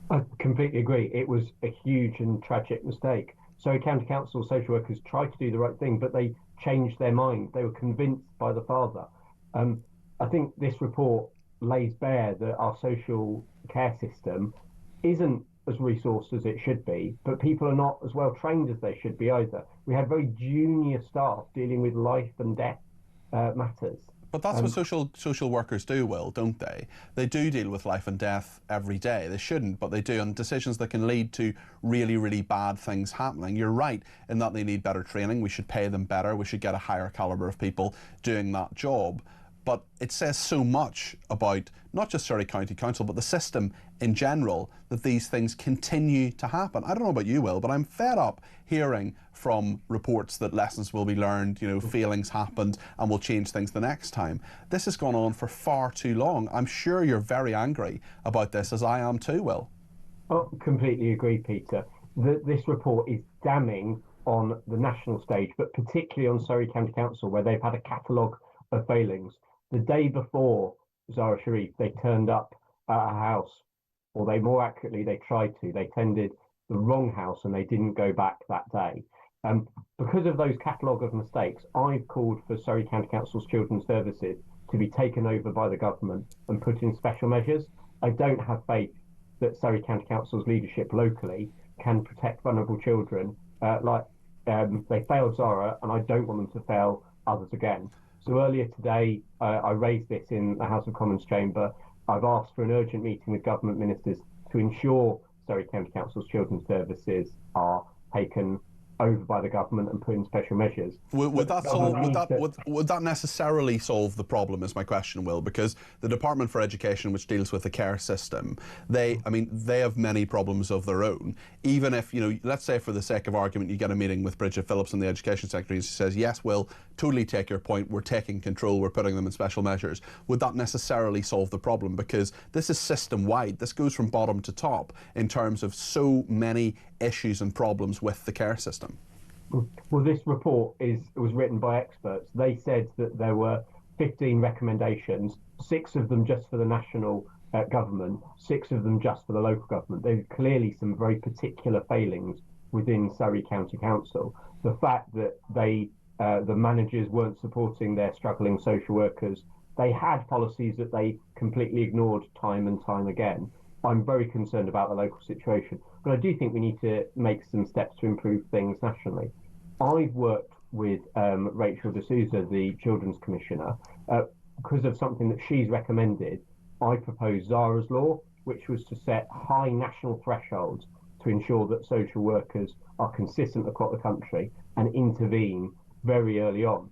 I completely agree. It was a huge and tragic mistake. Surrey County Council social workers tried to do the right thing, but they changed their mind. They were convinced by the father. I think this report lays bare that our social care system isn't as resourced as it should be, but people are not as well trained as they should be either. We had very junior staff dealing with life and death matters. But that's what social workers do, Will, don't they? They do deal with life and death every day. They shouldn't, but they do, and decisions that can lead to really, really bad things happening. You're right in that they need better training. We should pay them better. We should get a higher calibre of people doing that job. But it says so much about not just Surrey County Council, but the system in general, that these things continue to happen. I don't know about you, Will, but I'm fed up hearing from reports that lessons will be learned, you know, failings happened and we'll change things the next time. This has gone on for far too long. I'm sure you're very angry about this, as I am too, Will. Oh, completely agree, Peter. This report is damning on the national stage, but particularly on Surrey County Council, where they've had a catalogue of failings. The day before Zara Sharif, they turned up at a house, or more accurately, they tried to. They tended the wrong house and they didn't go back that day. Because of those catalogue of mistakes, I've called for Surrey County Council's Children's Services to be taken over by the government and put in special measures. I don't have faith that Surrey County Council's leadership locally can protect vulnerable children they failed Zara, and I don't want them to fail others again. So earlier today, I raised this in the House of Commons chamber. I've asked for an urgent meeting with government ministers to ensure Surrey County Council's Children's Services are taken over by the government and put in special measures. Would that necessarily solve the problem, is my question, Will? Because the Department for Education, which deals with the care system, they have many problems of their own. Even if, you know, let's say for the sake of argument, you get a meeting with Bridget Phillips and the Education Secretary, and she says, yes, Will, totally take your point, we're taking control, we're putting them in special measures. Would that necessarily solve the problem? Because this is system-wide. This goes from bottom to top in terms of so many issues and problems with the care system. Well, this report was written by experts. They said that there were 15 recommendations, 6 of them just for the national government, 6 of them just for the local government. There are clearly some very particular failings within Surrey County Council. The fact that the managers weren't supporting their struggling social workers, they had policies that they completely ignored time and time again. I'm very concerned about the local situation, but I do think we need to make some steps to improve things nationally. I've worked with Rachel D'Souza, the Children's Commissioner, because of something that she's recommended. I proposed Zara's Law, which was to set high national thresholds to ensure that social workers are consistent across the country and intervene very early on.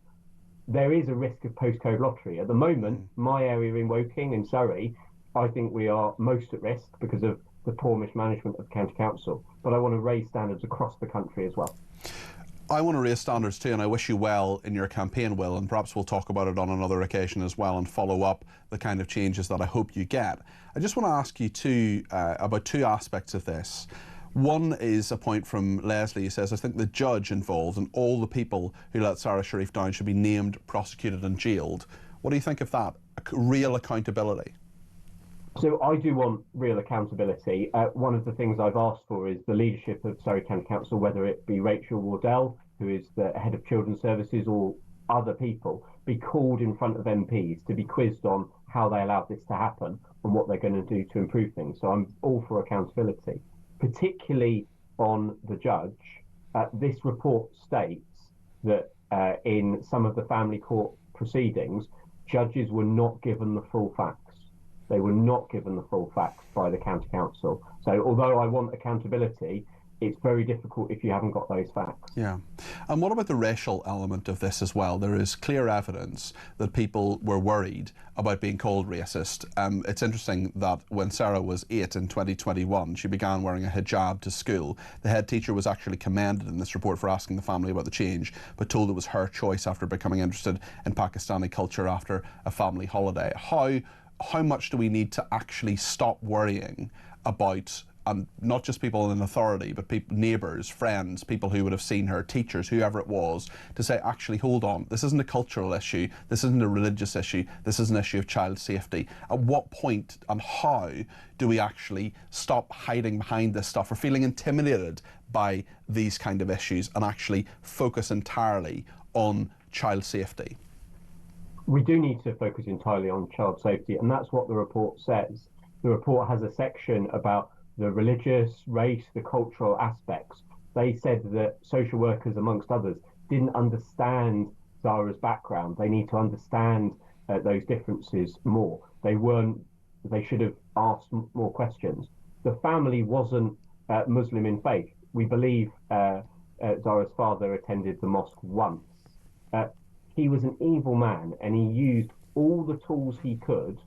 There is a risk of postcode lottery. At the moment, my area in Woking in Surrey, I think we are most at risk because of the poor mismanagement of the county council, but I want to raise standards across the country as well. I want to raise standards too, and I wish you well in your campaign, Will, and perhaps we'll talk about it on another occasion as well and follow up the kind of changes that I hope you get. I just want to ask you about 2 aspects of this. One is a point from Leslie. He says, I think the judge involved and all the people who let Zara Sharif down should be named, prosecuted and jailed. What do you think of that? Real accountability? So I do want real accountability. One of the things I've asked for is the leadership of Surrey County Council, whether it be Rachel Wardell, who is the head of Children's Services, or other people, be called in front of MPs to be quizzed on how they allowed this to happen and what they're going to do to improve things. So I'm all for accountability, particularly on the judge. This report states that in some of the family court proceedings, judges were not given the full facts. They were not given the full facts by the county council. So although I want accountability, it's very difficult if you haven't got those facts. Yeah. And what about the racial element of this as well? There is clear evidence that people were worried about being called racist. It's interesting that when Sarah was 8 in 2021, she began wearing a hijab to school. The head teacher was actually commended in this report for asking the family about the change, but told it was her choice after becoming interested in Pakistani culture after a family holiday. How much do we need to actually stop worrying about and not just people in authority, but neighbours, friends, people who would have seen her, teachers, whoever it was, to say, actually, hold on, this isn't a cultural issue, this isn't a religious issue, this is an issue of child safety. At what point and how do we actually stop hiding behind this stuff or feeling intimidated by these kind of issues and actually focus entirely on child safety? We do need to focus entirely on child safety, and that's what the report says. The report has a section about the religious, race, the cultural aspects. They said that social workers, amongst others, didn't understand Zara's background. They need to understand those differences more. They should have asked more questions. The family wasn't Muslim in faith. We believe Zara's father attended the mosque once. He was an evil man, and he used all the tools he could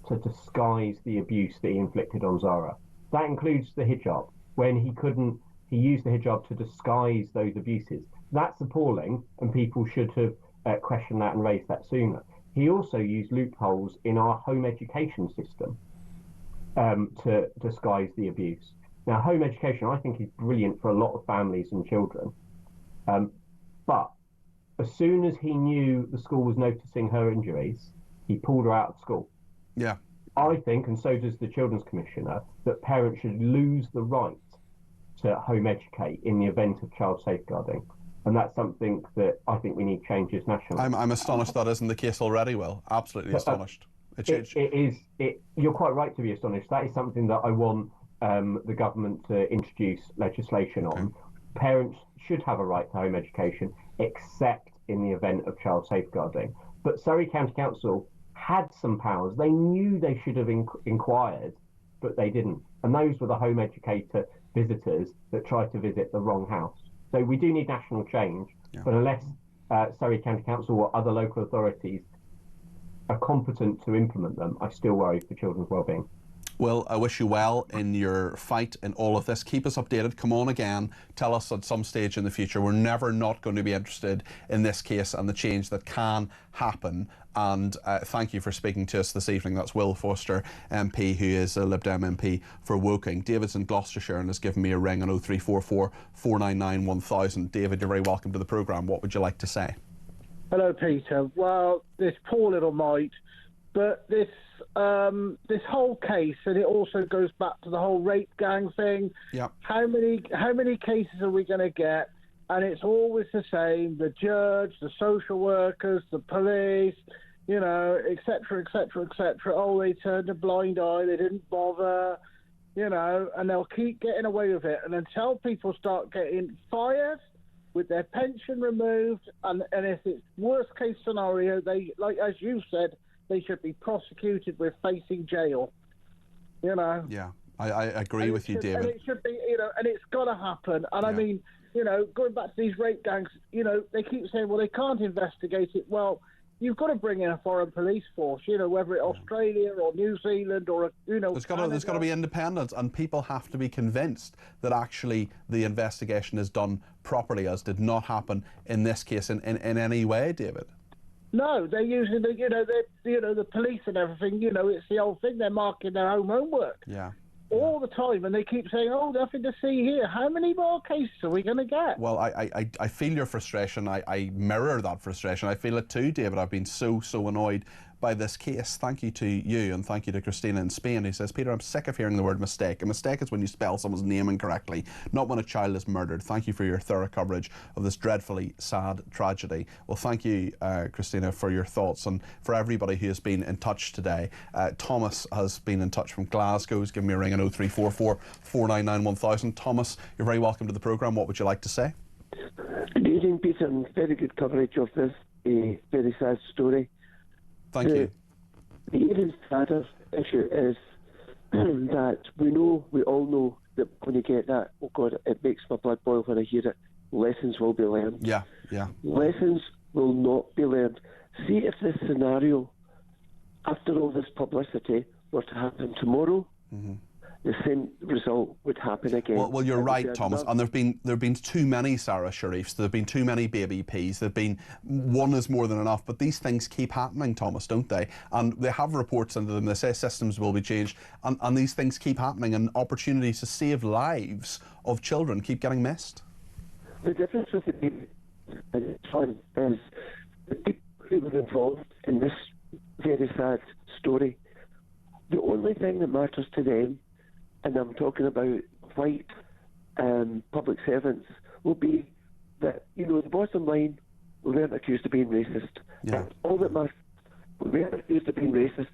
to disguise the abuse that he inflicted on Zara. That includes the hijab. When he couldn't, he used the hijab to disguise those abuses. That's appalling, and people should have questioned that and raised that sooner. He also used loopholes in our home education system to disguise the abuse. Now, home education, I think, is brilliant for a lot of families and children. But as soon as he knew the school was noticing her injuries, he pulled her out of school. Yeah. I think, and so does the Children's Commissioner, that parents should lose the right to home educate in the event of child safeguarding. And that's something that I think we need changes nationally. I'm astonished that isn't the case already, Will. Absolutely astonished. You're quite right to be astonished. That is something that I want the government to introduce legislation on. Okay. Parents should have a right to home education, except in the event of child safeguarding. But Surrey County Council had some powers. They knew they should have inquired, but they didn't. And those were the home educator visitors that tried to visit the wrong house. So we do need national change, but unless Surrey County Council or other local authorities are competent to implement them, I still worry for children's wellbeing. Well, I wish you well in your fight in all of this. Keep us updated. Come on again. Tell us at some stage in the future. We're never not going to be interested in this case and the change that can happen. And thank you for speaking to us this evening. That's Will Foster, MP, who is a Lib Dem MP for Woking. David's in Gloucestershire and has given me a ring on 0344 499 1000. David, you're very welcome to the programme. What would you like to say? Hello, Peter. Well, this poor little mite, but this whole case, and it also goes back to the whole rape gang thing. Yeah. How many cases are we going to get? And it's always the same: the judge, the social workers, the police, you know, etc., etc., etc. Oh, they turned a blind eye; they didn't bother, you know, and they'll keep getting away with it. And until people start getting fired, with their pension removed, and if it's worst case scenario, they, like as you said, they should be prosecuted with facing jail. You know. Yeah, I agree with you, David. And it should be, you know, and it's got to happen. And I mean, you know, going back to these rape gangs, you know, they keep saying, well, they can't investigate it. Well, you've got to bring in a foreign police force, you know, whether it's Australia or New Zealand or, you know, there's got to be independence, and people have to be convinced that actually the investigation is done properly, as did not happen in this case in any way, David. No, they're using the, the police and everything. You know, it's the old thing. They're marking their own homework. Yeah. All the time, and they keep saying, "Oh, nothing to see here." How many more cases are we going to get? Well, I feel your frustration. I mirror that frustration. I feel it too, David. I've been so annoyed by this case. Thank you to you, and thank you to Christina in Spain, who says, Peter, I'm sick of hearing the word mistake. A mistake is when you spell someone's name incorrectly, not when a child is murdered. Thank you for your thorough coverage of this dreadfully sad tragedy. Well, thank you, Christina, for your thoughts, and for everybody who has been in touch today. Thomas has been in touch from Glasgow. He's given me a ring on 0344 499 1000. Thomas, you're very welcome to the programme. What would you like to say? Good evening, Peter, and very good coverage of this very sad story. Thank you. The even sadder issue is that we all know that when you get that, oh God, it makes my blood boil when I hear it, lessons will be learned. Yeah. Lessons will not be learned. See if this scenario, after all this publicity, were to happen tomorrow, the same result would happen again. Well, you're right, Thomas. And there've been too many Sarah Sharifs. There've been too many baby Ps. There've been one is more than enough. But these things keep happening, Thomas, don't they? And they have reports into them. They say systems will be changed, and these things keep happening, and opportunities to save lives of children keep getting missed. The difference with the baby is the people who were involved in this very sad story. The only thing that matters to them, and I'm talking about white public servants, will be that, you know, the bottom line, we weren't accused of being racist. Yeah. That's all that matters. We weren't accused of being racist.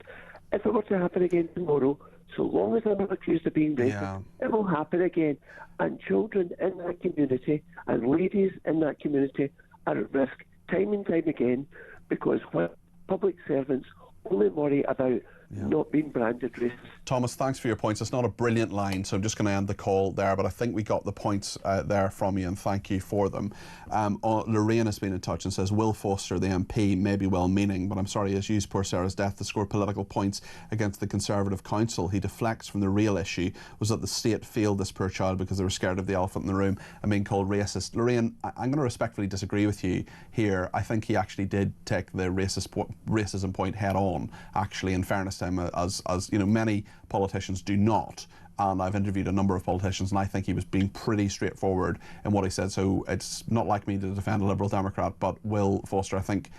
If it were to happen again tomorrow, so long as I'm not accused of being racist, it will happen again. And children in that community and ladies in that community are at risk time and time again, because white public servants only worry about not being branded racist. Thomas, thanks for your points. It's not a brilliant line, so I'm just going to end the call there, but I think we got the points there from you, and thank you for them. Lorraine has been in touch and says, Will Foster, the MP, may be well-meaning, but I'm sorry, he has used poor Sarah's death to score political points against the Conservative Council. He deflects from the real issue, was that the state failed this poor child because they were scared of the elephant in the room and being called racist. Lorraine, I'm going to respectfully disagree with you here. I think he actually did take the racism point head on, actually, in fairness to him, as you know, many politicians do not. And I've interviewed a number of politicians, and I think he was being pretty straightforward in what he said. So it's not like me to defend a Liberal Democrat, but Will Foster, I think,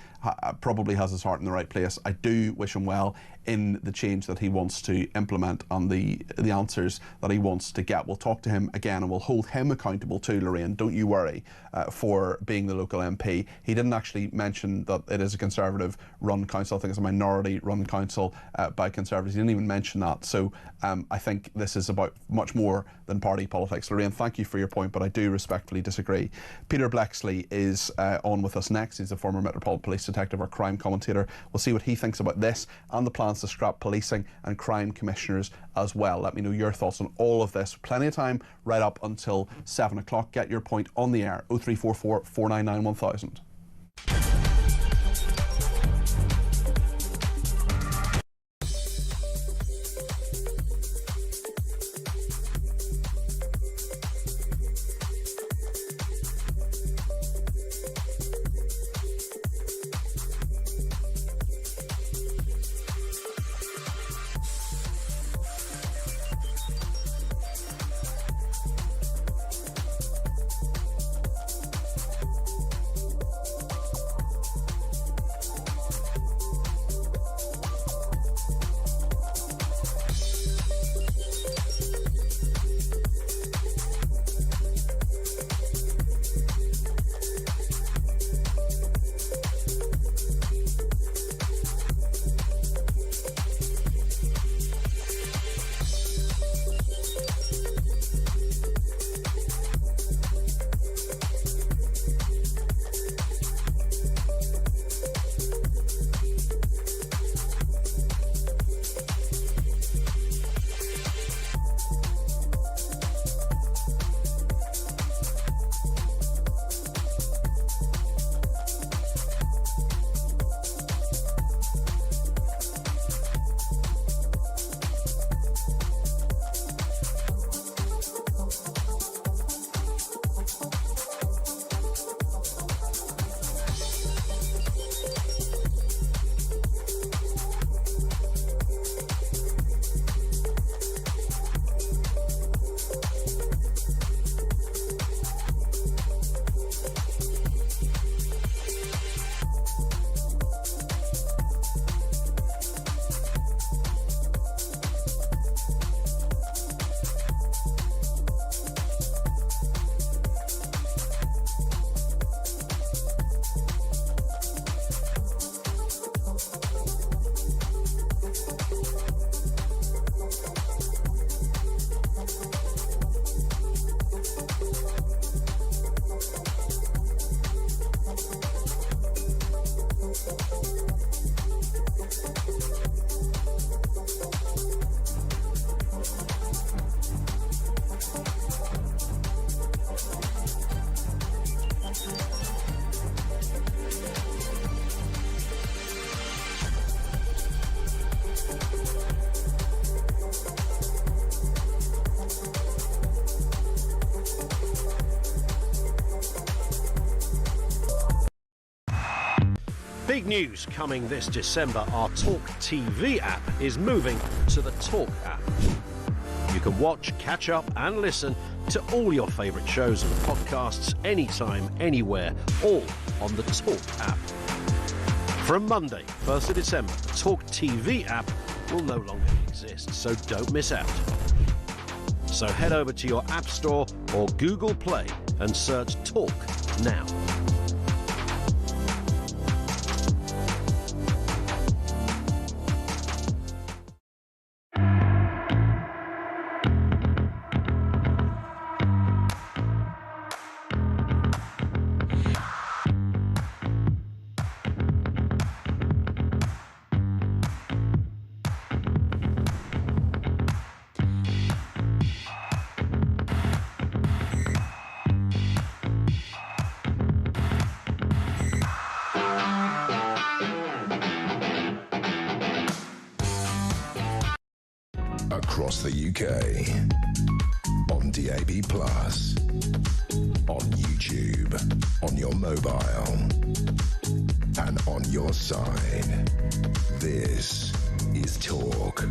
probably has his heart in the right place. I do wish him well in the change that he wants to implement and the answers that he wants to get. We'll talk to him again, and we'll hold him accountable too, Lorraine. Don't you worry, for being the local MP. He didn't actually mention that it is a Conservative-run council. I think it's a minority-run council by Conservatives. He didn't even mention that. So I think this is about much more than party politics. Lorraine, thank you for your point, but I do respectfully disagree. Peter Blexley is on with us next. He's a former Metropolitan Police detective, our crime commentator. We'll see what he thinks about this and the plans to scrap policing and crime commissioners as well. Let me know your thoughts on all of this. Plenty of time right up until 7 o'clock. Get your point on the air. 0344 499 1000. Big news coming this December. Our talkTV app is moving to the Talk app. You can watch, catch up and listen to all your favourite shows and podcasts anytime, anywhere, all on the Talk app. From Monday, 1st of December, the talkTV app will no longer exist, so don't miss out. So head over to your App Store or Google Play and search Talk now. Across the UK, on DAB+, on YouTube, on your mobile, and on your side. This is Talk.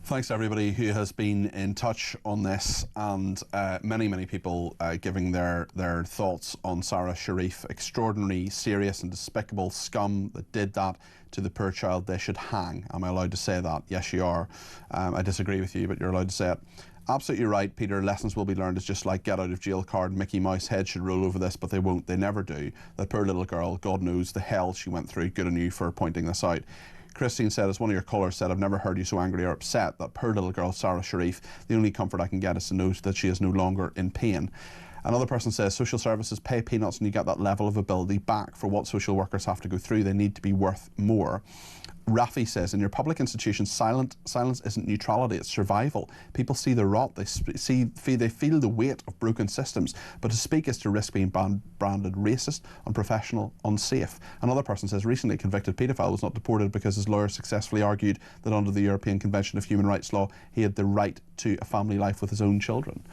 Thanks to everybody who has been in touch on this, and many people giving their thoughts on Sarah Sharif. Extraordinary, serious and despicable scum that did that to the poor child. They should hang. Am I allowed to say that? Yes, you are. I disagree with you, but you're allowed to say it. Absolutely right, Peter. Lessons will be learned. It's just like get out of jail card. Mickey Mouse head should roll over this, but they won't. They never do. That poor little girl, God knows the hell she went through. Good on you for pointing this out. Christine said, as one of your callers said, I've never heard you so angry or upset. That poor little girl, Sarah Sharif, the only comfort I can get is to know that she is no longer in pain. Another person says, social services pay peanuts and you get that level of ability back for what social workers have to go through. They need to be worth more. Rafi says, in your public institutions, silence isn't neutrality, it's survival. People see the rot, they feel the weight of broken systems, but to speak is to risk being branded racist, unprofessional, unsafe. Another person says, recently a convicted paedophile was not deported because his lawyer successfully argued that under the European Convention of Human Rights law, he had the right to a family life with his own children.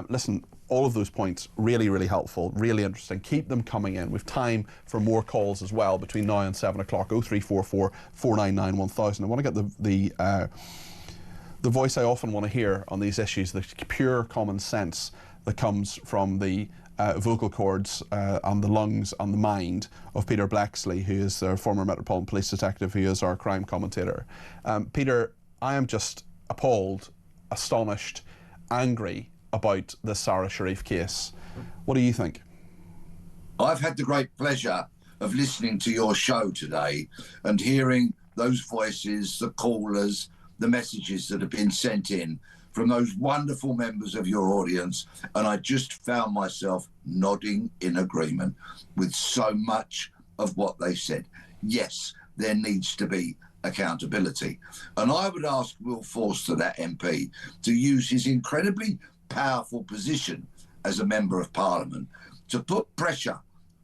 Listen, all of those points really helpful, really interesting. Keep them coming in. We've time for more calls as well between now and 7 o'clock. 0344 499 1000. I want to get the voice I often want to hear on these issues, the pure common sense that comes from the vocal cords and the lungs and the mind of Peter Blexley, who is the former Metropolitan Police Detective, who is our crime commentator. Peter, I am just appalled, astonished, angry about the Sarah Sharif case. What do you think? I've had the great pleasure of listening to your show today and hearing those voices, the callers, the messages that have been sent in from those wonderful members of your audience, and I just found myself nodding in agreement with so much of what they said. Yes, there needs to be accountability. And I would ask Will Forster, that MP, to use his incredibly powerful position as a Member of Parliament to put pressure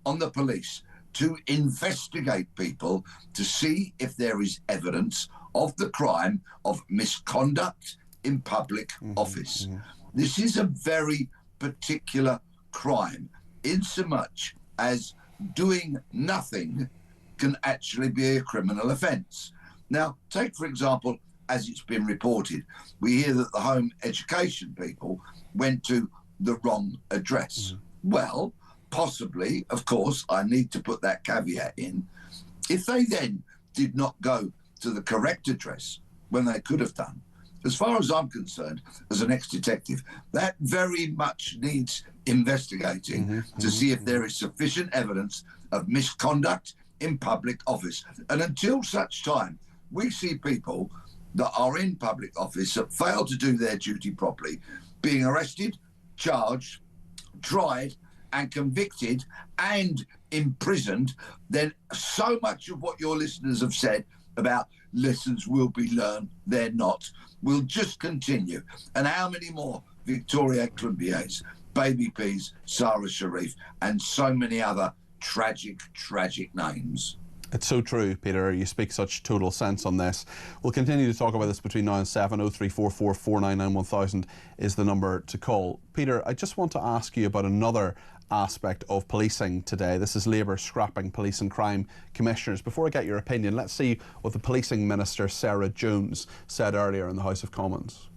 on the police to investigate people to see if there is evidence of the crime of misconduct in public office. This is a very particular crime, insomuch as doing nothing can actually be a criminal offence. Now, take, for example, as it's been reported, we hear that the home education people went to the wrong address. Well, possibly, of course, I need to put that caveat in. If they then did not go to the correct address when they could have done, as far as I'm concerned, as an ex-detective, that very much needs investigating to see if there is sufficient evidence of misconduct in public office. And until such time, we see people that are in public office that fail to do their duty properly, being arrested, charged, tried and convicted and imprisoned, then so much of what your listeners have said about lessons will be learned, they're not, will just continue. And how many more Victoria Clombiers, Baby Peas, Sarah Sharif and so many other tragic names? It's so true, Peter. You speak such total sense on this. We'll continue to talk about this between now and 7. 0344 499 1000 is the number to call. Peter, I just want to ask you about another aspect of policing today. This is Labour scrapping police and crime commissioners. Before I get your opinion, let's see what the Policing Minister, Sarah Jones, said earlier in the House of Commons.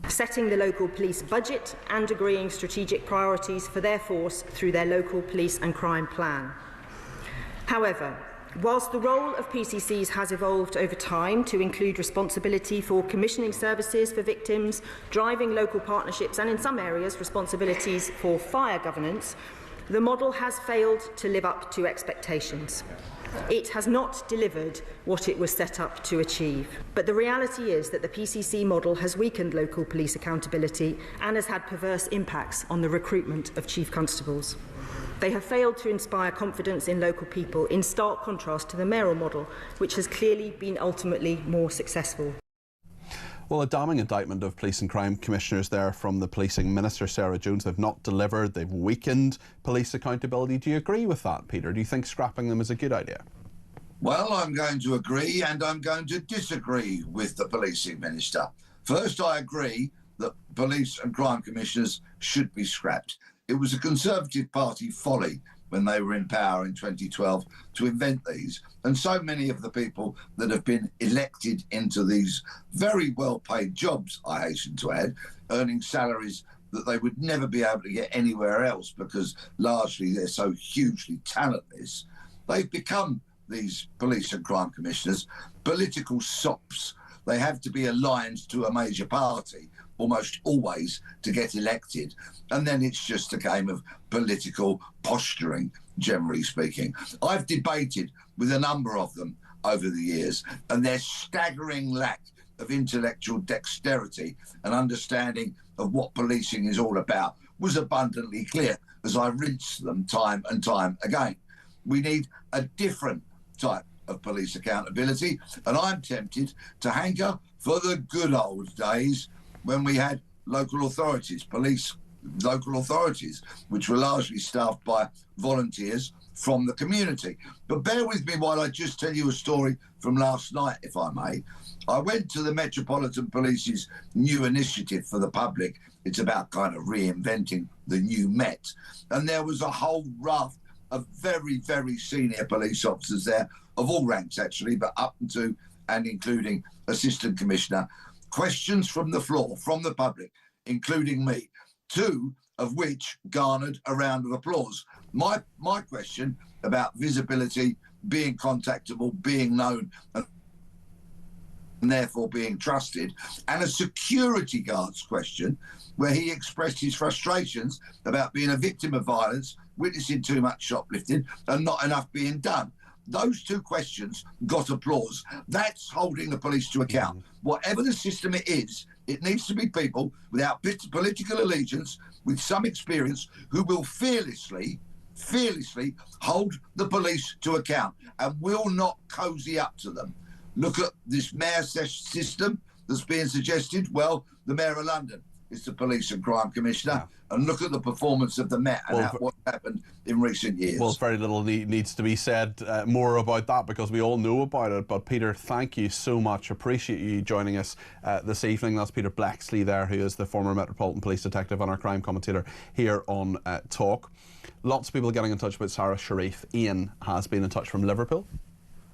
Setting the local police budget and agreeing strategic priorities for their force through their local police and crime plan. However, whilst the role of PCCs has evolved over time to include responsibility for commissioning services for victims, driving local partnerships and in some areas responsibilities for fire governance, the model has failed to live up to expectations. It has not delivered what it was set up to achieve. But the reality is that the PCC model has weakened local police accountability and has had perverse impacts on the recruitment of chief constables. They have failed to inspire confidence in local people, in stark contrast to the mayoral model, which has clearly been ultimately more successful. Well, a damning indictment of police and crime commissioners there from the Policing Minister, Sarah Jones. They've not delivered, they've weakened police accountability. Do you agree with that, Peter? Do you think scrapping them is a good idea? Well, I'm going to agree and I'm going to disagree with the Policing Minister. First, I agree that police and crime commissioners should be scrapped. It was a Conservative Party folly when they were in power in 2012 to invent these. And so many of the people that have been elected into these very well-paid jobs, I hasten to add, earning salaries that they would never be able to get anywhere else because largely they're so hugely talentless, they've become, these police and crime commissioners, political sops. They have to be aligned to a major party almost always to get elected, and then it's just a game of political posturing, generally speaking. I've debated with a number of them over the years, and their staggering lack of intellectual dexterity and understanding of what policing is all about was abundantly clear as I rinsed them time and time again. We need a different type of police accountability, and I'm tempted to hanker for the good old days when we had local authorities, police local authorities, which were largely staffed by volunteers from the community. But bear with me while I just tell you a story from last night, if I may. I went to the Metropolitan Police's new initiative for the public. It's about kind of reinventing the new Met. And there was a whole raft of very, very senior police officers there, of all ranks actually, but up to and including Assistant Commissioner. Questions from the floor, from the public, including me, two of which garnered a round of applause. My question about visibility, being contactable, being known, and therefore being trusted, and a security guard's question where he expressed his frustrations about being a victim of violence, witnessing too much shoplifting and not enough being done. Those two questions got applause. That's holding the police to account. Whatever the system it is, it needs to be people without political allegiance, with some experience, who will fearlessly hold the police to account and will not cozy up to them. Look at this mayor system that's being suggested. Well, the Mayor of London is the Police and Crime Commissioner, and look at the performance of the Met and what happened in recent years. Well, very little needs to be said more about that because we all know about it. But Peter, thank you so much. Appreciate you joining us this evening. That's Peter Blexley there, who is the former Metropolitan Police Detective and our crime commentator here on Talk. Lots of people getting in touch with Sarah Sharif. Ian has been in touch from Liverpool.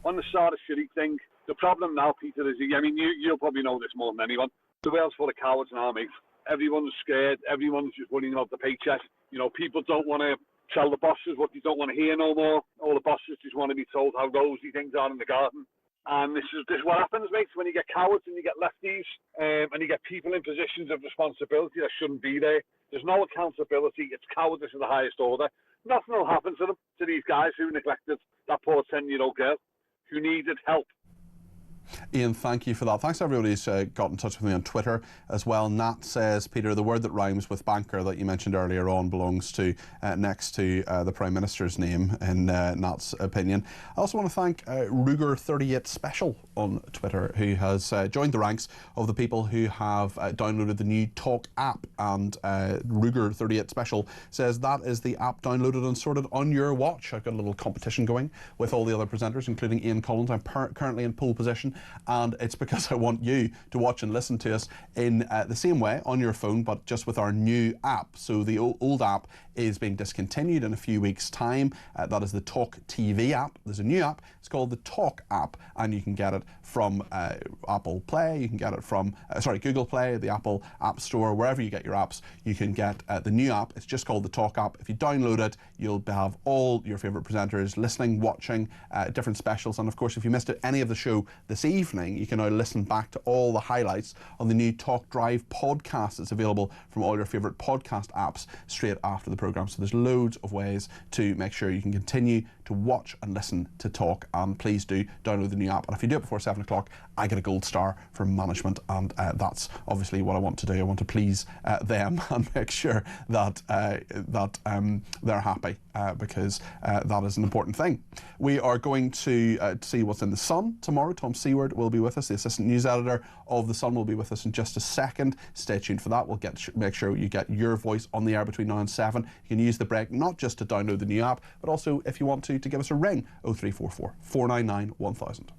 On the Sarah Sharif thing, the problem now, Peter, is, I mean, you'll probably know this more than anyone. The world's full of cowards and armies. Everyone's scared. Everyone's just worrying about the paycheck. You know, people don't want to tell the bosses what they don't want to hear no more. All the bosses just want to be told how rosy things are in the garden. And this is what happens, mate, when you get cowards and you get lefties and you get people in positions of responsibility that shouldn't be there. There's no accountability. It's cowardice of the highest order. Nothing will happen to them, to these guys who neglected that poor 10-year-old girl who needed help. Ian, thank you for that. Thanks to everybody who's got in touch with me on Twitter as well. Nat says, Peter, the word that rhymes with banker that you mentioned earlier on belongs to next to the Prime Minister's name, in Nat's opinion. I also want to thank Ruger38 Special on Twitter, who has joined the ranks of the people who have downloaded the new Talk app. And Ruger38 Special says that is the app downloaded and sorted on your watch. I've got a little competition going with all the other presenters, including Ian Collins. I'm currently in pole position, and it's because I want you to watch and listen to us in the same way on your phone, but just with our new app. So the old app is being discontinued in a few weeks' time. That is the talkTV app. There's a new app. It's called the Talk app, and you can get it from Apple Play. You can get it from Google Play, the Apple App Store, wherever you get your apps. You can get the new app. It's just called the Talk app. If you download it, you'll have all your favourite presenters listening, watching different specials. And of course, if you missed any of the show this evening, you can now listen back to all the highlights on the new Talk Drive podcast. It's available from all your favourite podcast apps straight after the programme. So there's loads of ways to make sure you can continue to watch and listen to Talk. And please do download the new app. And if you do it before 7 o'clock, I get a gold star from management. And that's obviously what I want to do. I want to please them and make sure that they're happy because that is an important thing. We are going to see what's in The Sun tomorrow. Tom Seward will be with us. The assistant news editor of The Sun will be with us in just a second. Stay tuned for that. We'll make sure you get your voice on the air between now and 7. You can use the break not just to download the new app, but also if you want to give us a ring, 0344 499 1000.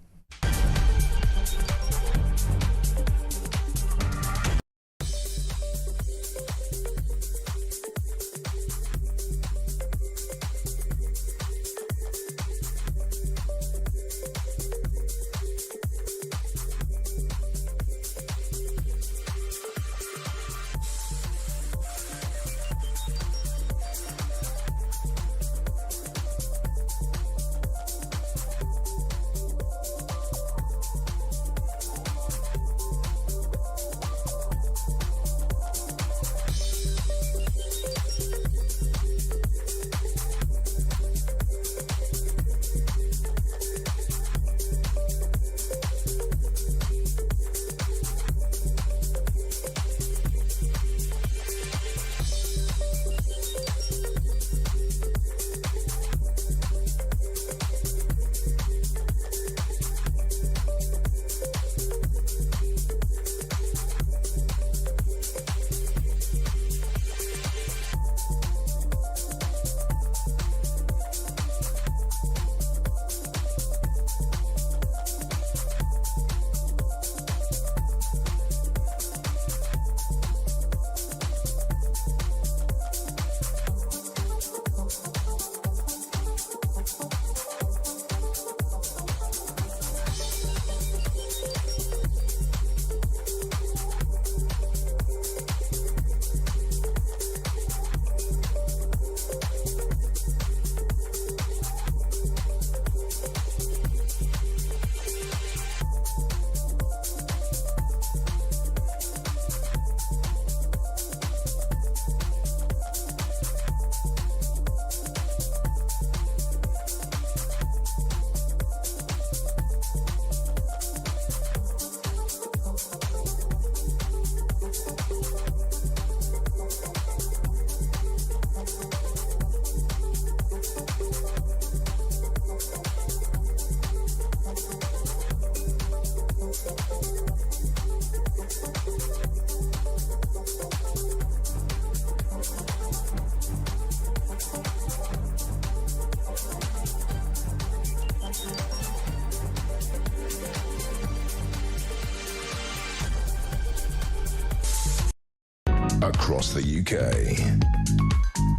Across the UK,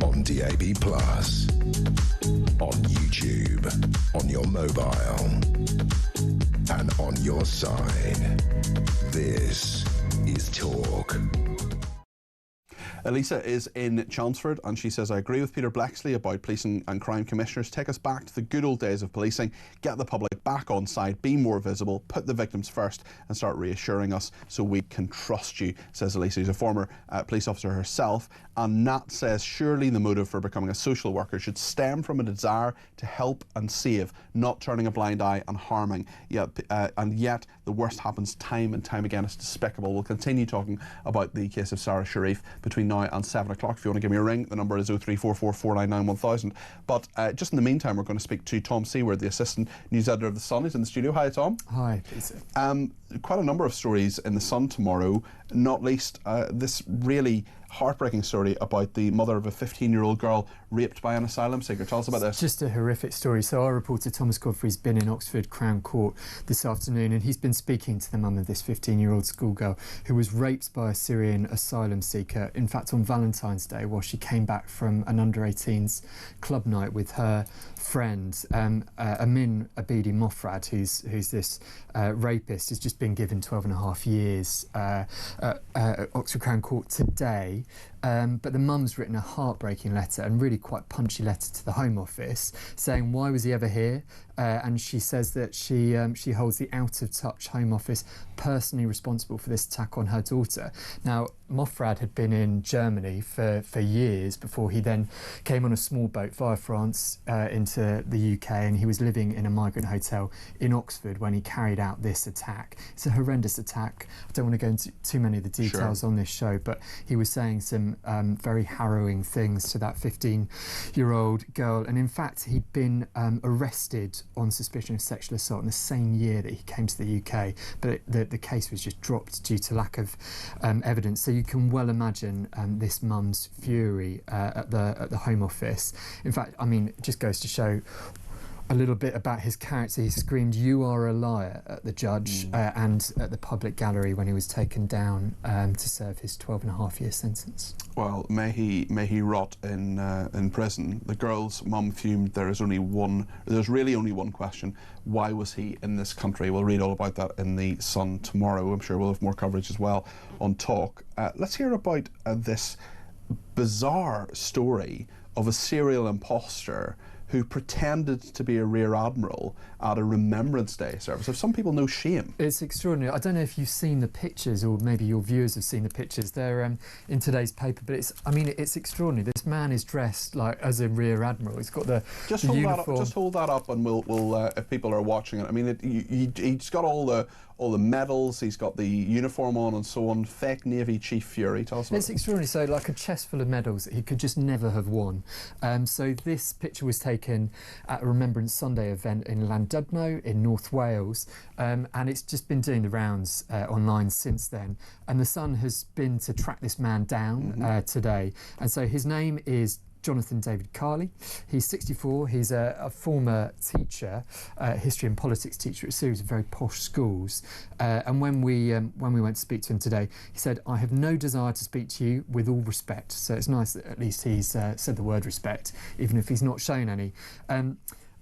on DAB+, on YouTube, on your mobile, and on your side. This is Talk. Elisa is in Chelmsford and she says, I agree with Peter Blexley about policing and crime commissioners. Take us back to the good old days of policing, get the public back on side, be more visible, put the victims first and start reassuring us so we can trust you, says Elisa, who's a former police officer herself. And Nat says, surely the motive for becoming a social worker should stem from a desire to help and save, not turning a blind eye and harming. And yet the worst happens time and time again. It's despicable. We'll continue talking about the case of Sarah Sharif between now and 7 o'clock. If you want to give me a ring, the number is 0344 499 1000. But just in the meantime, we're going to speak to Tom Seward, the assistant news editor of The Sun. He's in the studio. Hi, Tom. Hi, Peter. Quite a number of stories in The Sun tomorrow, not least this really heartbreaking story about the mother of a 15-year-old girl raped by an asylum seeker. Tell us about this. Just a horrific story. So our reporter Thomas Godfrey's been in Oxford Crown Court this afternoon, and he's been speaking to the mum of this 15-year-old schoolgirl who was raped by a Syrian asylum seeker, in fact on Valentine's Day, while she came back from an under-18s club night with her friend. Amin Abidi Mofrad, who's this rapist, has just been given 12.5 years at Oxford Crown Court today. But the mum's written a heartbreaking letter, and really quite punchy letter, to the Home Office saying why was he ever here, and she says that she holds the out-of-touch Home Office personally responsible for this attack on her daughter. Now, Mofrad had been in Germany for years before he then came on a small boat via France into the UK, and he was living in a migrant hotel in Oxford when he carried out this attack. It's a horrendous attack. I don't want to go into too many of the details on this show, but he was saying some very harrowing things to that 15-year-old girl, and in fact he'd been arrested on suspicion of sexual assault in the same year that he came to the UK, but the case was just dropped due to lack of evidence. So you can well imagine this mum's fury at the Home Office. In fact, I mean, it just goes to show a little bit about his character. He screamed, "You are a liar," at the judge and at the public gallery when he was taken down to serve his 12.5-year sentence. Well, may he rot in prison. The girl's mum fumed. There's really only one question: why was he in this country? We'll read all about that in the Sun tomorrow. I'm sure we'll have more coverage as well on Talk. Let's hear about this bizarre story of a serial imposter who pretended to be a Rear Admiral at a Remembrance Day service. Have some people no shame? It's extraordinary. I don't know if you've seen the pictures, or maybe your viewers have seen the pictures. They're in today's paper, but it's extraordinary. This man is dressed like as a Rear Admiral. He's got the uniform. Just hold that up, and we'll if people are watching it. I mean, he's got all the medals. He's got the uniform on and so on. Fake Navy Chief Fury. Tell us about it. It's extraordinary. So, like a chest full of medals that he could just never have won. So this picture was taken at a Remembrance Sunday event in Llandudno in North Wales, and it's just been doing the rounds online since then. And the Sun has been to track this man down today. And so his name is Jonathan David Carley. He's 64. He's a former teacher, history and politics teacher at a series of very posh schools. And when we went to speak to him today, he said, "I have no desire to speak to you, with all respect." So it's nice that at least he's said the word respect, even if he's not shown any.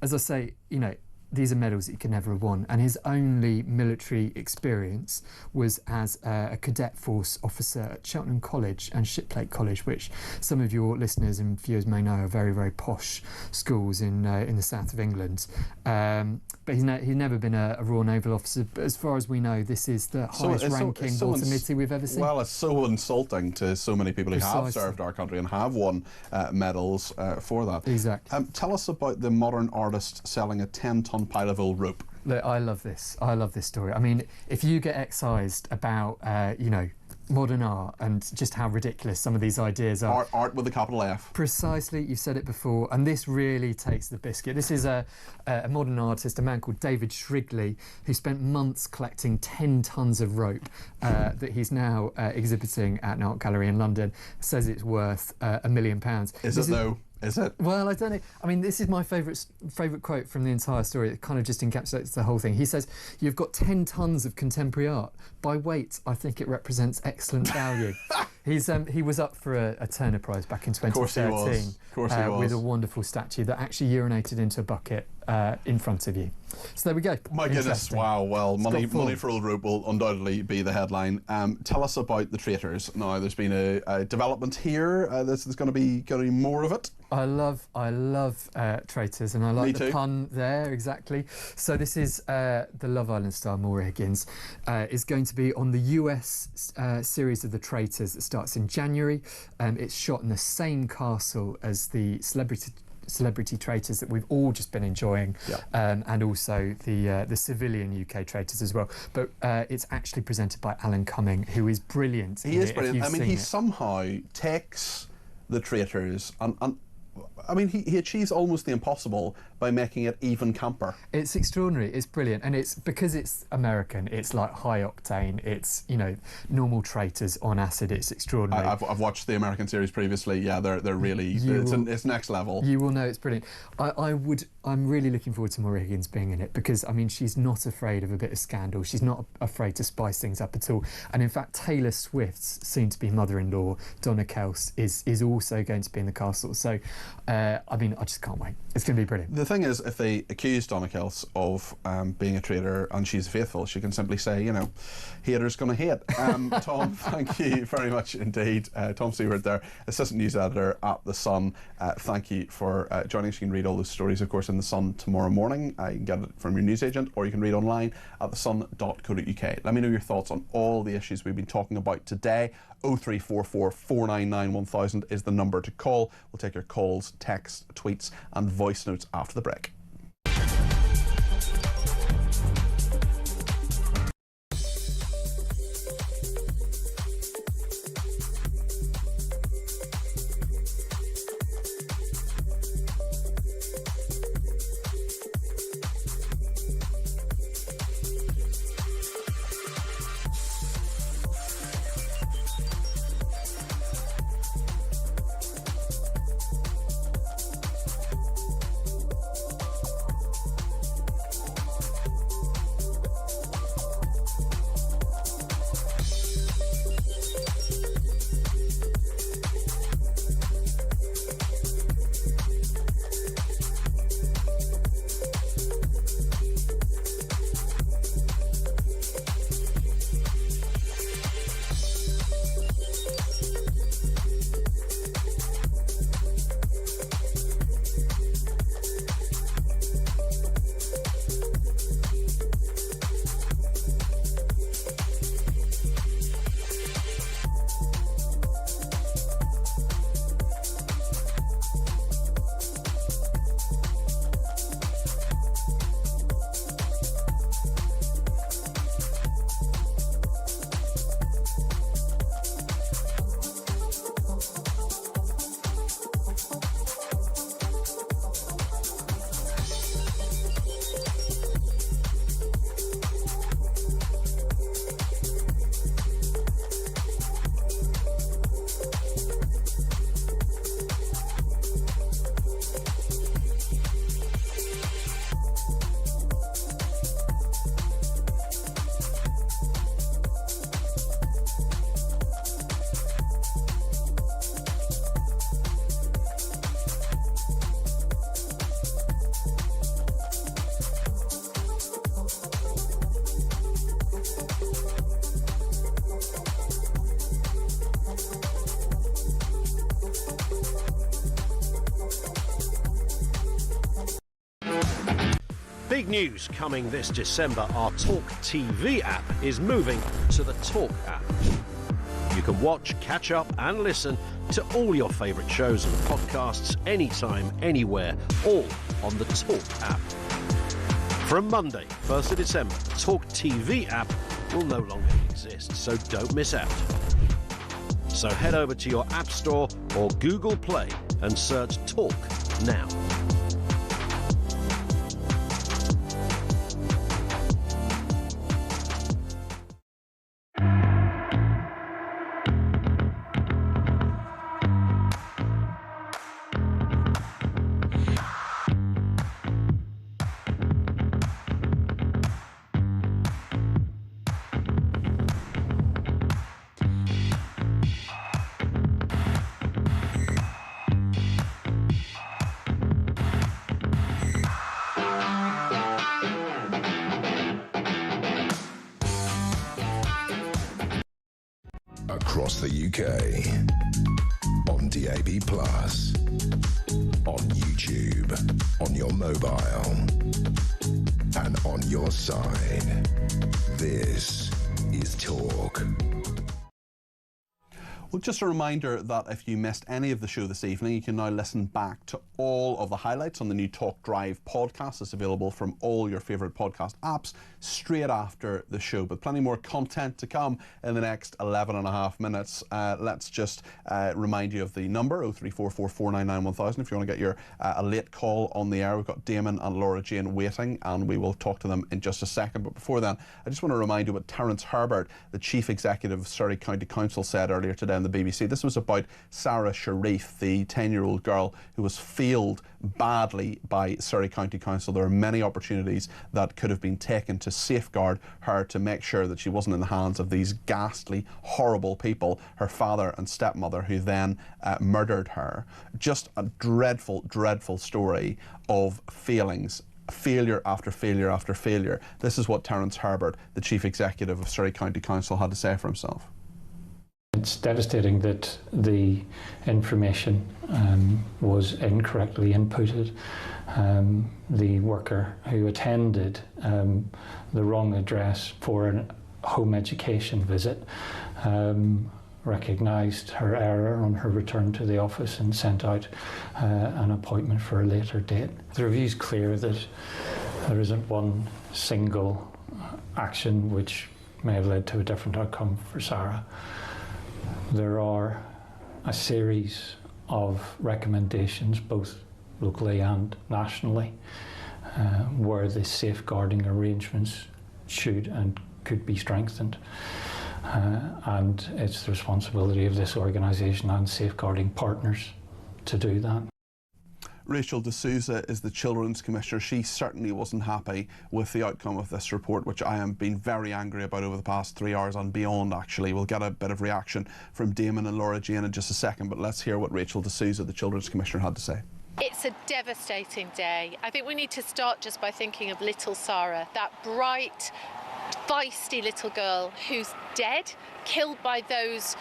As I say, you know, these are medals that he could never have won, and his only military experience was as a cadet force officer at Cheltenham College and Shipplake College, which some of your listeners and viewers may know are very, very posh schools in the south of England. But he's never been a Royal Naval officer, but as far as we know, this is the highest ranking Baltimidity we've ever seen. Well, it's so insulting to so many people who have served our country and have won medals for that. Exactly. Tell us about the modern artist selling a 10-ton pile of old rope. Look, I love this. I love this story. I mean, if you get excised about, modern art and just how ridiculous some of these ideas are. Art with a capital F. Precisely, you've said it before, and this really takes the biscuit. This is a modern artist, a man called David Shrigley, who spent months collecting 10 tons of rope that he's now exhibiting at an art gallery in London. Says it's worth £1 million. Is it though? Is it? Well, I don't know. I mean, this is my favourite quote from the entire story. It kind of just encapsulates the whole thing. He says, "You've got 10 tons of contemporary art. By weight, I think it represents excellent value." He was up for a Turner Prize back in 2013 with a wonderful statue that actually urinated into a bucket in front of you. So there we go. My goodness, wow. Well, money for old rope will undoubtedly be the headline. Tell us about the traitors. Now, there's been a development here. There's going to be more of it. I love traitors, and I like the pun there, exactly. So this is the Love Island star Maura Higgins is going to be on the US series of The Traitors that starts in January. It's shot in the same castle as the Celebrity Traitors that we've all just been enjoying, and also the civilian UK Traitors as well. But it's actually presented by Alan Cumming, who is brilliant. He is brilliant. I mean, he somehow takes the Traitors and I mean, he achieves almost the impossible by making it even camper. It's extraordinary. It's brilliant, and it's because it's American. It's like high octane. It's, you know, normal traitors on acid. It's extraordinary. I've watched the American series previously. Yeah, they're really it's next level. You will know it's brilliant. I'm really looking forward to Maura Higgins being in it because, I mean, she's not afraid of a bit of scandal. She's not afraid to spice things up at all. And in fact, Taylor Swift's soon-to-be mother-in-law, Donna Kels, is also going to be in the castle. So, I mean, I just can't wait. It's going to be brilliant. The thing is, if they accuse Donna Kels of being a traitor and she's faithful, she can simply say, you know, haters gonna hate. Tom, thank you very much indeed. Tom Seward there, Assistant News Editor at The Sun. Thank you for joining us. You can read all those stories, of course, in The Sun tomorrow morning. You can get it from your newsagent, or you can read online at thesun.co.uk. Let me know your thoughts on all the issues we've been talking about today. 0344 499 1000 is the number to call. We'll take your calls, texts, tweets and voice notes after the break. Big news coming this December. Our talkTV app is moving to the Talk app. You can watch, catch up and listen to all your favourite shows and podcasts anytime, anywhere, all on the Talk app. From Monday, 1st of December, the talkTV app will no longer exist, so don't miss out. So head over to your App Store or Google Play and search Talk now. Across the UK, on DAB+, on YouTube, on your mobile, and on your side. This is Talk. Well, just a reminder that if you missed any of the show this evening, you can now listen back to all of the highlights on the new Talk Drive podcast. It's available from all your favourite podcast apps straight after the show. But plenty more content to come in the next 11 and a half minutes. Let's just remind you of the number, 0344 499 1000, if you want to get your a late call on the air. We've got Damon and Laura Jane waiting, and we will talk to them in just a second. But before then, I just want to remind you what Terence Herbert, the Chief Executive of Surrey County Council, said earlier today on the BBC. This was about Sarah Sharif, the 10-year-old girl who was failed badly by Surrey County Council. There are many opportunities that could have been taken to safeguard her, to make sure that she wasn't in the hands of these ghastly, horrible people, her father and stepmother, who then murdered her. Just a dreadful, dreadful story of failings. Failure after failure after failure. This is what Terence Herbert, the Chief Executive of Surrey County Council, had to say for himself. It's devastating that the information was incorrectly inputted. The worker who attended the wrong address for a home education visit recognised her error on her return to the office and sent out an appointment for a later date. The review is clear that there isn't one single action which may have led to a different outcome for Sarah. There are a series of recommendations, both locally and nationally, where the safeguarding arrangements should and could be strengthened. And it's the responsibility of this organisation and safeguarding partners to do that. Rachel D'Souza is the Children's Commissioner. She certainly wasn't happy with the outcome of this report, which I have been very angry about over the past 3 hours and beyond, actually. We'll get a bit of reaction from Damon and Laura Jane in just a second, but let's hear what Rachel D'Souza, the Children's Commissioner, had to say. It's a devastating day. I think we need to start just by thinking of little Sarah, that bright, feisty little girl who's dead, killed by those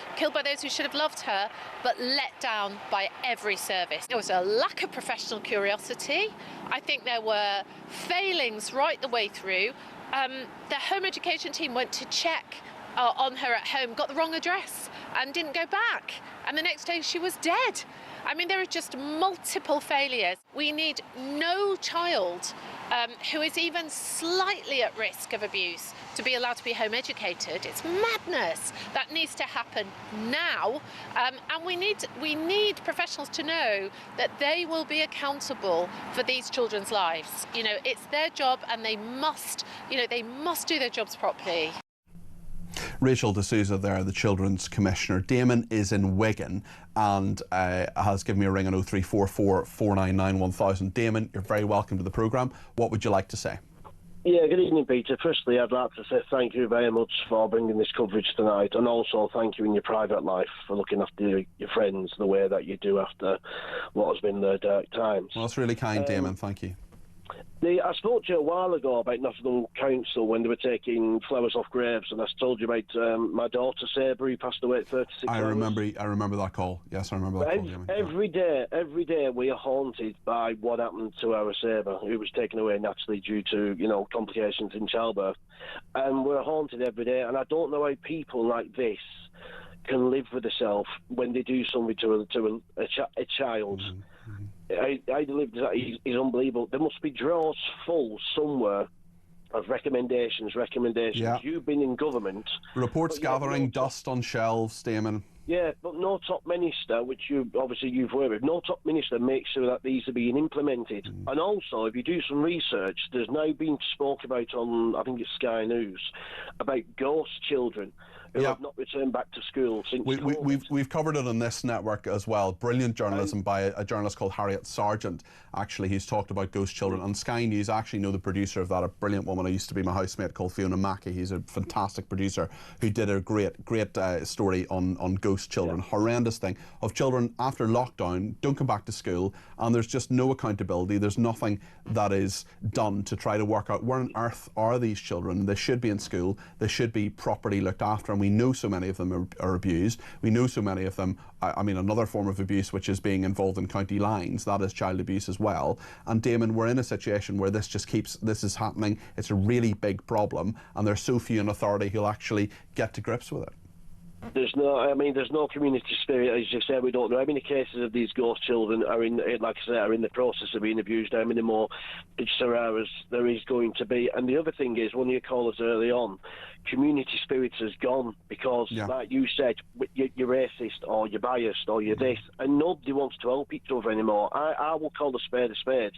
who should have loved her, but let down by every service. There was a lack of professional curiosity. I think there were failings right the way through. The home education team went to check on her at home, got the wrong address and didn't go back. And the next day she was dead. I mean, there are just multiple failures. We need no child who is even slightly at risk of abuse to be allowed to be home educated. It's madness. That needs to happen now. And we need professionals to know that they will be accountable for these children's lives. You know, it's their job and they must do their jobs properly. Rachel D'Souza there, the Children's Commissioner. Damon is in Wigan and has given me a ring on 0344 499 1000. Damon, you're very welcome to the programme. What would you like to say? Yeah, good evening, Peter. Firstly, I'd like to say thank you very much for bringing this coverage tonight, and also thank you in your private life for looking after your friends the way that you do after what has been their dark times. Well, that's really kind, Damon. Thank you. I spoke to you a while ago about Nottingham Council when they were taking flowers off graves, and I told you about my daughter Sabre, who passed away at 36 I remember that call. Yes, I remember that call, Damon. Every day we are haunted by what happened to our Sabre, who was taken away naturally due to, complications in childbirth. And we're haunted every day, and I don't know how people like this can live with themselves when they do something to a child. Mm-hmm. I believe that is unbelievable. There must be drawers full somewhere of recommendations. Yeah. You've been in government. Reports gathering, dust on shelves, Damon. Yeah, but no top minister, which you've worked with, no top minister makes sure that these are being implemented. And also, if you do some research, there's now been spoke about on, I think it's Sky News, about ghost children who have not returned back to school since we've covered it on this network as well. Brilliant journalism by a journalist called Harriet Sargent, actually, who's talked about ghost children. On Sky News, I actually know the producer of that, a brilliant woman who used to be my housemate called Fiona Mackey. He's a fantastic producer who did a great story on ghost children. Horrendous thing of children after lockdown don't come back to school, and there's just no accountability. There's nothing that is done to try to work out where on earth are these children. They should be in school. They should be properly looked after, and we know so many of them are abused. We know so many of them, I mean, another form of abuse which is being involved in county lines, that is child abuse as well. And Damon, we're in a situation where this is happening. It's a really big problem, and there's so few in authority who'll actually get to grips with it. There's no community spirit, as you say. We don't know how many cases of these ghost children are are in the process of being abused. How many more Sararas there is going to be? And the other thing is, one of your callers early on, community spirit has gone because, like you said, you're racist or you're biased or you're this, and nobody wants to help each other anymore. I will call a spade a spade.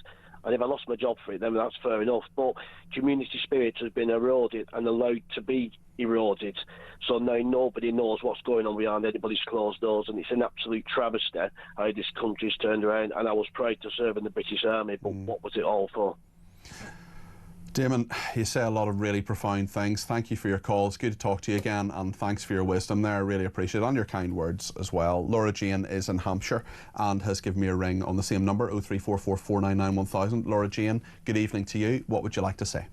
And if I lost my job for it, then that's fair enough. But community spirit has been eroded and allowed to be eroded. So now nobody knows what's going on behind anybody's closed doors, and it's an absolute travesty how this country's turned around. And I was proud to serve in the British Army, but what was it all for? Damon, you say a lot of really profound things. Thank you for your call. It's good to talk to you again, and thanks for your wisdom there. I really appreciate it, and your kind words as well. Laura Jane is in Hampshire and has given me a ring on the same number, 0344 499 1000. Laura Jane, good evening to you. What would you like to say?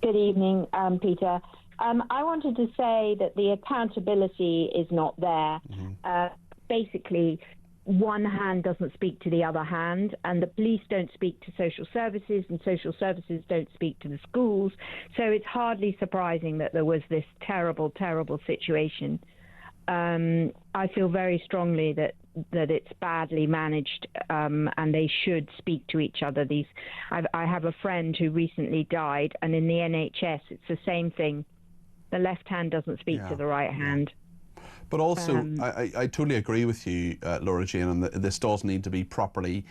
Good evening, Peter. I wanted to say that the accountability is not there. Basically, one hand doesn't speak to the other hand, and the police don't speak to social services, and social services don't speak to the schools. So it's hardly surprising that there was this terrible, terrible situation. I feel very strongly that it's badly managed, and they should speak to each other. I have a friend who recently died, and in the NHS, it's the same thing. The left hand doesn't speak to the right hand. But also, I totally agree with you, Laura Jane, and this does need to be properly,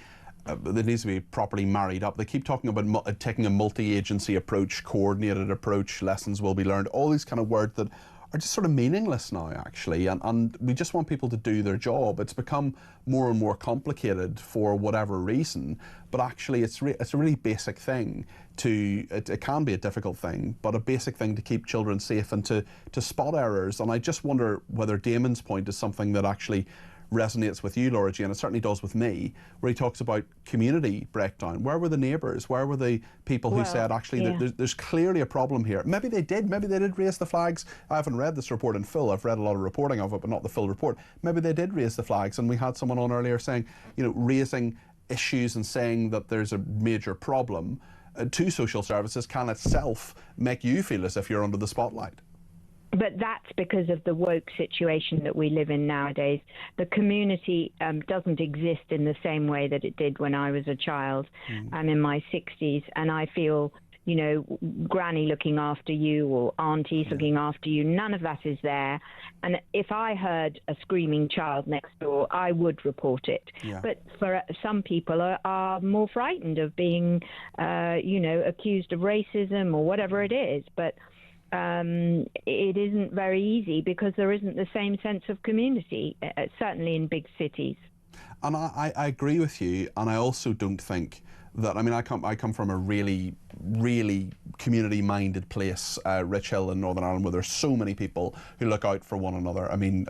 there needs to be properly married up. They keep talking about taking a multi-agency approach, coordinated approach, lessons will be learned, all these kind of words that are just sort of meaningless now, actually, and we just want people to do their job. It's become more and more complicated for whatever reason, but actually it's a really basic thing it can be a difficult thing, but a basic thing to keep children safe and to spot errors. And I just wonder whether Damon's point is something that actually resonates with you, Laura Jane. It certainly does with me, where he talks about community breakdown. Where were the neighbours? Where were the people who said, actually, there's clearly a problem here? Maybe they did raise the flags. I haven't read this report in full. I've read a lot of reporting of it, but not the full report. Maybe they did raise the flags, and we had someone on earlier saying, raising issues and saying that there's a major problem to social services can itself make you feel as if you're under the spotlight. But that's because of the woke situation that we live in nowadays. The community doesn't exist in the same way that it did when I was a child. I'm in my 60s, and I feel, granny looking after you or aunties looking after you. None of that is there. And if I heard a screaming child next door, I would report it. But for some people are more frightened of being, accused of racism or whatever it is. But it isn't very easy because there isn't the same sense of community, certainly in big cities. And I agree with you, and I also don't think that, I come from a really, really community-minded place, Rich Hill in Northern Ireland, where there's so many people who look out for one another.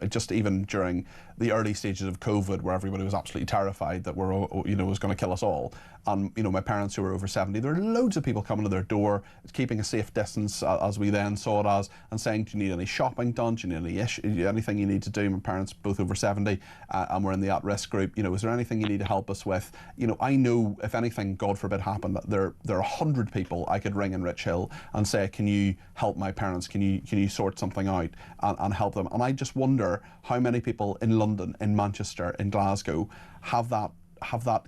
Just even during the early stages of COVID, where everybody was absolutely terrified that was going to kill us all. And my parents who were over 70, there are loads of people coming to their door, keeping a safe distance, as we then saw it as, and saying, do you need any shopping done? Do you need anything you need to do? My parents both over 70, and we're in the at-risk group. Is there anything you need to help us with? I know if anything, God forbid, happened, that there are 100 people I could ring in Rich Hill and say, can you help my parents? Can you sort something out and help them? And I just wonder how many people in London, in Manchester, in Glasgow have that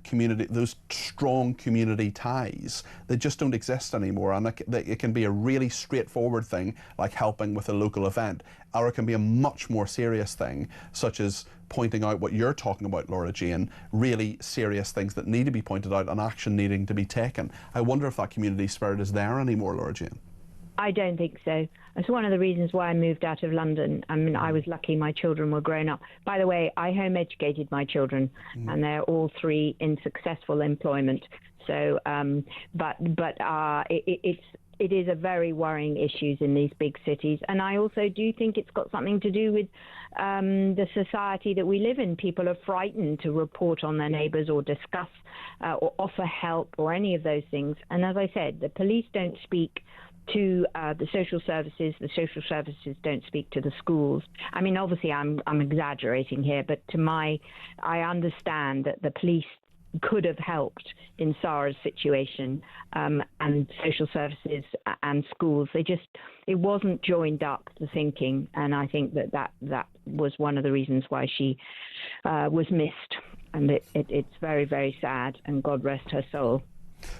community, those strong community ties that just don't exist anymore. And it can be a really straightforward thing, like helping with a local event, or it can be a much more serious thing, such as pointing out what you're talking about, Laura Jane, really serious things that need to be pointed out and action needing to be taken. I wonder if that community spirit is there anymore, Laura Jane. I don't think so. That's one of the reasons why I moved out of London. I was lucky my children were grown up. By the way, I home educated my children, and they're all three in successful employment. So, it is a very worrying issues in these big cities. And I also do think it's got something to do with the society that we live in. People are frightened to report on their neighbours or discuss or offer help or any of those things. And as I said, the police don't speak to the social services don't speak to the schools. Obviously I'm exaggerating here, but I understand that the police could have helped in Sarah's situation, and social services and schools. It wasn't joined up, the thinking, and I think that was one of the reasons why she was missed. And it's very, very sad, and God rest her soul.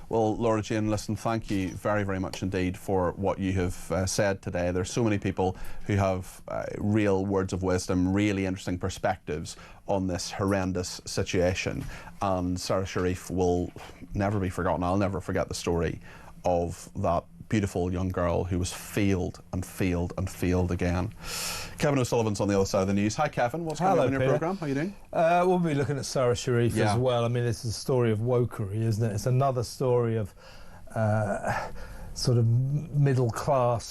Well, Laura Jane, listen, thank you very, very much indeed for what you have said today. There's so many people who have real words of wisdom, really interesting perspectives on this horrendous situation. And Sarah Sharif will never be forgotten. I'll never forget the story of that beautiful young girl who was failed and failed and failed again. Kevin O'Sullivan's on the other side of the news. Hi, Kevin. What's going on in your programme? How are you doing? We'll be looking at Sarah Sharif as well. I mean, this is a story of wokery, isn't it? It's another story of sort of middle class